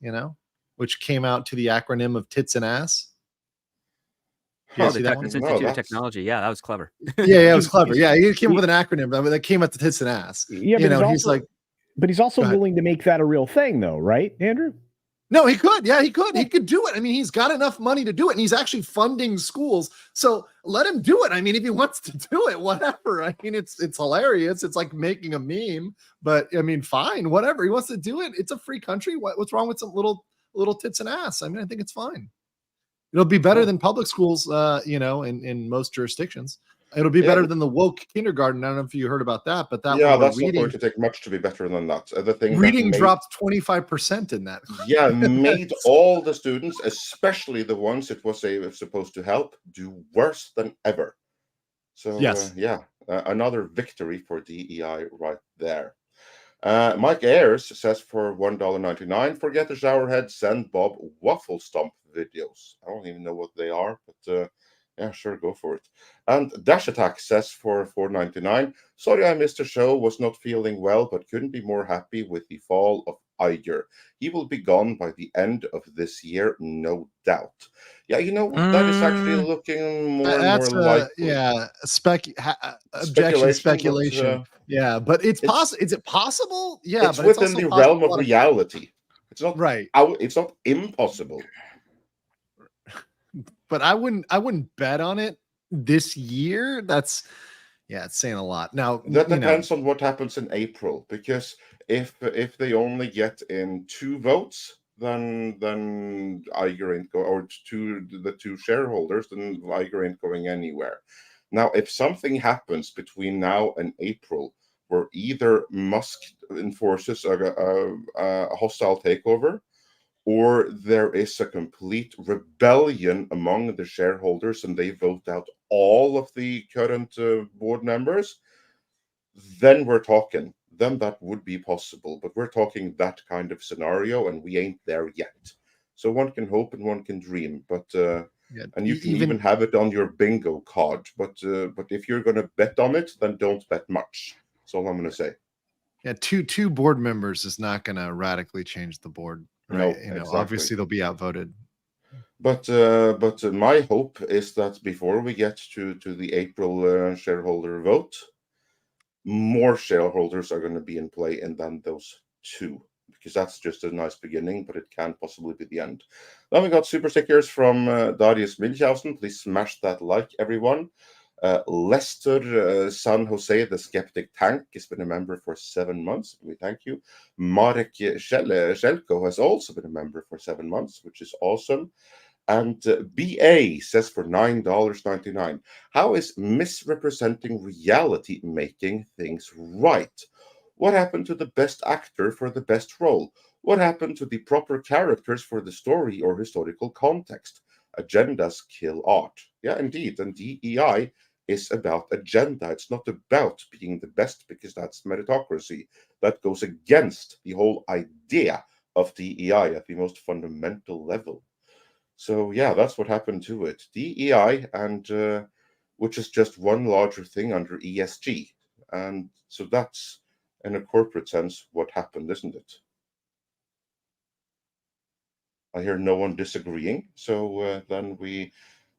which came out to the acronym of tits and ass. Oh, the Texas Institute of Technology. Yeah, that was clever. Yeah, it was clever. Yeah, he came up with an acronym that came out to tits and ass. Yeah, but he's also willing to make that a real thing, though, right, Andrew? No, he could. Yeah, he could. He could do it. I mean, he's got enough money to do it, and he's actually funding schools. So let him do it. I mean, if he wants to do it, whatever. I mean, it's hilarious. It's like making a meme, but I mean, fine, whatever. He wants to do it. It's a free country. What's wrong with some little tits and ass? I mean, I think it's fine. It'll be better than public schools, in most jurisdictions. It'll be better than the woke kindergarten. I don't know if you heard about that, but that's not going to take much to be better than that. The thing reading dropped 25% in that. Yeah, made all the students, especially the ones it was supposed to help, do worse than ever. So yes, another victory for DEI right there. Mike Ayers says for $1.99, forget the shower head, send Bob waffle stomp videos. I don't even know what they are, but yeah, sure, go for it. And Dash Attack says for $4.99, sorry I missed the show, was not feeling well, but couldn't be more happy with the fall of Iger. He will be gone by the end of this year, no doubt. Yeah, that is actually looking more and more likely. Speculation. Yeah, but it's possible. Is it possible? Yeah, it's within the realm of reality. It's not right. It's not impossible. But I wouldn't bet on it this year. It's saying a lot. Now that depends on what happens in April, because if they only get in 2 votes, then Iger ain't go, or the two shareholders, then Iger ain't going anywhere. Now, if something happens between now and April, where either Musk enforces a hostile takeover, or there is a complete rebellion among the shareholders and they vote out all of the current board members, then we're talking. Then that would be possible. But we're talking that kind of scenario, and we ain't there yet. So one can hope and one can dream, but and you can even have it on your bingo card. But if you're going to bet on it, then don't bet much. That's all I'm going to say. Yeah, two board members is not going to radically change the board, right? No, exactly. Obviously they'll be outvoted. But my hope is that before we get to the April shareholder vote, more shareholders are going to be in play, and then those two, because that's just a nice beginning, but it can't possibly be the end. Then we got super stickers from Darius Milchhausen. Please smash that like, everyone. Lester San Jose, the Skeptic Tank, has been a member for 7 months. We thank you. Marek Shelko has also been a member for 7 months, which is awesome. And BA says for $9.99, how is misrepresenting reality making things right? What happened to the best actor for the best role? What happened to the proper characters for the story or historical context? Agendas kill art. Yeah, indeed. And DEI is about agenda. It's not about being the best, because that's meritocracy. That goes against the whole idea of DEI at the most fundamental level. So yeah, that's what happened to it. DEI, and which is just one larger thing under ESG. And so that's, in a corporate sense, what happened, isn't it? I hear no one disagreeing, so then we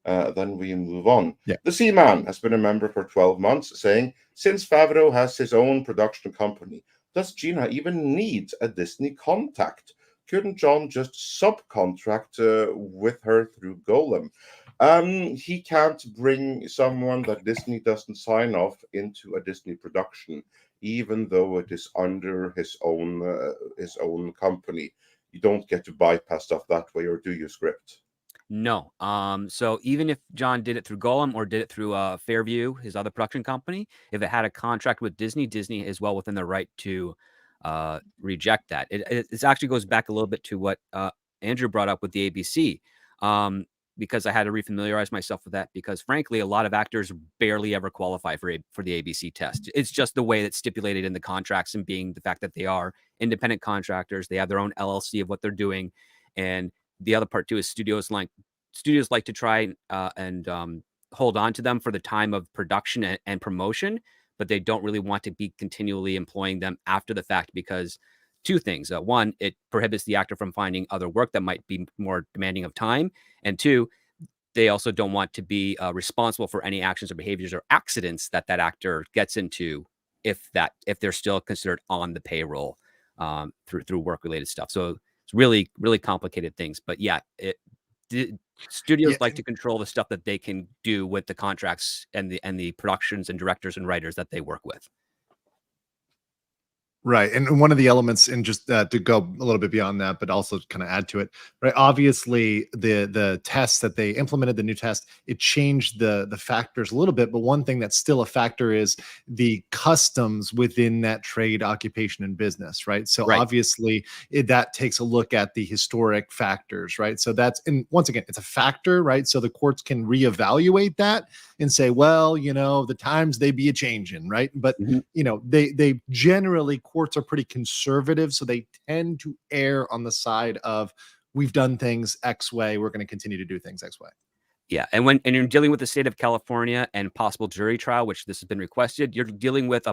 move on. Yeah. The Seaman has been a member for 12 months, saying, since Favreau has his own production company, does Gina even need a Disney contact? Couldn't John just subcontract with her through Golem? He can't bring someone that Disney doesn't sign off into a Disney production, even though it is under his own company. You don't get to bypass stuff that way, or do you, Script? No. So even if John did it through Golem or did it through Fairview, his other production company, if it had a contract with Disney, Disney is well within their right to reject that. It actually goes back a little bit to what Andrew brought up with the ABC, because I had to refamiliarize myself with that, because frankly, a lot of actors barely ever qualify for the ABC test. It's just the way that's stipulated in the contracts, and being the fact that they are independent contractors, they have their own LLC of what they're doing. And the other part too is studios like to try and hold on to them for the time of production and promotion, but they don't really want to be continually employing them after the fact, because two things. One, it prohibits the actor from finding other work that might be more demanding of time. And two, they also don't want to be responsible for any actions or behaviors or accidents that actor gets into if they're still considered on the payroll through work-related stuff. So it's really, really complicated things. But yeah, studios like to control the stuff that they can do with the contracts and the productions and directors and writers that they work with. Right. And one of the elements, and just to go a little bit beyond that, but also kind of add to it, right? Obviously, the tests that they implemented, the new test, it changed the factors a little bit. But one thing that's still a factor is the customs within that trade, occupation, and business, right? So obviously, that takes a look at the historic factors, right? So that's, and once again, it's a factor, right? So the courts can reevaluate that and say, well, the times they be a changing, right? But they generally, courts are pretty conservative, so they tend to err on the side of, we've done things X way, we're going to continue to do things X way. Yeah, and you're dealing with the state of California and possible jury trial, which this has been requested, you're dealing with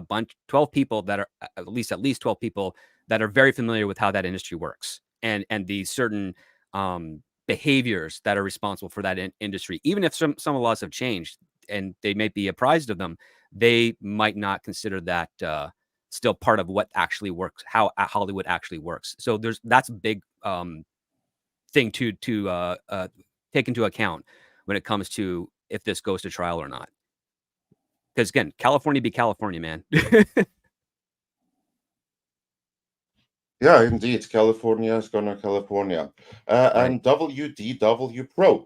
12 people that are at least 12 people that are very familiar with how that industry works and the certain behaviors that are responsible for that industry. Even if some of the laws have changed and they may be apprised of them, they might not consider that still part of what actually works, how Hollywood actually works. So that's a big thing to take into account when it comes to if this goes to trial or not. Because again, California be California, man. Yeah, indeed. California is gonna California. And WDW Pro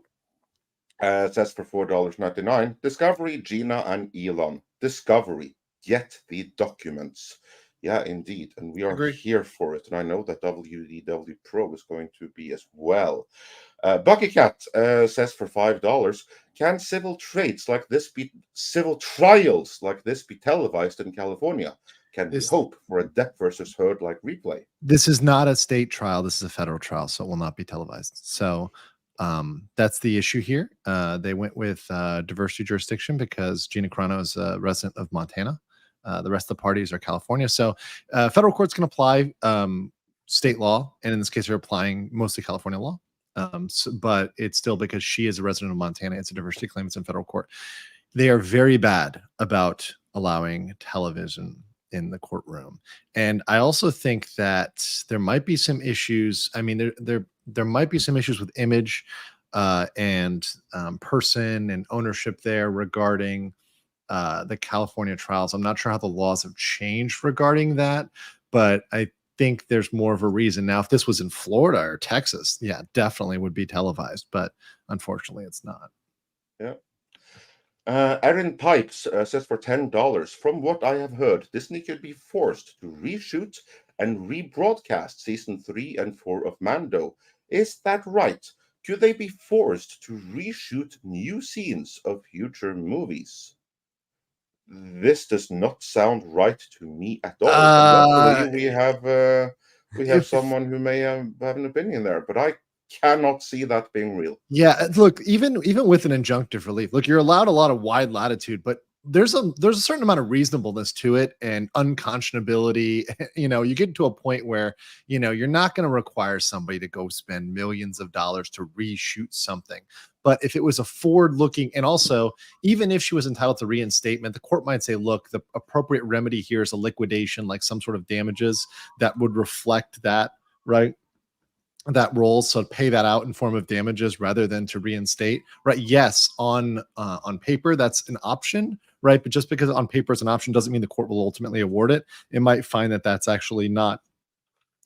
Says for $4.99. Discovery, Gina and Elon. Discovery, get the documents. Yeah, indeed. And we are Agree. here for it. And I know that WDW Pro is going to be as well. Buckycat says for $5. Can civil trials like this be televised in California? Can we hope for a Depp versus Heard like replay? This is not a state trial. This is a federal trial, so it will not be televised. So that's the issue here. They went with diversity jurisdiction because Gina Carano is a resident of Montana. The rest of the parties are California. So federal courts can apply state law, and in this case, they're applying mostly California law. But it's still because she is a resident of Montana. It's a diversity claim. It's in federal court. They are very bad about allowing television in the courtroom. And I also think that there might be some issues. I mean, there might be some issues with image and person and ownership there regarding the California trials. I'm not sure how the laws have changed regarding that, but I think there's more of a reason. Now, if this was in Florida or Texas, yeah, definitely would be televised, but unfortunately it's not. Yeah. Aaron Pipes says for $10. From what I have heard, Disney could be forced to reshoot and rebroadcast season 3 and 4 of Mando. Is that right? Could they be forced to reshoot new scenes of future movies? This does not sound right to me at all. Luckily, we have someone who may have an opinion there, but I cannot see that being real. Yeah, look, even with an injunctive relief, look, you're allowed a lot of wide latitude, but there's a certain amount of reasonableness to it and unconscionability. You know, you get to a point where, you know, you're not going to require somebody to go spend millions of dollars to reshoot something. But if it was a forward-looking, and also, even if she was entitled to reinstatement, the court might say, look, the appropriate remedy here is a liquidation, like some sort of damages that would reflect that, right? That role, so pay that out in form of damages rather than to reinstate, right? Yes, on paper that's an option, right? But just because on paper it's an option doesn't mean the court will ultimately award it. It might find that that's actually not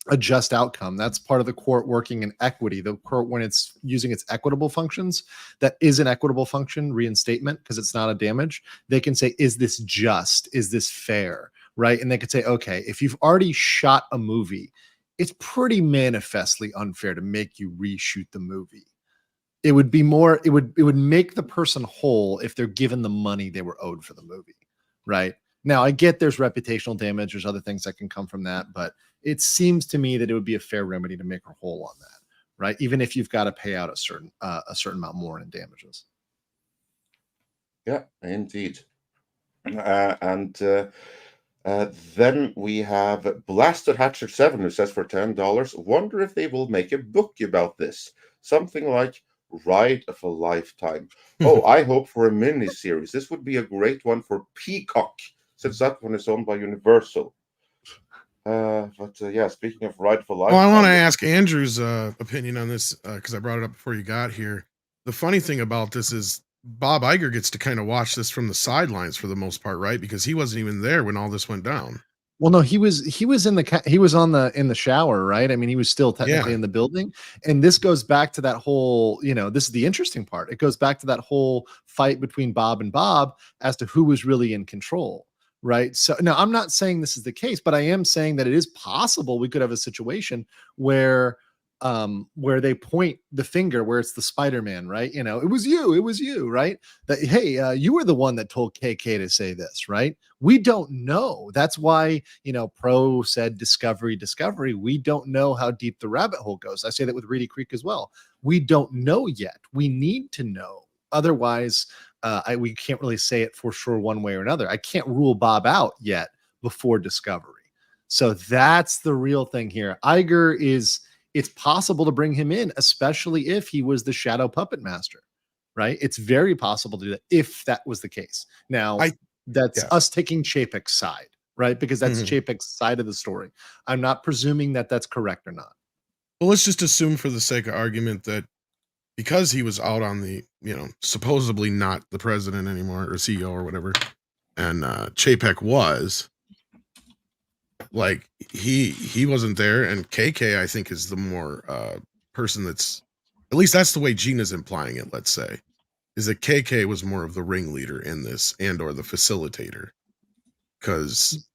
a just outcome. That's part of the court working in equity. The court, when it's using its equitable functions, that is an equitable function, reinstatement, because it's not a damage. They can say, is this just? Is this fair? Right? And they could say, okay, if you've already shot a movie, it's pretty manifestly unfair to make you reshoot the movie. It would be more, it would make the person whole if they're given the money they were owed for the movie, right? Now, I get there's reputational damage, there's other things that can come from that, but it seems to me that it would be a fair remedy to make her whole on that, right? Even if you've got to pay out a certain amount more in damages. Yeah, indeed. Then we have Blasted Hatcher 7 who says for $10, wonder if they will make a book about this. Something like Ride of a Lifetime. Oh, I hope for a mini-series. This would be a great one for Peacock, since that one is owned by Universal. Yeah, speaking of Ride of a Lifetime. Well, I want to ask Andrew's opinion on this because I brought it up before you got here. The funny thing about this is Bob Iger gets to kind of watch this from the sidelines for the most part, right? Because he wasn't even there when all this went down. Well, no, he was in the shower, right? I mean, he was still technically in the building. And this goes back to that whole, you know, this is the interesting part. It goes back to that whole fight between Bob and Bob as to who was really in control, right? So now I'm not saying this is the case, but I am saying that it is possible we could have a situation where they point the finger where it's the Spider-Man, right? You know, it was you, right? That, hey, you were the one that told KK to say this, right? We don't know. That's why, you know, Pro said discovery. We don't know how deep the rabbit hole goes. I say that with Reedy Creek as well. We don't know yet. We need to know. Otherwise, we can't really say it for sure one way or another. I can't rule Bob out yet before discovery. So that's the real thing here. Iger is... It's possible to bring him in, especially if he was the shadow puppet master, right? It's very possible to do that if that was the case. Now, that's us taking Chapek's side, right? Because that's Chapek's side of the story. I'm not presuming that that's correct or not. Well, let's just assume for the sake of argument that because he was out on the, you know, supposedly not the president anymore or CEO or whatever, and Chapek was... like he wasn't there, and KK I think is the more person that's, at least that's the way Gina's implying it, let's say. is that KK was more of the ringleader in this or the facilitator, because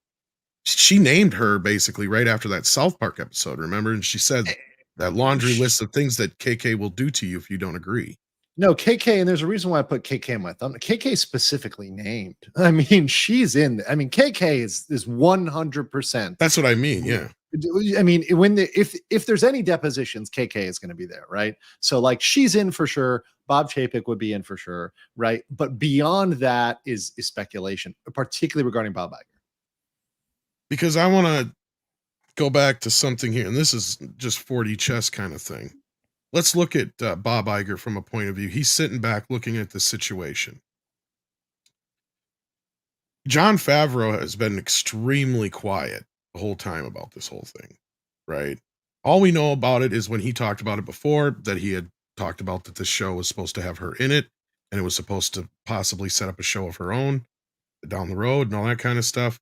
she named her basically right after that South Park episode, remember? And she said that laundry list of things that KK will do to you if you don't agree. No, KK, and there's a reason why I put KK in my thumb. KK specifically named. I mean, she's in. I mean, KK is 100%. That's what I mean. Yeah. I mean, if there's any depositions, KK is going to be there, right? So like, she's in for sure. Bob Chapek would be in for sure, right? But beyond that is speculation, particularly regarding Bob Iger. Because I want to go back to something here, and this is just 4D chess kind of thing. Let's look at Bob Iger from a point of view. He's sitting back looking at the situation. Jon Favreau has been extremely quiet the whole time about this whole thing, right? All we know about it is when he talked about it before, that he had talked about that this show was supposed to have her in it, and it was supposed to possibly set up a show of her own down the road and all that kind of stuff.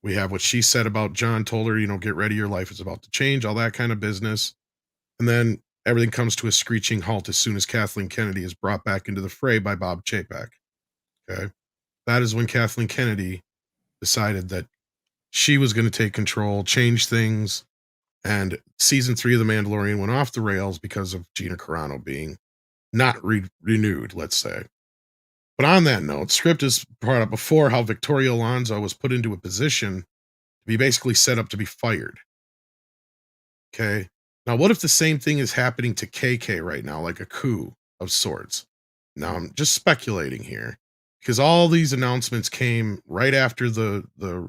We have what she said about John, told her, get ready, your life is about to change, all that kind of business. And then everything comes to a screeching halt as soon as Kathleen Kennedy is brought back into the fray by Bob Chapek. Okay. That is when Kathleen Kennedy decided that she was going to take control, change things. And season 3 of The Mandalorian went off the rails because of Gina Carano being not renewed, let's say. But on that note, script is brought up before how Victoria Alonso was put into a position to be basically set up to be fired. Okay. Now, what if the same thing is happening to KK right now, like a coup of sorts? Now, I'm just speculating here, because all these announcements came right after the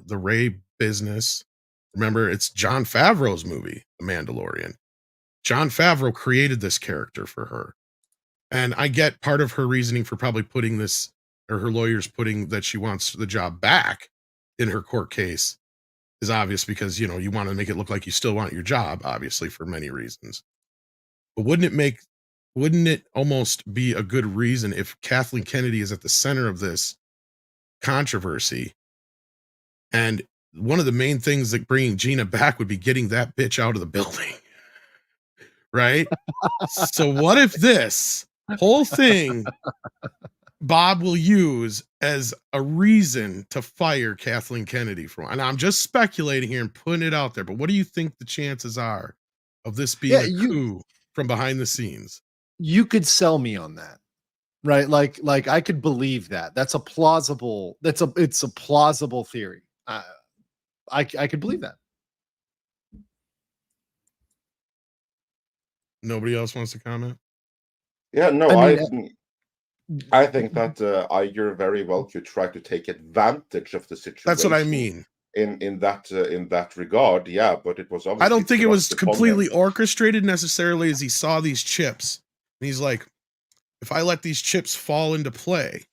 Rey business. Remember, it's Jon Favreau's movie, The Mandalorian. Jon Favreau created this character for her. And I get part of her reasoning for probably putting this, or her lawyers putting that she wants the job back in her court case, is obvious because, you want to make it look like you still want your job, obviously, for many reasons. But wouldn't it almost be a good reason if Kathleen Kennedy is at the center of this controversy? And one of the main things that bringing Gina back would be getting that bitch out of the building. Right? So what if this whole thing Bob will use as a reason to fire Kathleen Kennedy from? And I'm just speculating here and putting it out there, but what do you think the chances are of this being a coup from behind the scenes? You could sell me on that, right? Like I could believe that. It's a plausible theory. I could believe that. Nobody else wants to comment? Yeah, no, I think that Iger very well could try to take advantage of the situation. That's what I mean. In that regard, yeah, but it was obviously. I don't think it was completely orchestrated necessarily, as he saw these chips and he's like, if I let these chips fall into play.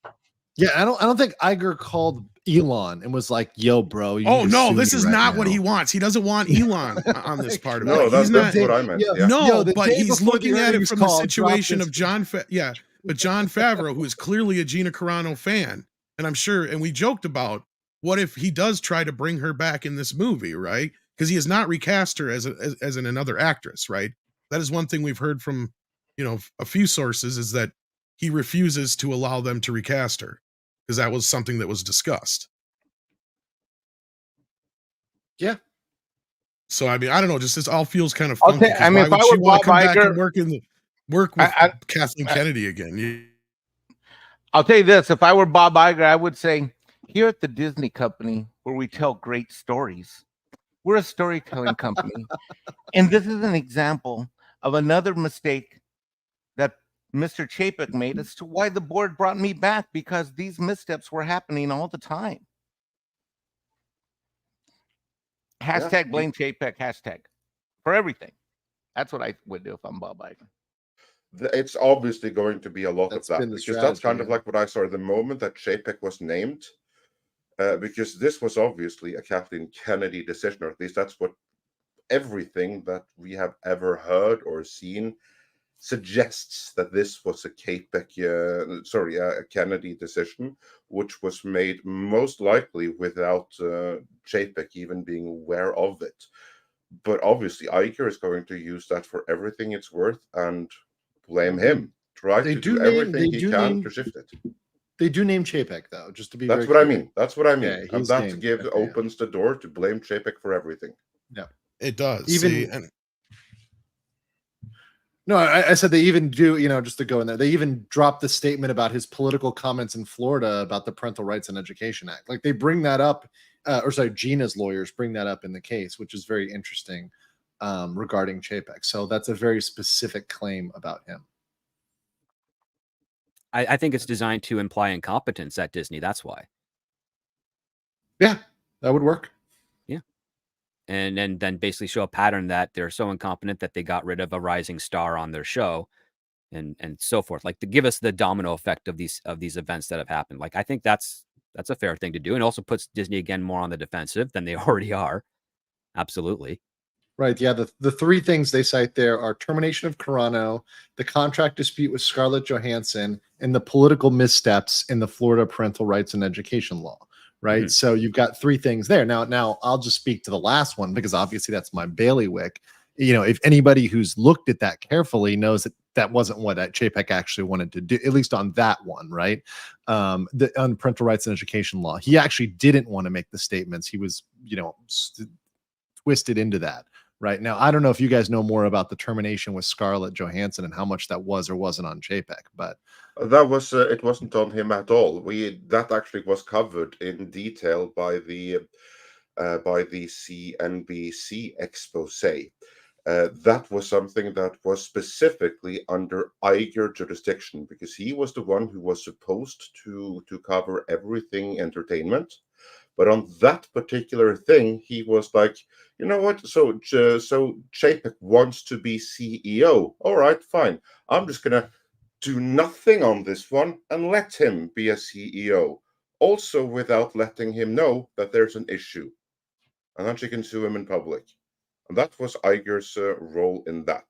Yeah, I don't think Iger called Elon and was like, "Yo, bro." Oh no, this is not what he wants. He doesn't want Elon on this part of it. No, that's what I meant. Yeah. No, but he's looking at it from the situation of Jon Favreau, who is clearly a Gina Carano fan, and I'm sure. And we joked about what if he does try to bring her back in this movie, right? Because he has not recast her as another actress, right? That is one thing we've heard from a few sources, is that he refuses to allow them to recast her, because that was something that was discussed. Yeah. So I mean, I don't know. Just this all feels kind of funky. I mean, if I were Bob Iger, work with Kathleen Kennedy again. I'll tell you this: if I were Bob Iger, I would say, here at the Disney company, where we tell great stories, we're a storytelling company, and this is an example of another mistake that Mr. Chapek made as to why the board brought me back, because these missteps were happening all the time. Hashtag blame Chapek, hashtag for everything. That's what I would do if I'm Bob Iger. It's obviously going to be a lot of that, because that's kind of like what I saw the moment that Chapek was named, because this was obviously a Kathleen Kennedy decision, or at least that's what everything that we have ever heard or seen suggests, that this was a Kennedy decision, which was made most likely without Chapek even being aware of it. But obviously, Iger is going to use that for everything it's worth and blame him, tried to do everything he can to shift it. They do name Chapek, though, just to be That's very what clear. I mean. That's what I mean. Yeah, and that opens the door to blame Chapek for everything. Yeah, it does. No, I said they even do, just to go in there, they even dropped the statement about his political comments in Florida about the Parental Rights and Education Act. Like they bring that up, Gina's lawyers bring that up in the case, which is very interesting regarding Chapek. So that's a very specific claim about him. I think it's designed to imply incompetence at Disney. That's why. Yeah, that would work. Yeah. And then basically show a pattern that they're so incompetent that they got rid of a rising star on their show and so forth. Like to give us the domino effect of these events that have happened. Like I think that's a fair thing to do. And also puts Disney again more on the defensive than they already are. Absolutely. Right. Yeah. The three things they cite there are termination of Corano, the contract dispute with Scarlett Johansson, and the political missteps in the Florida Parental Rights and Education law. Right. Mm-hmm. So you've got three things there. Now I'll just speak to the last one because obviously that's my bailiwick. If anybody who's looked at that carefully knows that wasn't what Chapek actually wanted to do, at least on that one. Right. On parental rights and education law, he actually didn't want to make the statements. He was, twisted into that. Right now, I don't know if you guys know more about the termination with Scarlett Johansson and how much that was or wasn't on Chapek, but that was it wasn't on him at all. That actually was covered in detail by the CNBC expose. That was something that was specifically under Iger jurisdiction because he was the one who was supposed to cover everything entertainment. But on that particular thing, he was like, you know what? So Chapek wants to be CEO. All right, fine. I'm just going to do nothing on this one and let him be a CEO. Also without letting him know that there's an issue. And then she can sue him in public. And that was Iger's role in that.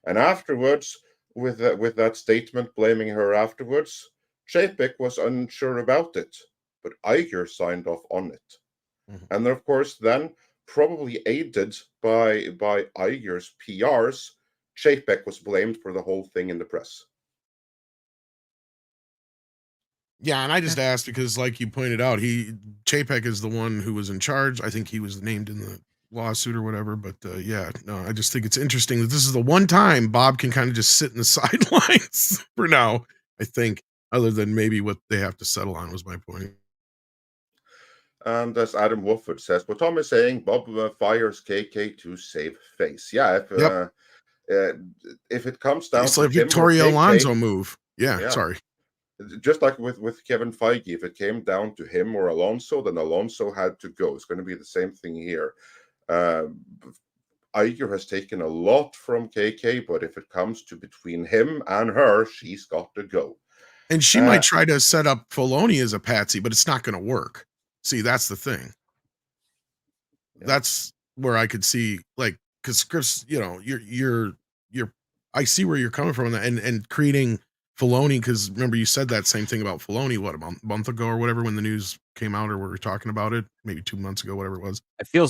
And afterwards, with that statement blaming her afterwards, Chapek was unsure about it. But Iger signed off on it. Mm-hmm. And of course, then, probably aided by Iger's PRs, Chapek was blamed for the whole thing in the press. Yeah, and I just asked because, like you pointed out, Chapek is the one who was in charge. I think he was named in the lawsuit or whatever. But I just think it's interesting that this is the one time Bob can kind of just sit in the sidelines for now, I think, other than maybe what they have to settle on was my point. And as Adam Wofford says, what Tom is saying, Bob fires KK to save face. Yeah, if it comes down it's to like Victoria Alonso move. Yeah, sorry. Just like with Kevin Feige, if it came down to him or Alonso, then Alonso had to go. It's going to be the same thing here. Iger has taken a lot from KK, but if it comes to between him and her, she's got to go. And she might try to set up Filoni as a patsy, but it's not going to work. See, that's the thing. Yeah. That's where I could see, like, because Chris, you're I see where you're coming from, and creating Filoni, because remember you said that same thing about Filoni, a month ago or whatever, when the news came out, or we were talking about it, maybe 2 months ago, whatever it was. I feel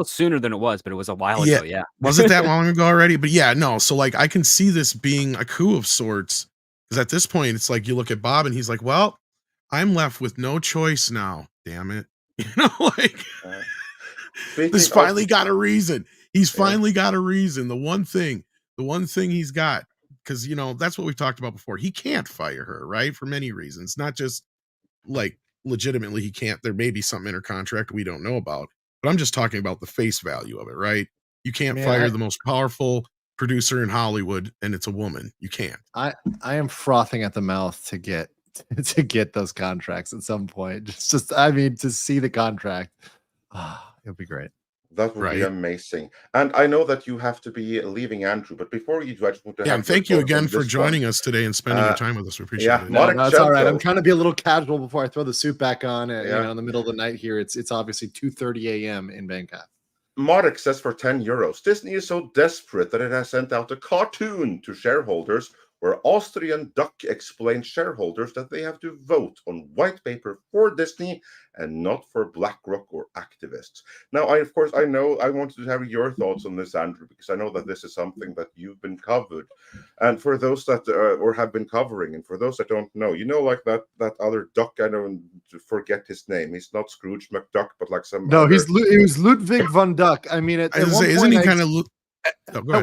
sooner than it was, but it was a while ago. Yeah, was it that long ago already? But yeah, no. So like, I can see this being a coup of sorts, because at this point, it's like you look at Bob and he's like, well, I'm left with no choice now. Damn it. He's finally got a reason. He's finally got a reason. The one thing he's got, because, that's what we've talked about before. He can't fire her, right? For many reasons, not just like legitimately he can't. There may be something in her contract we don't know about, but I'm just talking about the face value of it, right? You can't fire the most powerful producer in Hollywood, and it's a woman. You can't. I am frothing at the mouth to get those contracts at some point. To see the contract, it'll be great. That would be amazing. And I know that you have to be leaving, Andrew, but before you do, I just want to and thank you again for joining us today and spending your time with us. We appreciate it. No, it's all right. I'm trying to be a little casual before I throw the suit back on. In the middle of the night here, it's obviously 2:30 a.m. in Bangkok. Marek says for €10, Disney is so desperate that it has sent out a cartoon to shareholders where Austrian Duck explained shareholders that they have to vote on white paper for Disney and not for BlackRock or activists. Now, I wanted to have your thoughts on this, Andrew, because I know that this is something that you've been covered. And for those that or have been covering, and for those that don't know, like that other duck, I don't forget his name. He's not Scrooge McDuck, but like some. No, other... it was Ludwig von Duck. I mean, at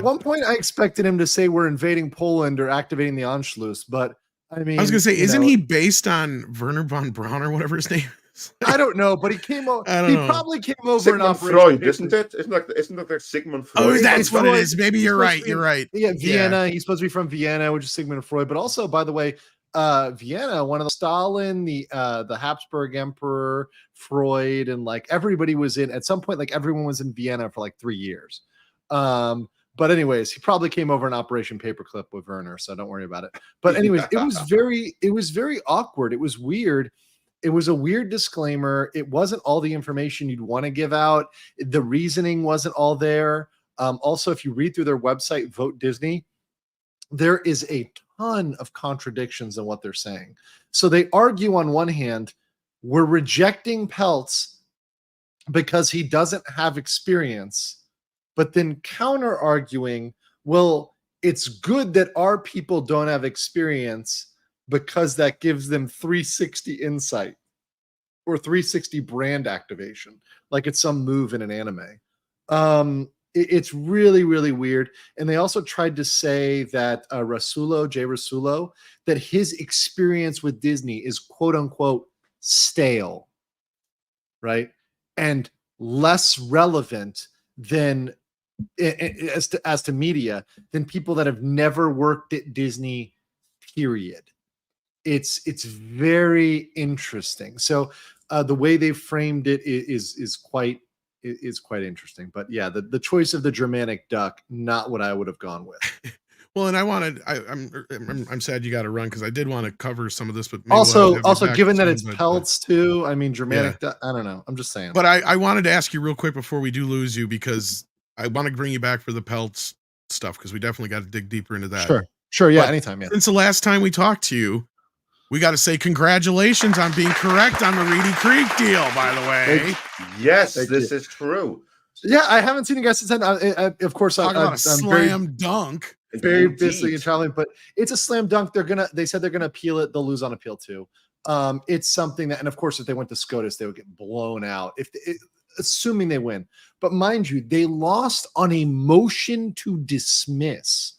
one point, I expected him to say we're invading Poland or activating the Anschluss, but I mean, I was gonna say, isn't he based on Werner von Braun or whatever his name is? I don't know, but he came over. He probably came over. Sigmund Freud, isn't it? Isn't that like Sigmund Freud? Oh, that's what it is. Maybe you're right. You're right. Yeah, Vienna. He's supposed to be from Vienna, which is Sigmund Freud. But also, by the way, Vienna, one of the Stalin, the Habsburg Emperor, Freud, and like everybody was in at some point. Like everyone was in Vienna for like 3 years. But anyways, he probably came over in Operation Paperclip with Werner, so don't worry about it. But anyways, it was very awkward. It was weird. It was a weird disclaimer. It wasn't all the information you'd want to give out. The reasoning wasn't all there. Also, if you read through their website, Vote Disney, there is a ton of contradictions in what they're saying. So they argue on one hand, we're rejecting Peltz because he doesn't have experience, but then counter arguing, well, it's good that our people don't have experience because that gives them 360 insight or 360 brand activation, like it's some move in an anime. It's really, really weird. And they also tried to say that Jay Rasulo, that his experience with Disney is quote unquote stale, right? And less relevant than as to media than people that have never worked at Disney, period. It's very interesting. So the way they framed it is quite interesting. But yeah, the choice of the Germanic duck, not what I would have gone with. Well, and I'm sad you got to run because I did want to cover some of this, but also given that it's Peltz too, I mean Germanic duck, I don't know. I'm just saying. But I wanted to ask you real quick before we do lose you, because I want to bring you back for the Peltz stuff, because we definitely got to dig deeper into that. Sure, yeah, but anytime. Yeah. Since the last time we talked to you, we got to say congratulations on being correct on the Reedy Creek deal, by the way. Yes, this is true. Yeah, I haven't seen you guys since then. Of course, I'm slam dunk. Very busy and traveling, but it's a slam dunk. They said they're gonna appeal it. They'll lose on appeal too. It's something that, and of course, if they went to SCOTUS, they would get blown out. Assuming they win, but mind you, they lost on a motion to dismiss.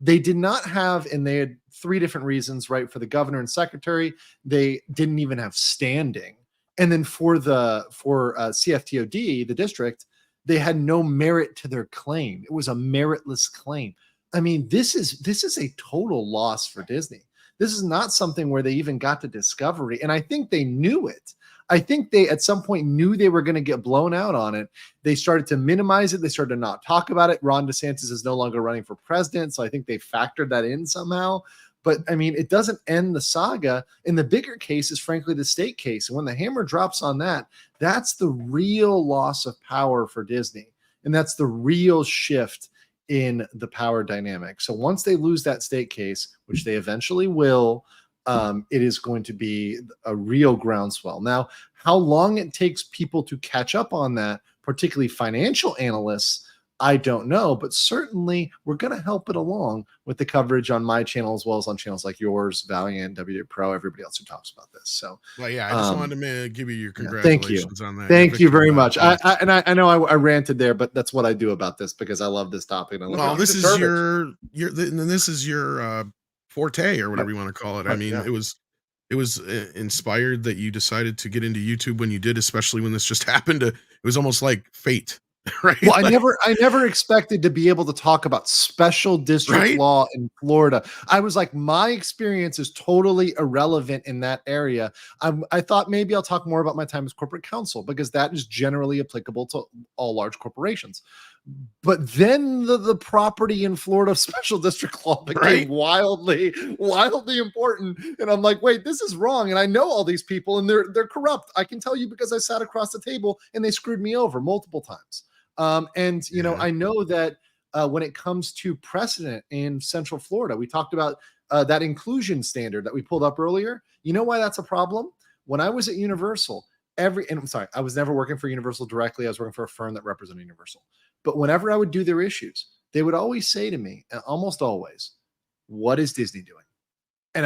They did not have, and they had 3 different reasons, right? For the governor and secretary, they didn't even have standing. And then for CFTOD, the district, they had no merit to their claim. It was a meritless claim. I mean, this is a total loss for Disney. This is not something where they even got to discovery. And I think they knew it. I think they at some point knew they were going to get blown out on it. They started to minimize it. They started to not talk about it. Ron DeSantis is no longer running for president. So I think they factored that in somehow. But I mean, it doesn't end the saga. And the bigger case is frankly the state case. And when the hammer drops on that, that's the real loss of power for Disney. And that's the real shift in the power dynamic. So once they lose that state case, which they eventually will, it is going to be a real groundswell. Now, how long it takes people to catch up on that, particularly financial analysts, I don't know, but certainly we're going to help it along with the coverage on my channel, as well as on channels like yours, Valiant, W Pro, everybody else who talks about this. So, well, yeah, I just wanted to give you your congratulations on that. Thank you very much. I know I ranted there, but that's what I do about this because I love this topic. And well, this is your forte or whatever you want to call it. I mean, it was inspired that you decided to get into YouTube when you did, especially when this just happened. It was almost like fate. Right. Well, I never expected to be able to talk about special district law in Florida. I was like, my experience is totally irrelevant in that area. I thought maybe I'll talk more about my time as corporate counsel because that is generally applicable to all large corporations. But then the property in Florida special district law became wildly important. And I'm like, wait, this is wrong. And I know all these people and they're corrupt. I can tell you because I sat across the table and they screwed me over multiple times. I know that when it comes to precedent in Central Florida, we talked about that inclusion standard that we pulled up earlier. You know why that's a problem? When I was at Universal, and I'm sorry, I was never working for Universal directly. I was working for a firm that represented Universal. But whenever I would do their issues, they would always say to me, almost always, what is Disney doing? And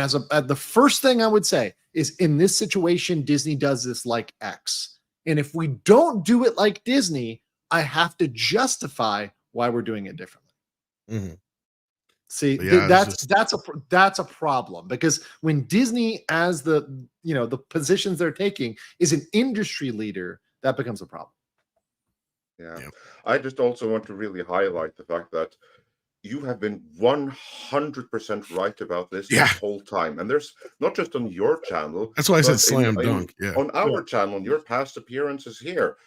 the first thing I would say is, in this situation, Disney does this like X. And if we don't do it like Disney, I have to justify why we're doing it differently. Mm-hmm. See, Yeah, that's a problem, because when Disney, as the positions they're taking, is an industry leader, that becomes a problem. Yeah. I just also want to really highlight the fact that you have been 100% right about this the whole time. And there's not just on your channel. That's why I said slam dunk. On our channel, your past appearances here,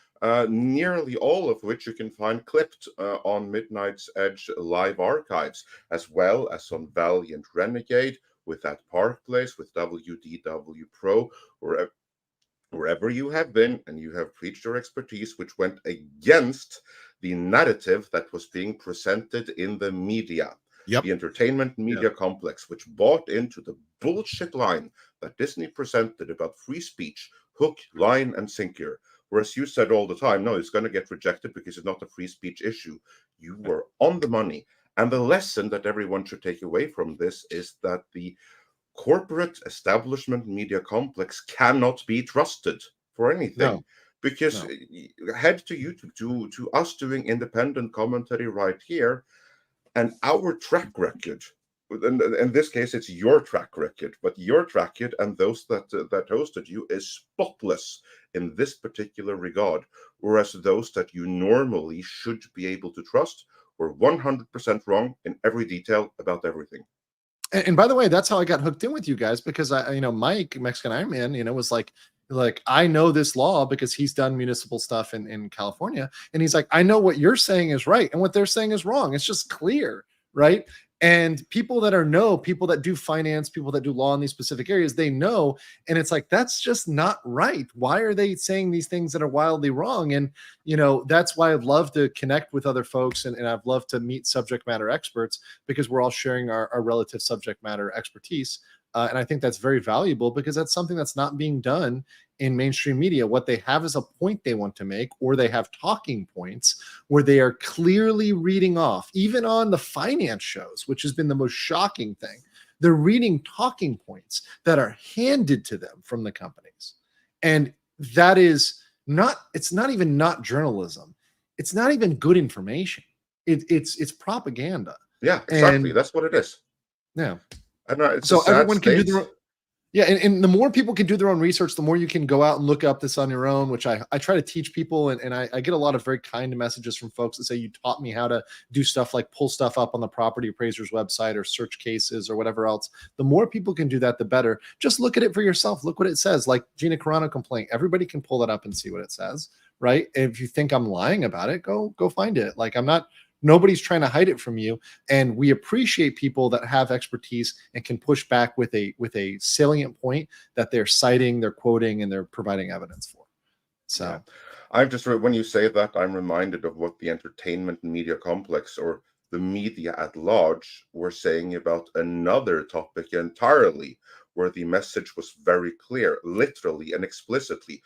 nearly all of which you can find clipped on Midnight's Edge live archives, as well as on Valiant Renegade, with that Park Place, with WDW Pro, or wherever you have been, and you have preached your expertise, which went against the narrative that was being presented in the media, the entertainment media complex, which bought into the bullshit line that Disney presented about free speech, hook, line, and sinker. Whereas you said all the time, no, it's going to get rejected because it's not a free speech issue. You were on the money. And the lesson that everyone should take away from this is that the corporate establishment media complex cannot be trusted for anything. Because head to YouTube, to us doing independent commentary right here, and our track record, in this case, it's your track record, but your track record and those that hosted you is spotless in this particular regard, whereas those that you normally should be able to trust were 100% wrong in every detail about everything. And by the way, that's how I got hooked in with you guys, because Mike, Mexican Iron Man, was like, I know this law because he's done municipal stuff in California. And he's like, I know what you're saying is right and what they're saying is wrong. It's just clear, right? And people that do finance, people that do law in these specific areas, they know. And it's like, that's just not right. Why are they saying these things that are wildly wrong? And, that's why I'd love to connect with other folks, and I'd love to meet subject matter experts, because we're all sharing our relative subject matter expertise. And I think that's very valuable, because that's something that's not being done in mainstream media. What they have is a point they want to make, or they have talking points where they are clearly reading off, even on the finance shows, which has been the most shocking thing. They're reading talking points that are handed to them from the companies. And that is it's not even not journalism. It's not even good information. It's propaganda. Yeah, exactly. That's what it is. Yeah. So everyone can do their own. Yeah, and the more people can do their own research, the more you can go out and look up this on your own, which I try to teach people. And I get a lot of very kind messages from folks that say, you taught me how to do stuff like pull stuff up on the property appraiser's website or search cases or whatever else. The more people can do that, the better. Just look at it for yourself. Look what it says. Like Gina Carano complaint. Everybody can pull that up and see what it says, right? And if you think I'm lying about it, go find it. Like, nobody's trying to hide it from you. And we appreciate people that have expertise and can push back with a salient point that they're citing, they're quoting, and they're providing evidence for. So yeah. I'm just, when you say that, I'm reminded of what the entertainment media complex, or the media at large, were saying about another topic entirely, where the message was very clear, literally and explicitly.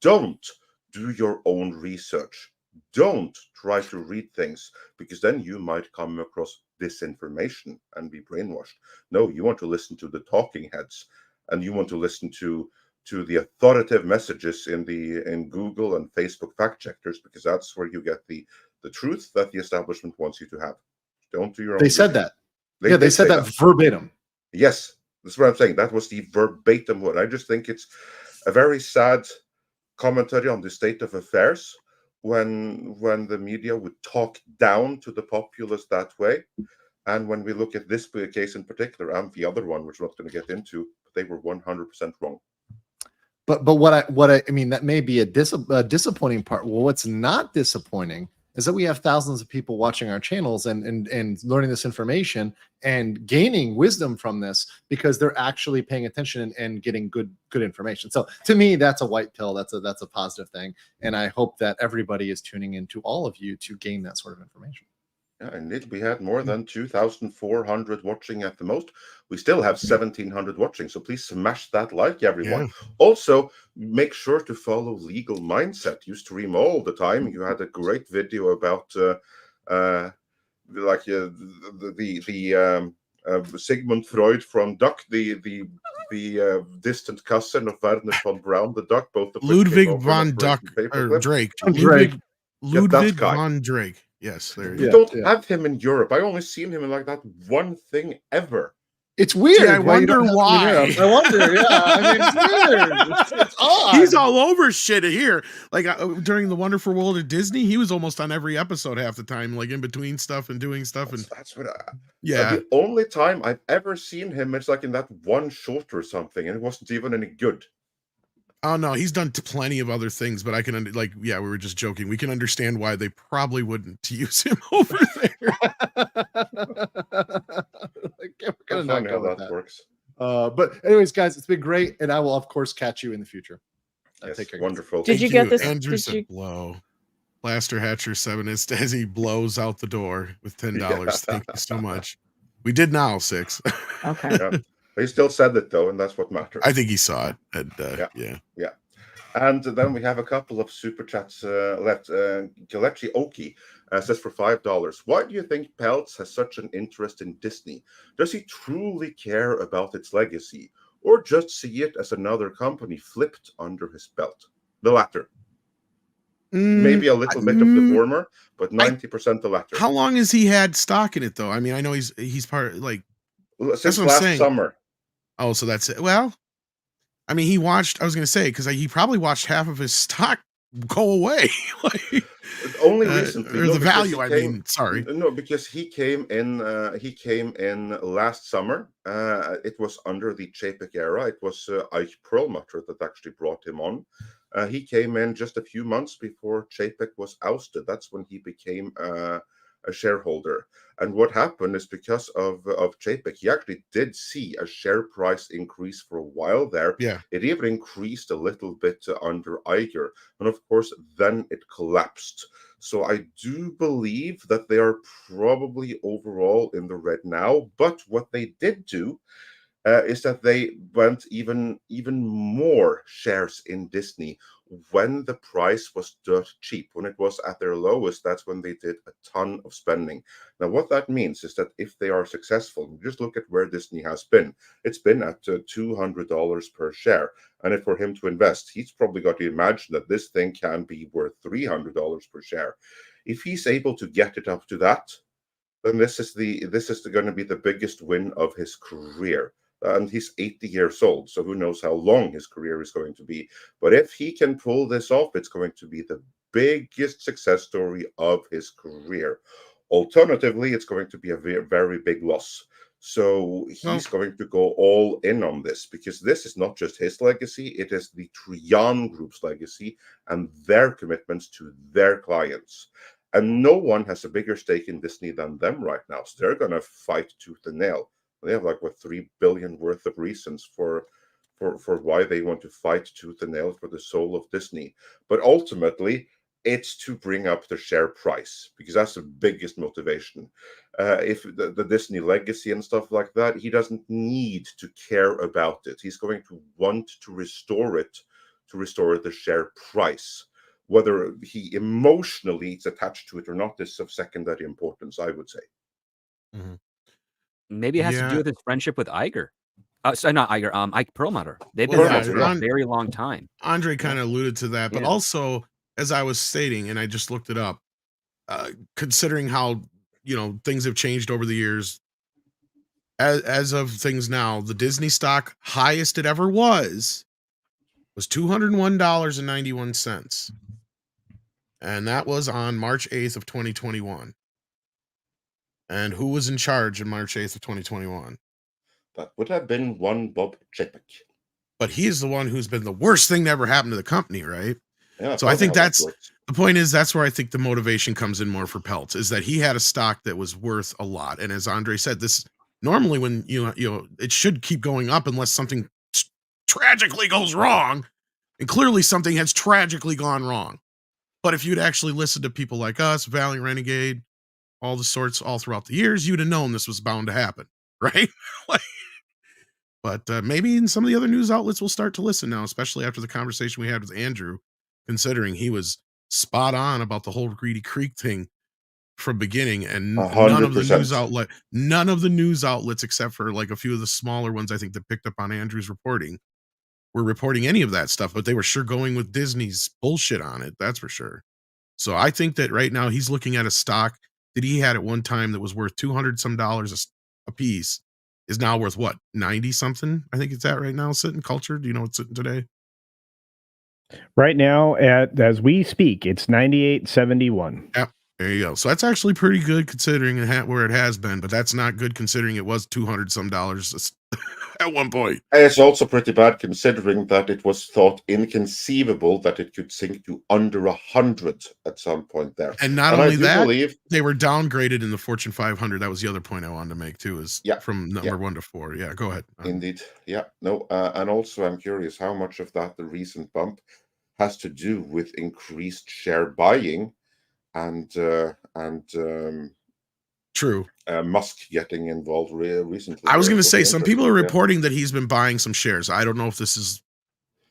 Don't do your own research. Don't try to read things, because then you might come across disinformation and be brainwashed. No, you want to listen to the talking heads, and you want to listen to the authoritative messages in Google and Facebook fact checkers, because that's where you get the truth that the establishment wants you to have. Don't do your own. They said that. They said that verbatim. Yes, that's what I'm saying. That was the verbatim word. I just think it's a very sad commentary on the state of affairs when the media would talk down to the populace that way. And when we look at this case in particular, and the other one, which we're not going to get into, they were 100% wrong. But what I mean, that may be a disappointing part. Well, what's not disappointing is that we have thousands of people watching our channels and learning this information and gaining wisdom from this, because they're actually paying attention and getting good information. So to me, that's a white pill. That's a positive thing. And I hope that everybody is tuning into all of you to gain that sort of information. Yeah, indeed, we had more than 2,400 watching at the most. We still have 1,700 watching, so please smash that like, everyone. Yeah. Also, make sure to follow Legal Mindset. You stream all the time. You had a great video about Sigmund Freud from Duck, the distant cousin of Werner von Braun, the Duck, both of which came Ludwig over von on Duck Operation or Paperclip. Drake. Drake. Ludwig guy. von Drake. Yes, there We you don't have him in Europe. I only seen him in like that one thing ever. It's weird. See, I why you don't wonder have him in why. Europe. I wonder. Yeah, I mean, it's weird. It's odd. He's all over shit here. Like during the Wonderful World of Disney, he was almost on every episode half the time, like in between stuff and doing stuff. That's what. Yeah. The only time I've ever seen him, it's like in that one short or something, and it wasn't even any good. Oh no, he's done plenty of other things, but I can we were just joking. We can understand why they probably wouldn't use him over there. We're gonna not Funny go how with that works. But anyways, guys, it's been great, and I will of course catch you in the future. Yes, take care. wonderful. Did you get this? Andrew Did said you? blow. Blaster Hatcher 7 as he blows out the door with $10. Thank you so much. We did now 6. Okay. Yeah. He still said it though, and that's what matters. I think he saw it. And, yeah. And then we have a couple of super chats left. Kalechi Oki says for $5, why do you think Peltz has such an interest in Disney? Does he truly care about its legacy, or just see it as another company flipped under his belt? The latter. Maybe a little bit of the former, but 90% the latter. How long has he had stock in it though? I mean, I know he's part like since last summer. Oh, so that's it. Well, I mean, I was going to say, because he probably watched half of his stock go away. Only recently. Or the value, sorry. No, because he came in last summer. It was under the Chapek era. It was Ike Perlmutter that actually brought him on. He came in just a few months before Chapek was ousted. That's when he became a shareholder. And what happened is because of Chapek, he actually did see a share price increase for a while there. Yeah. It even increased a little bit under Iger. And of course, then it collapsed. So I do believe that they are probably overall in the red now. But what they did do is that they went even more shares in Disney when the price was dirt cheap. When it was at their lowest, that's when they did a ton of spending. Now, what that means is that if they are successful, just look at where Disney has been. It's been at $200 per share. And if for him to invest, he's probably got to imagine that this thing can be worth $300 per share. If he's able to get it up to that, then this is going to be the biggest win of his career. And he's 80 years old, so who knows how long his career is going to be. But if he can pull this off, it's going to be the biggest success story of his career. Alternatively, it's going to be a very, very big loss. So he's going to go all in on this, because this is not just his legacy, it is the Trian Group's legacy and their commitments to their clients. And no one has a bigger stake in Disney than them right now. So they're going to fight tooth and nail. They have $3 billion worth of reasons for why they want to fight tooth and nail for the soul of Disney. But ultimately, it's to bring up the share price, because that's the biggest motivation. If the Disney legacy and stuff like that, he doesn't need to care about it. He's going to want to restore it, to restore the share price. Whether he emotionally is attached to it or not is of secondary importance, I would say. Mm-hmm. Maybe it has to do with his friendship with Iger. Sorry, not Iger. Ike Perlmutter. They've been friends for a very long time. Andre kind of alluded to that, but also, as I was stating, and I just looked it up, considering how things have changed over the years, as of things now, the Disney stock highest it ever was $201.91, and that was on March 8th of 2021. And who was in charge on March 8th of 2021? That would have been one Bob Chapek. But he is the one who's been the worst thing to ever happen to the company, right? Yeah, so I think that's the point. Is that's where I think the motivation comes in more for Peltz, is that he had a stock that was worth a lot. And as Andre said, this normally when it should keep going up unless something tragically goes wrong. And clearly something has tragically gone wrong. But if you'd actually listen to people like us, Valiant Renegade, all the sorts all throughout the years, you'd have known this was bound to happen, right? But maybe in some of the other news outlets will start to listen now, especially after the conversation we had with Andrew, considering he was spot on about the whole Reedy Creek thing from beginning, and none of the 100%. news outlets, except for like a few of the smaller ones, I think, that picked up on Andrew's reporting, were reporting any of that stuff, but they were sure going with Disney's bullshit on it. That's for sure. So I think that right now he's looking at a stock that he had at one time that was worth $200 some a piece, is now worth what, 90 something? I think it's at right now, sitting Culture. Do you know what's sitting today? Right now, as we speak, it's 98.71. Yeah, there you go. So that's actually pretty good considering where it has been, but that's not good considering it was $200 some at one point. It's also pretty bad considering that it was thought inconceivable that it could sink to under 100 at some point there. And not only that, they were downgraded in the Fortune 500. That was the other point I wanted to make too, is from number 1 to 4. Yeah, go ahead. Indeed. Yeah, no. And also I'm curious how much of that the recent bump has to do with increased share buying and true. Musk getting involved recently. I was going to say, some people are reporting that he's been buying some shares. I don't know if this is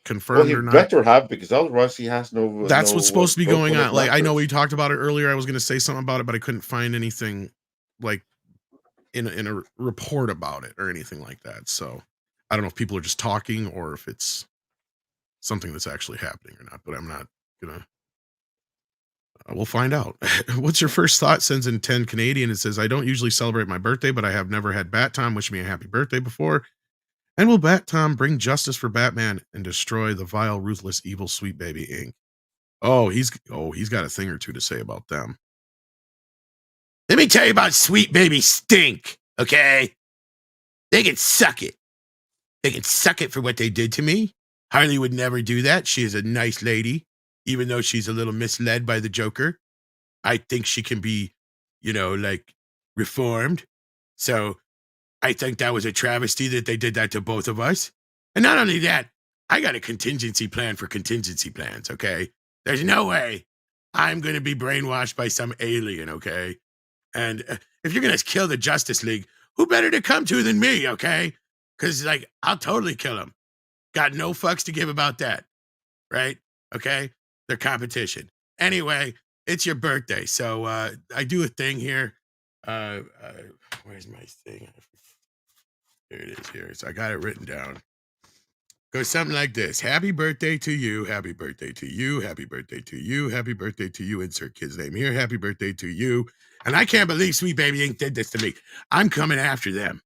confirmed or not. Better have, because otherwise he has no. That's what's supposed to be going on. Like, I know we talked about it earlier. I was going to say something about it, but I couldn't find anything like in a report about it or anything like that. So I don't know if people are just talking or if it's something that's actually happening or not. But I'm not gonna. We'll find out. What's your first thought? Sends in 10 Canadian. It says, I don't usually celebrate my birthday, but I have never had Bat Tom wish me a happy birthday before. And will Bat Tom bring justice for Batman and destroy the vile, ruthless, evil Sweet Baby Inc.? He's got a thing or two to say about them. Let me tell you about Sweet Baby Stink, okay? They can suck it. They can suck it for what they did to me. Harley would never do that. She is a nice lady. Even though she's a little misled by the Joker, I think she can be, like reformed. So I think that was a travesty that they did that to both of us. And not only that, I got a contingency plan for contingency plans, okay? There's no way I'm going to be brainwashed by some alien, okay? And if you're going to kill the Justice League, who better to come to than me, okay? Because, I'll totally kill him. Got no fucks to give about that, right? Okay? Their competition. Anyway, it's your birthday, so I do a thing here. Where's my thing? There it is here. So I got it written down. Goes something like this: happy birthday to you, happy birthday to you, happy birthday to you, happy birthday to you. Insert kid's name here. Happy birthday to you. And I can't believe Sweet Baby Inc. did this to me. I'm coming after them.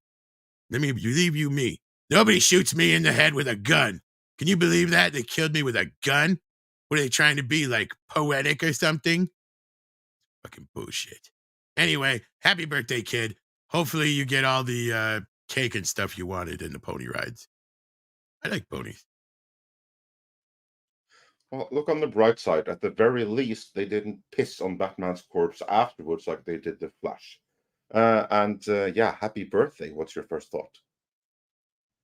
Let me leave you me. Nobody shoots me in the head with a gun. Can you believe that? They killed me with a gun? What are they trying to be, like poetic or something? Fucking bullshit. Anyway, happy birthday, kid. Hopefully you get all the cake and stuff you wanted in the pony rides. I like ponies. Well, look on the bright side. At the very least, they didn't piss on Batman's corpse afterwards like they did the Flash. Happy birthday. What's your first thought?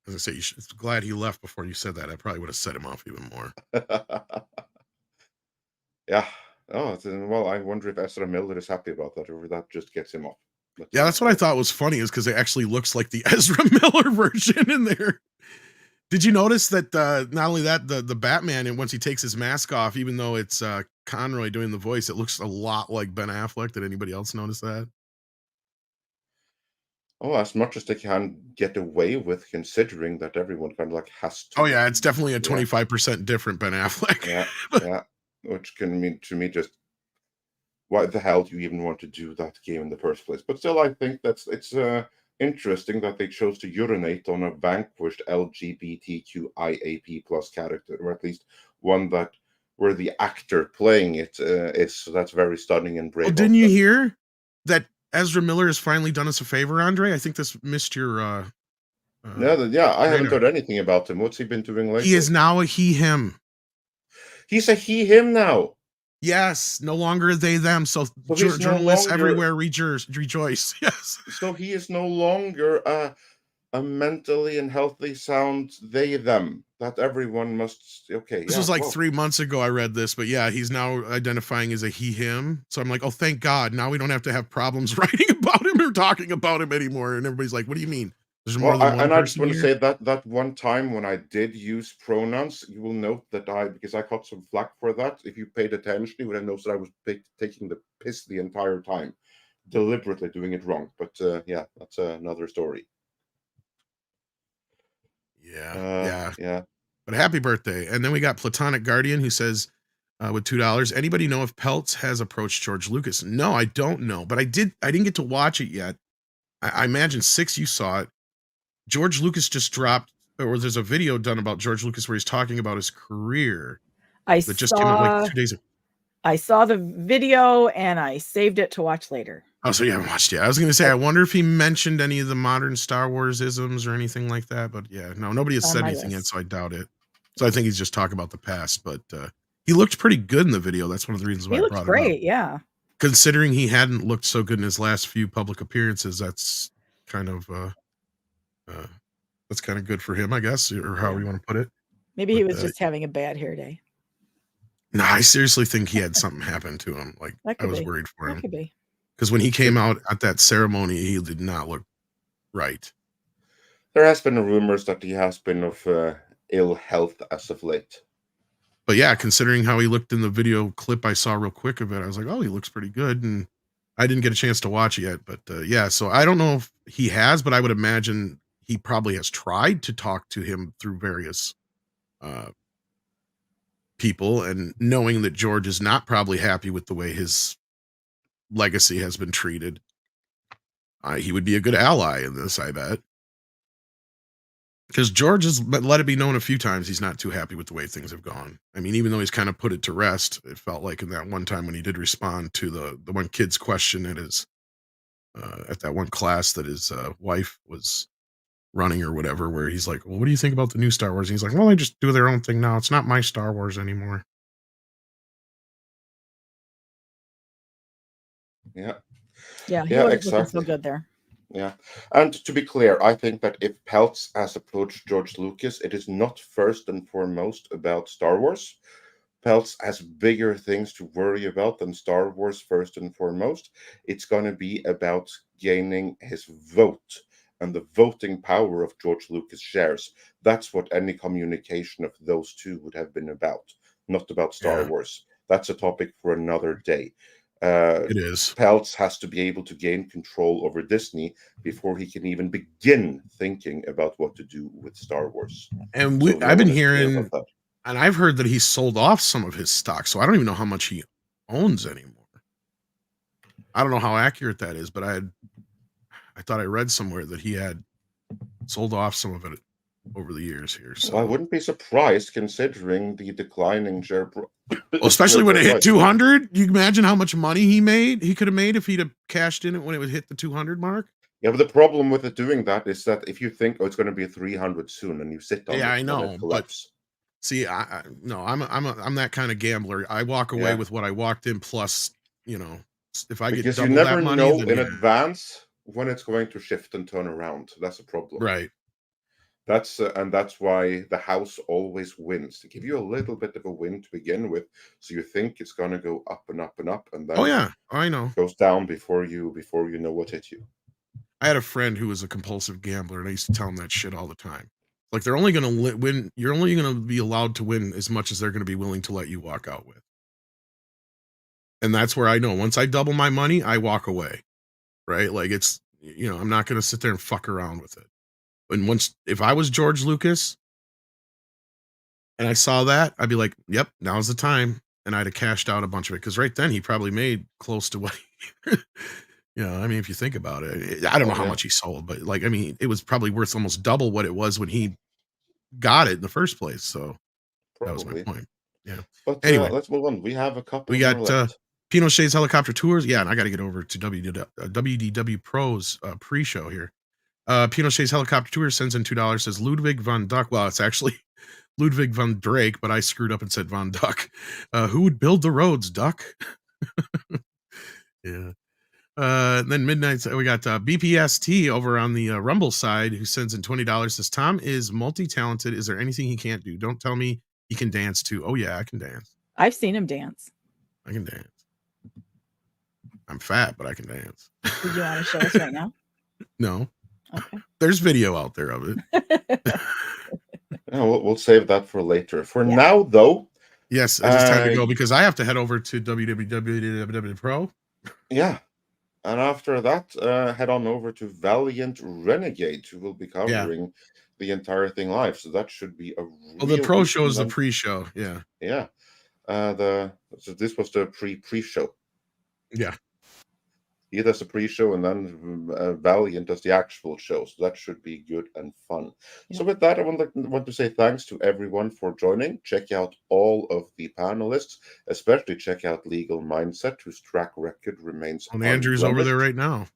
As I say, glad he left before you said that. I probably would have set him off even more. Yeah. Oh, well, I wonder if Ezra Miller is happy about that, or that just gets him off. That's what I thought was funny, is because it actually looks like the Ezra Miller version in there. Did you notice that not only that, the Batman, and once he takes his mask off, even though it's Conroy doing the voice, it looks a lot like Ben Affleck. Did anybody else notice that? Oh, as much as they can get away with, considering that everyone kind of has to. Oh yeah, it's definitely a 25% different Ben Affleck. Yeah. Which can mean to me just, why the hell do you even want to do that game in the first place? But still, I think it's interesting that they chose to urinate on a vanquished LGBTQIAP+ character, or at least one that where the actor playing it is. So that's very stunning and brave. Well, didn't you hear that Ezra Miller has finally done us a favor, Andre? I think this missed your. I haven't heard anything about him. What's he been doing lately? He is now a he/him. He's a he/him now. Yes, no longer they them. So journalists everywhere rejoice. Yes. So he is no longer a mentally and healthy sound they, them, that everyone must, okay. This was like 3 months ago I read this, but yeah, he's now identifying as a he, him. So I'm like, oh, thank God. Now we don't have to have problems writing about him or talking about him anymore. And everybody's like, what do you mean? There's more than one and I just person want to here? say that one time when I did use pronouns, you will note that because I caught some flack for that. If you paid attention, you would have noticed that I was taking the piss the entire time, deliberately doing it wrong. But yeah, that's another story. Yeah. But happy birthday. And then we got Platonic Guardian who says with $2, anybody know if Peltz has approached George Lucas? No, I don't know, but I didn't get to watch it yet. I imagine 6, you saw it. George Lucas just dropped, or there's a video done about George Lucas where he's talking about his career. That just came out like 2 days ago. I saw the video and I saved it to watch later. Oh, so you haven't watched it. I was going to say, I wonder if he mentioned any of the modern Star Wars isms or anything like that. But yeah, no, nobody has said anything yet, so I doubt it. So I think he's just talking about the past. But he looked pretty good in the video. That's one of the reasons why I brought it up. He looked great, yeah. Considering he hadn't looked so good in his last few public appearances, that's kind of good for him, I guess, or however you want to put it. Maybe he was just having a bad hair day. No, I seriously think he had something happen to him. Like, I was worried for him. That could be. Because when he came out at that ceremony, he did not look right. There has been rumors that he has been of ill health as of late. But yeah, considering how he looked in the video clip I saw real quick of it, I was like, oh, he looks pretty good. And I didn't get a chance to watch it yet. But yeah, so I don't know if he has, but I would imagine he probably has tried to talk to him through various people, and knowing that George is not probably happy with the way his legacy has been treated, he would be a good ally in this, I bet. Because George has let it be known a few times he's not too happy with the way things have gone. I mean, even though he's kind of put it to rest, it felt like in that one time when he did respond to the one kid's question at his at that one class that his wife was running or whatever, where he's like, well, what do you think about the new Star Wars? And he's like, well, they just do their own thing now. It's not my Star Wars anymore. Yeah. Yeah, he wasn't looking so good there. Yeah. And to be clear, I think that if Peltz has approached George Lucas, it is not first and foremost about Star Wars. Peltz has bigger things to worry about than Star Wars first and foremost. It's going to be about gaining his vote and the voting power of George Lucas shares. That's what any communication of those two would have been about, not about Star Wars. That's a topic for another day. It is. Peltz has to be able to gain control over Disney before he can even begin thinking about what to do with Star Wars. And I've been hearing, and I've heard that he sold off some of his stock, so I don't even know how much he owns anymore. I don't know how accurate that is, but I thought I read somewhere that he had sold off some of it over the years here. So I wouldn't be surprised considering the declining share. Well, especially when it hit 200. You imagine how much money he could have made if he'd have cashed in it when it would hit the 200 mark. Yeah, but the problem with it doing that is that if you think, oh, it's going to be 300 soon, and you sit on it, I know, but see, I'm that kind of gambler. I walk away with what I walked in, plus, if I get double that money, you never know in advance when it's going to shift and turn around. That's a problem, right? And that's why the house always wins, to give you a little bit of a win to begin with, so you think it's going to go up and up and up, and then I know, it goes down before you know what hit you. I had a friend who was a compulsive gambler, and I used to tell him that shit all the time. Like, they're only going to win. You're only going to be allowed to win as much as they're going to be willing to let you walk out with. And that's where I know once I double my money, I walk away, right? Like, it's, I'm not going to sit there and fuck around with it. And if I was George Lucas and I saw that, I'd be like, yep, now's the time. And I'd have cashed out a bunch of it. Because right then he probably made close to what I mean, if you think about it, I don't know how much he sold, but it was probably worth almost double what it was when he got it in the first place. So that was my point. Yeah. But anyway, let's move on. We have a couple. We got Pinochet's Helicopter Tours. Yeah, and I got to get over to WDW Pro's pre-show here. Pinochet's Helicopter Tour sends in $2, says Ludwig von Duck. Well, it's actually Ludwig von Drake, but I screwed up and said von Duck. Who would build the roads, Duck? Yeah. Then Midnight, we got BPST over on the Rumble side who sends in $20. Says, Tom is multi-talented. Is there anything he can't do? Don't tell me he can dance too. Oh, yeah, I can dance. I've seen him dance. I can dance. I'm fat, but I can dance. Did you want to show us right now? No. Okay. There's video out there of it. We'll save that for later. For now, though. Yes, it is time to go because I have to head over to www Pro. Yeah. And after that, head on over to Valiant Renegade, who will be covering the entire thing live. So that should be a the pro show is the pre-show. Yeah. Yeah. So this was the pre-show. Yeah. He does the pre-show and then Valiant does the actual show. So that should be good and fun. Yeah. So with that, I want to say thanks to everyone for joining. Check out all of the panelists, especially check out Legal Mindset, whose track record remains Andrew's over there right now.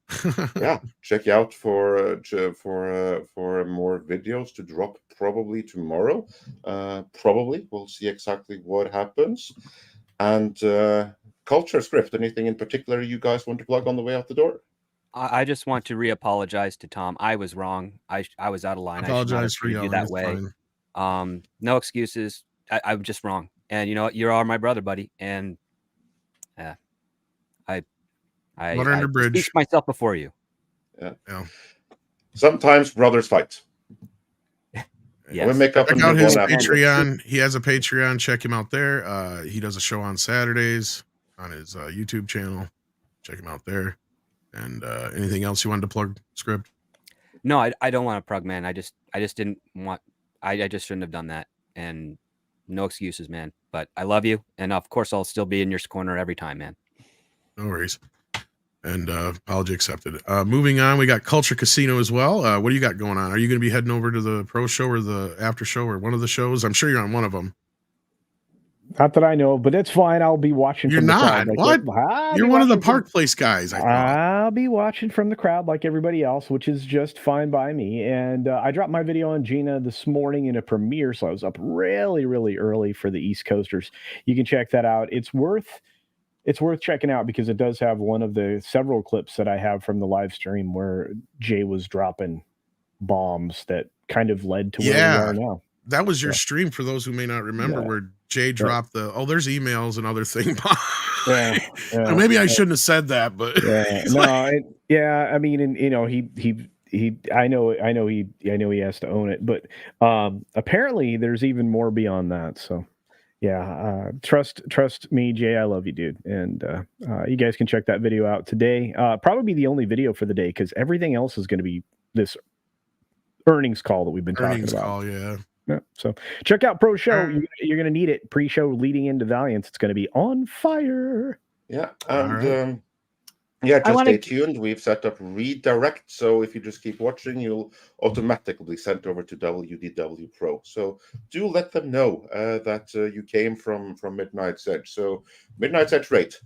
Yeah, check out for more videos to drop probably tomorrow. Probably. We'll see exactly what happens. And Culture Script, anything in particular you guys want to plug on the way out the door? I just want to re-apologize to Tom. I was wrong. I was out of line. I apologize for you that way. No excuses. I'm just wrong. And you know what? You are my brother, buddy. And I speak myself before you. Yeah. Sometimes brothers fight. Yes. We make up Check out his Patreon. He has a Patreon. Check him out there. He does a show on Saturdays on his YouTube channel. Check him out there. And anything else you wanted to plug, Script? No, I don't want to plug, man. I just didn't want. I just shouldn't have done that. And no excuses, man. But I love you, and of course I'll still be in your corner every time, man. No worries. And apology accepted. Moving on, we got Culture Casino as well. What do you got going on? Are you going to be heading over to the pro show or the after show or one of the shows? I'm sure you're on one of them. Not that I know, but it's fine. I'll be watching. You're from not. The crowd. What? You're one of the Park Place guys. I'll be watching from the crowd like everybody else, which is just fine by me. And I dropped my video on Gina this morning in a premiere, so I was up really, really early for the East Coasters. You can check that out. It's worth checking out because it does have one of the several clips that I have from the live stream where Jay was dropping bombs that kind of led to where we are now. That was your stream for those who may not remember where Jay dropped there's emails and other thing. Maybe I shouldn't have said that, but I mean, and you know, I know he has to own it, but apparently there's even more beyond that. So trust me, Jay, I love you, dude. And you guys can check that video out today. Probably the only video for the day because everything else is going to be this earnings call that we've been talking about. Yeah, so check out Pro Show. You're going to need it. Pre-show leading into Valiance. It's going to be on fire. Yeah, and just stay tuned. We've set up redirect, so if you just keep watching, you'll automatically be sent over to WDW Pro. So do let them know that you came from Midnight's Edge. So Midnight's Edge rate.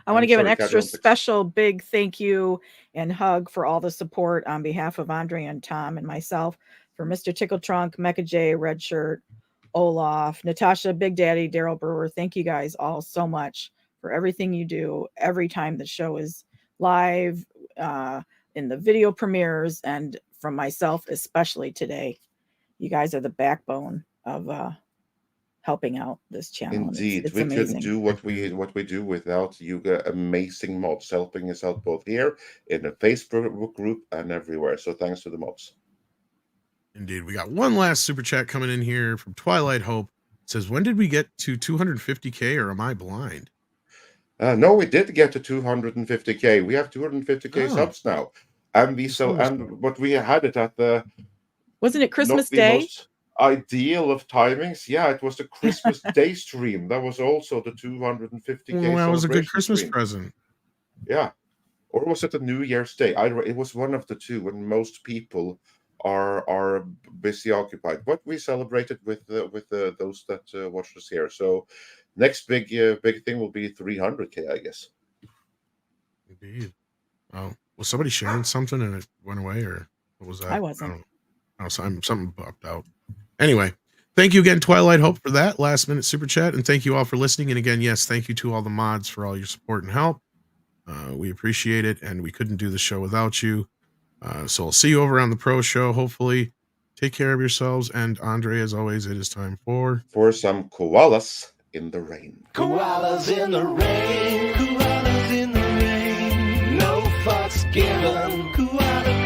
I want to give an extra special big thank you and hug for all the support on behalf of Andre and Tom and myself. For Mr. Tickle Trunk, Mecca J, Red Shirt, Olaf, Natasha, Big Daddy, Daryl Brewer. Thank you guys all so much for everything you do every time the show is live, in the video premieres, and from myself, especially today. You guys are the backbone of helping out this channel. Indeed, it's we amazing. couldn't do what we do without you amazing mods helping us out both here in the Facebook group and everywhere. So thanks to the mods. Indeed. We got one last super chat coming in here from Twilight Hope. It says, when did we get to 250K or am I blind? No, we did get to 250K. We have 250K subs now. But we had it at the... Wasn't it Christmas Day? Most ideal of timings. Yeah, it was the Christmas Day stream. That was also the 250K. Well, that was a good Christmas present. Yeah. Or was it the New Year's Day? It was one of the two when most people are busy occupied, but we celebrated with those that watched us here. So next big thing will be 300K, I guess. Indeed. Oh, was somebody sharing something and it went away, or what was that? I wasn't. Something popped out. Anyway, thank you again, Twilight Hope, for that last minute super chat, and thank you all for listening. And again, yes, thank you to all the mods for all your support and help. We appreciate it, and we couldn't do the show without you. So I'll see you over on the Pro Show, hopefully. Take care of yourselves. And Andre, as always, it is time for some koalas in the rain. Koalas in the rain, koalas in the rain. No fucks given, koala